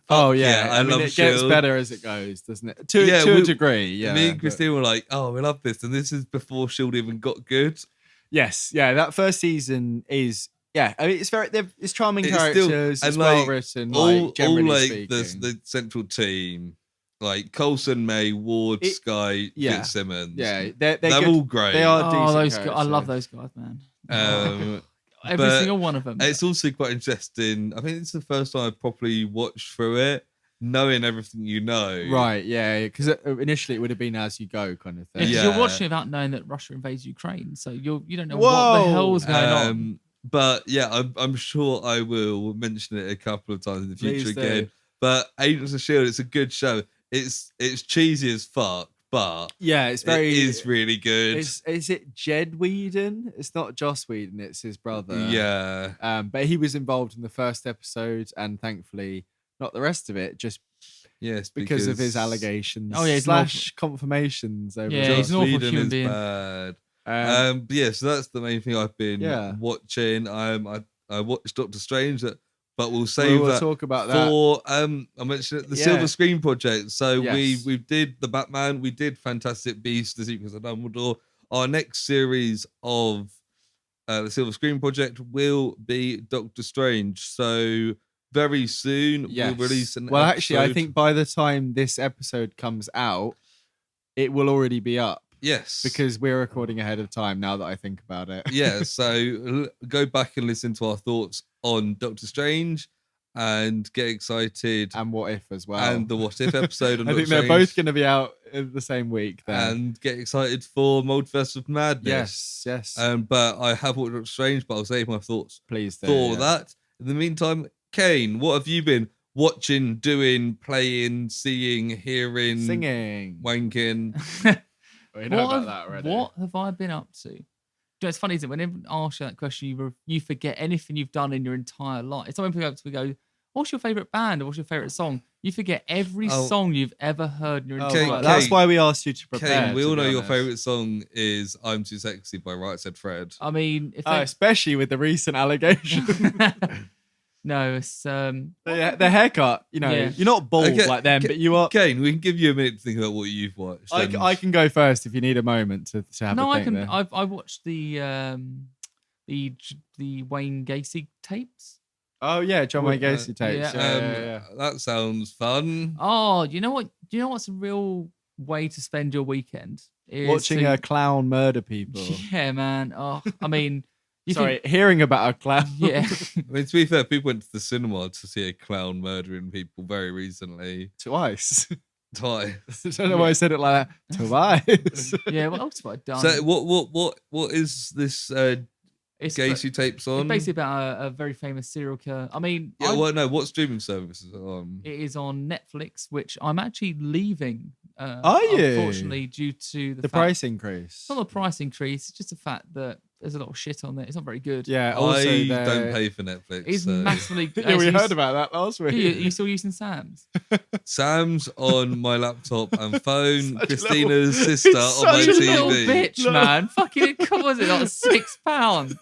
love it S.H.I.E.L.D. gets better as it goes, doesn't it? To a degree, yeah. Me and Christine were like, we love this, and this is before S.H.I.E.L.D. even got good. Yes, yeah. That first season is. Yeah, I mean it's charming characters, it's well written, generally speaking. The central team, like Coulson, May, Ward, Sky, Fitzsimmons. Yeah, they're good. all great. They are decent those guys. I love those guys, man. Every single one of them. It's also quite interesting. I think it's the first time I properly watched through it, knowing everything you know. Right, yeah, because initially it would have been as you go kind of thing. Yeah, you're watching without knowing that Russia invades Ukraine, so you don't know what the hell's going on. But yeah, I'm sure I will mention it a couple of times in the future again. But Agents of S.H.I.E.L.D., it's a good show. It's cheesy as fuck, but it is really good. Is it Jed Whedon? It's not Joss Whedon, it's his brother. Yeah. But he was involved in the first episode, and thankfully not the rest of it, just because of his allegations. Oh yeah, / confirmations over Joss Whedon is bad. So that's the main thing I've been watching. I watched Doctor Strange, but we'll save we'll talk about that for I mentioned the Silver Screen Project. So we did the Batman, we did Fantastic Beasts, The Secrets of Dumbledore. Our next series of the Silver Screen Project will be Doctor Strange. So very soon we'll release an episode. Actually, I think by the time this episode comes out, it will already be up. Yes. Because we're recording ahead of time now that I think about it. Yeah, so go back and listen to our thoughts on Doctor Strange and get excited. And What If as well. And the What If episode on I think they're both going to be out in the same week then. And get excited for Multiverse of Madness. Yes. But I have watched Doctor Strange, but I'll save my thoughts for that. In the meantime, Kane, what have you been watching, doing, playing, seeing, hearing, singing, wanking? We know about that already. What have I been up to? It's funny, isn't it? Whenever I ask you that question, you forget anything you've done in your entire life. It's when we go, what's your favourite band or what's your favourite song? You forget every song you've ever heard in your entire life. That's why we asked you to prepare. Kane, we all know your favourite song is I'm Too Sexy by Right Said Fred. I mean, especially with the recent allegations. No, it's the haircut. You're not bald like them, but you are. Kane, we can give you a minute to think about what you've watched. I can go first if you need a moment to have a think. No, I can. I watched the Wayne Gacy tapes. Oh yeah, John Wayne Gacy tapes. Yeah. That sounds fun. Oh, you know what? Do you know what's a real way to spend your weekend? Watching a clown murder people. Yeah, man. Oh, I mean. Hearing about a clown. Yeah. I mean, to be fair, people went to the cinema to see a clown murdering people very recently. Twice. Twice. I don't know why I said it like that. Twice. Yeah, what else have I done? So what is this Gacy tapes on? It's basically about a very famous serial killer. I mean, what streaming service is it on? It is on Netflix, which I'm actually leaving. Are you? Unfortunately, due to the price increase. It's not the price increase. It's just the fact that there's a lot of shit on there. It's not very good. Yeah, also I don't pay for Netflix. It's massively. Yeah, we heard about that last week. Are you still using Sam's? Sam's on my laptop and phone. Christina's sister on my TV. TV. Little bitch, man. Fucking, what was it, like £6?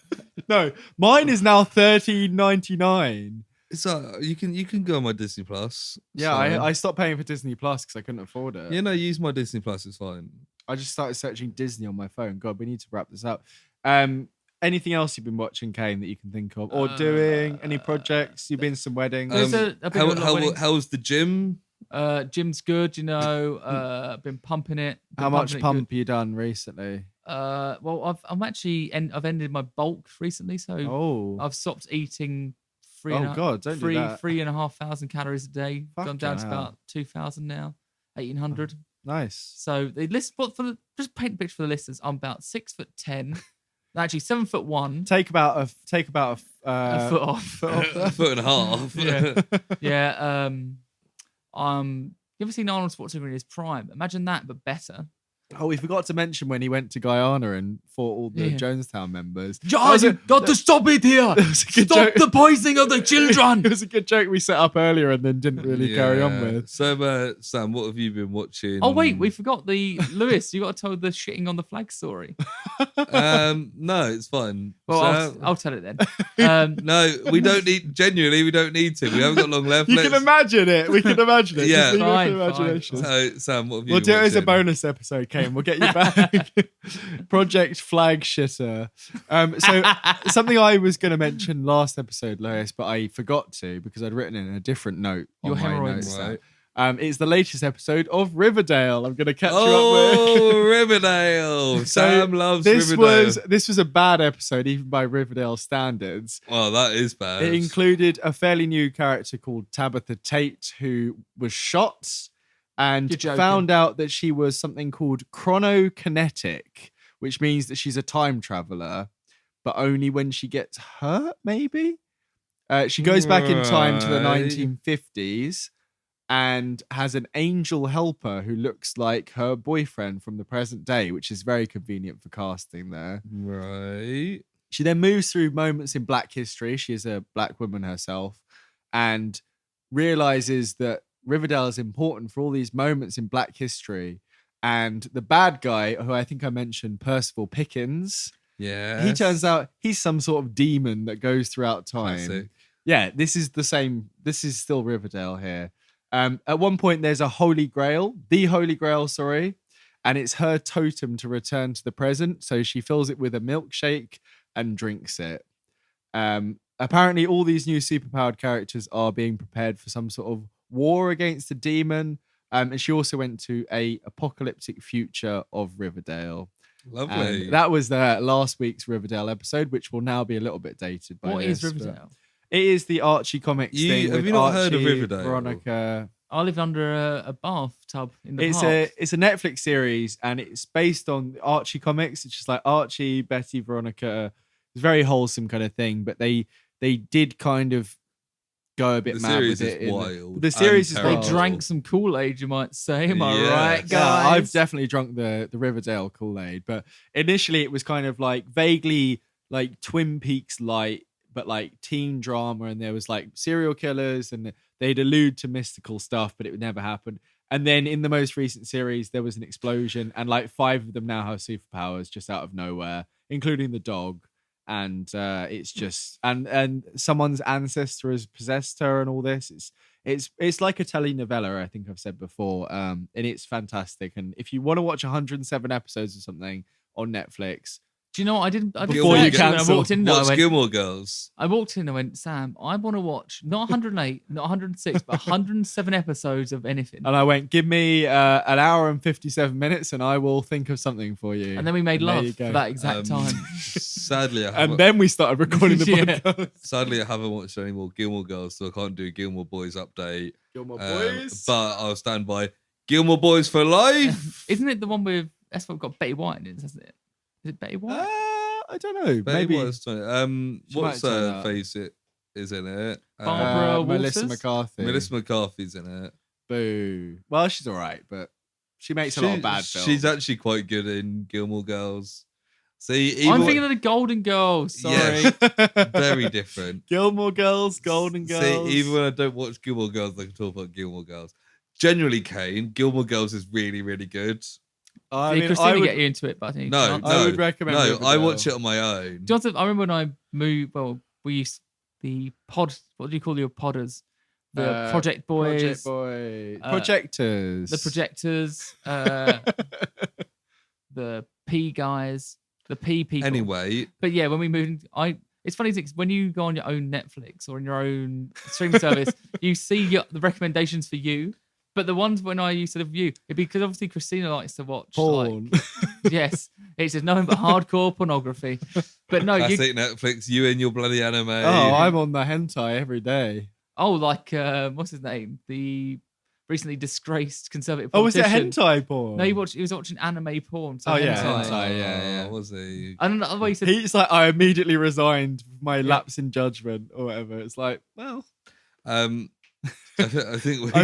No, mine is now $13.99. So you can go on my Disney Plus. Yeah, I stopped paying for Disney Plus because I couldn't afford it. Yeah, no, use my Disney Plus. It's fine. I just started searching Disney on my phone. God, we need to wrap this up. Anything else you've been watching, Kane, that you can think of or doing? Any projects? You've been to some weddings. How's the gym? Gym's good. Been pumping it. How much pump you done recently? Well, I've ended my bulk recently, so I've stopped eating. 3,500 calories a day. Gone down to about 2,000 now, 1,800. Nice. So they list, just paint a picture for the listeners. I'm about 6'10", actually 7'1". Take about a foot off. A foot and a half. Yeah. Yeah. You ever seen Arnold Schwarzenegger in his prime? Imagine that, but better. Oh, we forgot to mention when he went to Guyana and fought all the Jonestown members. You got to stop it here! Stop the poisoning of the children! It was a good joke we set up earlier and then didn't really carry on with. So, Sam, what have you been watching? Oh, wait, we forgot the Lewis. You got to tell the shitting on the flag story. No, it's fine. Well, I'll tell it then. No, we don't need. Genuinely, we don't need to. We haven't got long left. You can imagine it. We can imagine it. Yeah, fine. So, Sam, what have you? We'll do it as a watching? bonus episode, Kane. We'll get you back. Project Flag Shitter. So something I was going to mention last episode, Lewis, but I forgot to because I'd written it in a different note. Your on my hemorrhoids. notes. Right. It's the latest episode of Riverdale. I'm going to catch you up with. Oh, Riverdale! Sam loves Riverdale. This was a bad episode, even by Riverdale standards. Oh, that is bad. It included a fairly new character called Tabitha Tate, who was shot and found out that she was something called chronokinetic, which means that she's a time traveler, but only when she gets hurt, maybe? She goes back in time to the 1950s and has an angel helper who looks like her boyfriend from the present day, which is very convenient for casting there. Right. She then moves through moments in Black history. She is a Black woman herself and realizes that Riverdale is important for all these moments in Black history. And the bad guy, who I think I mentioned, Percival Pickens, he turns out he's some sort of demon that goes throughout time. Classic. Yeah, this is the same. This is still Riverdale here. At one point, there's a Holy Grail, and it's her totem to return to the present. So she fills it with a milkshake and drinks it. Apparently, all these new superpowered characters are being prepared for some sort of war against a demon. And she also went to a apocalyptic future of Riverdale. Lovely. And that was the last week's Riverdale episode, which will now be a little bit dated. What is Riverdale? It is the Archie comics thing. Have you not heard of Riverdale? Veronica. I lived under a bathtub in the park. It's a Netflix series, and it's based on Archie comics. It's just like Archie, Betty, Veronica. It's a very wholesome kind of thing, but they did kind of go a bit mad with it. The series is wild. They drank some Kool-Aid, you might say. Am I right, guys? Yeah, I've definitely drunk the Riverdale Kool-Aid, but initially it was kind of like vaguely like Twin Peaks light, but like teen drama, and there was like serial killers, and they'd allude to mystical stuff, but it would never happen. And then in the most recent series, there was an explosion, and like 5 of them now have superpowers just out of nowhere, including the dog. And it's just and someone's ancestor has possessed her and all this. It's like a telenovela, I think I've said before. And it's fantastic. And if you want to watch 107 episodes or something on Netflix, do you know what I didn't? Before you cancel, I walked in, watch Gilmore Girls. I walked in and went, Sam, I want to watch not 108, not 106, but 107 episodes of anything. And I went, give me an hour and 57 minutes, and I will think of something for you. And then we made love for that exact time. Sadly, and then we started recording the podcast. Sadly, I haven't watched any more Gilmore Girls, so I can't do Gilmore Boys update. Gilmore Boys, but I'll stand by Gilmore Boys for life. Isn't it the one with that's what got Betty White in it, isn't it? Is it Betty White? I don't know. Betty Maybe. What's her face? It is in it. Barbara Melissa Walters? McCarthy. Melissa McCarthy's in it. Boo. Well, she's all right, but she makes a lot of bad films. She's actually quite good in Gilmore Girls. See, I'm thinking of the Golden Girls. Sorry. Yeah, very different. Gilmore Girls, Golden Girls. See, even when I don't watch Gilmore Girls, I can talk about Gilmore Girls. Generally, Kane, Gilmore Girls is really, really good. Christina get you into it, but I think I would recommend. No, Riverdale. I watch it on my own. I remember when I moved. Well, we used the pod. What do you call your podders? The Project Boys, Projectors, the Projectors, the P guys, the P people. Anyway, but yeah, when we moved, it's funny because when you go on your own Netflix or on your own streaming service, you see the recommendations for you. But the ones when I used to review, it'd be because obviously Christina likes to watch porn. Yes, it says nothing but hardcore pornography. But no, classic Netflix. You and your bloody anime. Oh, I'm on the hentai every day. Oh, like what's his name? The recently disgraced conservative politician. Oh, was it hentai porn? No, he was watching anime porn. So hentai, yeah. Was he? I don't know. He said, he's like, I immediately resigned my lapse in judgment or whatever. It's like, well, I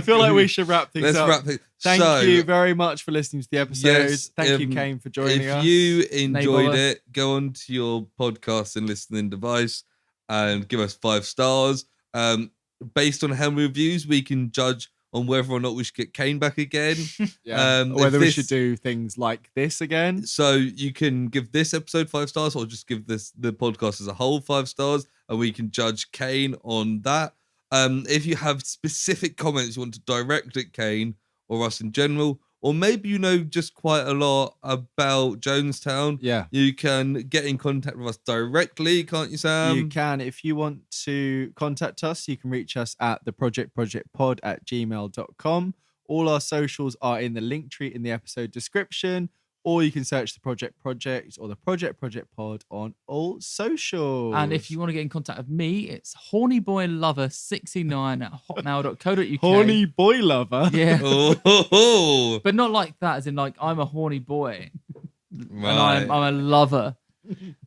feel like we should wrap things up. Thank you very much for listening to the episode. Yes, thank you, Kane, for joining us. If you enjoyed it, go on to your podcast and listening device and give us 5 stars. Based on how many reviews, we can judge on whether or not we should get Kane back again. Whether we should do things like this again. So you can give this episode 5 stars or just give the podcast as a whole 5 stars and we can judge Kane on that. If you have specific comments you want to direct at Kane or us in general, or maybe you know just quite a lot about Jonestown, you can get in contact with us directly, can't you, Sam? You can. If you want to contact us, you can reach us at theprojectpod@gmail.com. All our socials are in the link tree in the episode description, or you can search the Project or the Project Pod on all socials. And if you want to get in contact with me, it's hornyboylover69@hotmail.co.uk. Horny boy lover? Yeah. Oh. But not like that, as in like I'm a horny boy. Right. And I'm a lover.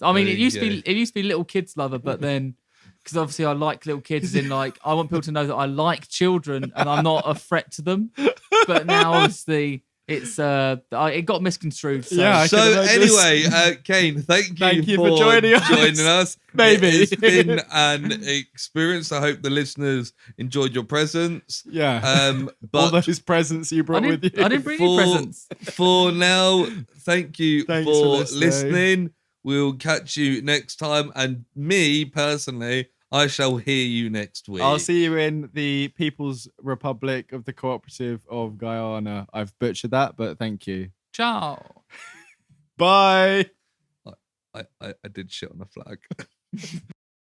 I mean, it used to be little kids lover, but then because obviously I like little kids, as in like I want people to know that I like children and I'm not a threat to them. But now obviously it's it got misconstrued. So, anyway, Kane, thank you for joining us. Maybe it's been an experience. I hope the listeners enjoyed your presence. Yeah. But all those presents you brought with you. I didn't bring any presents. For now, thank you for listening. We'll catch you next time, and me personally, I shall hear you next week. I'll see you in the People's Republic of the Cooperative of Guyana. I've butchered that, but thank you. Ciao. Bye. I did shit on a flag.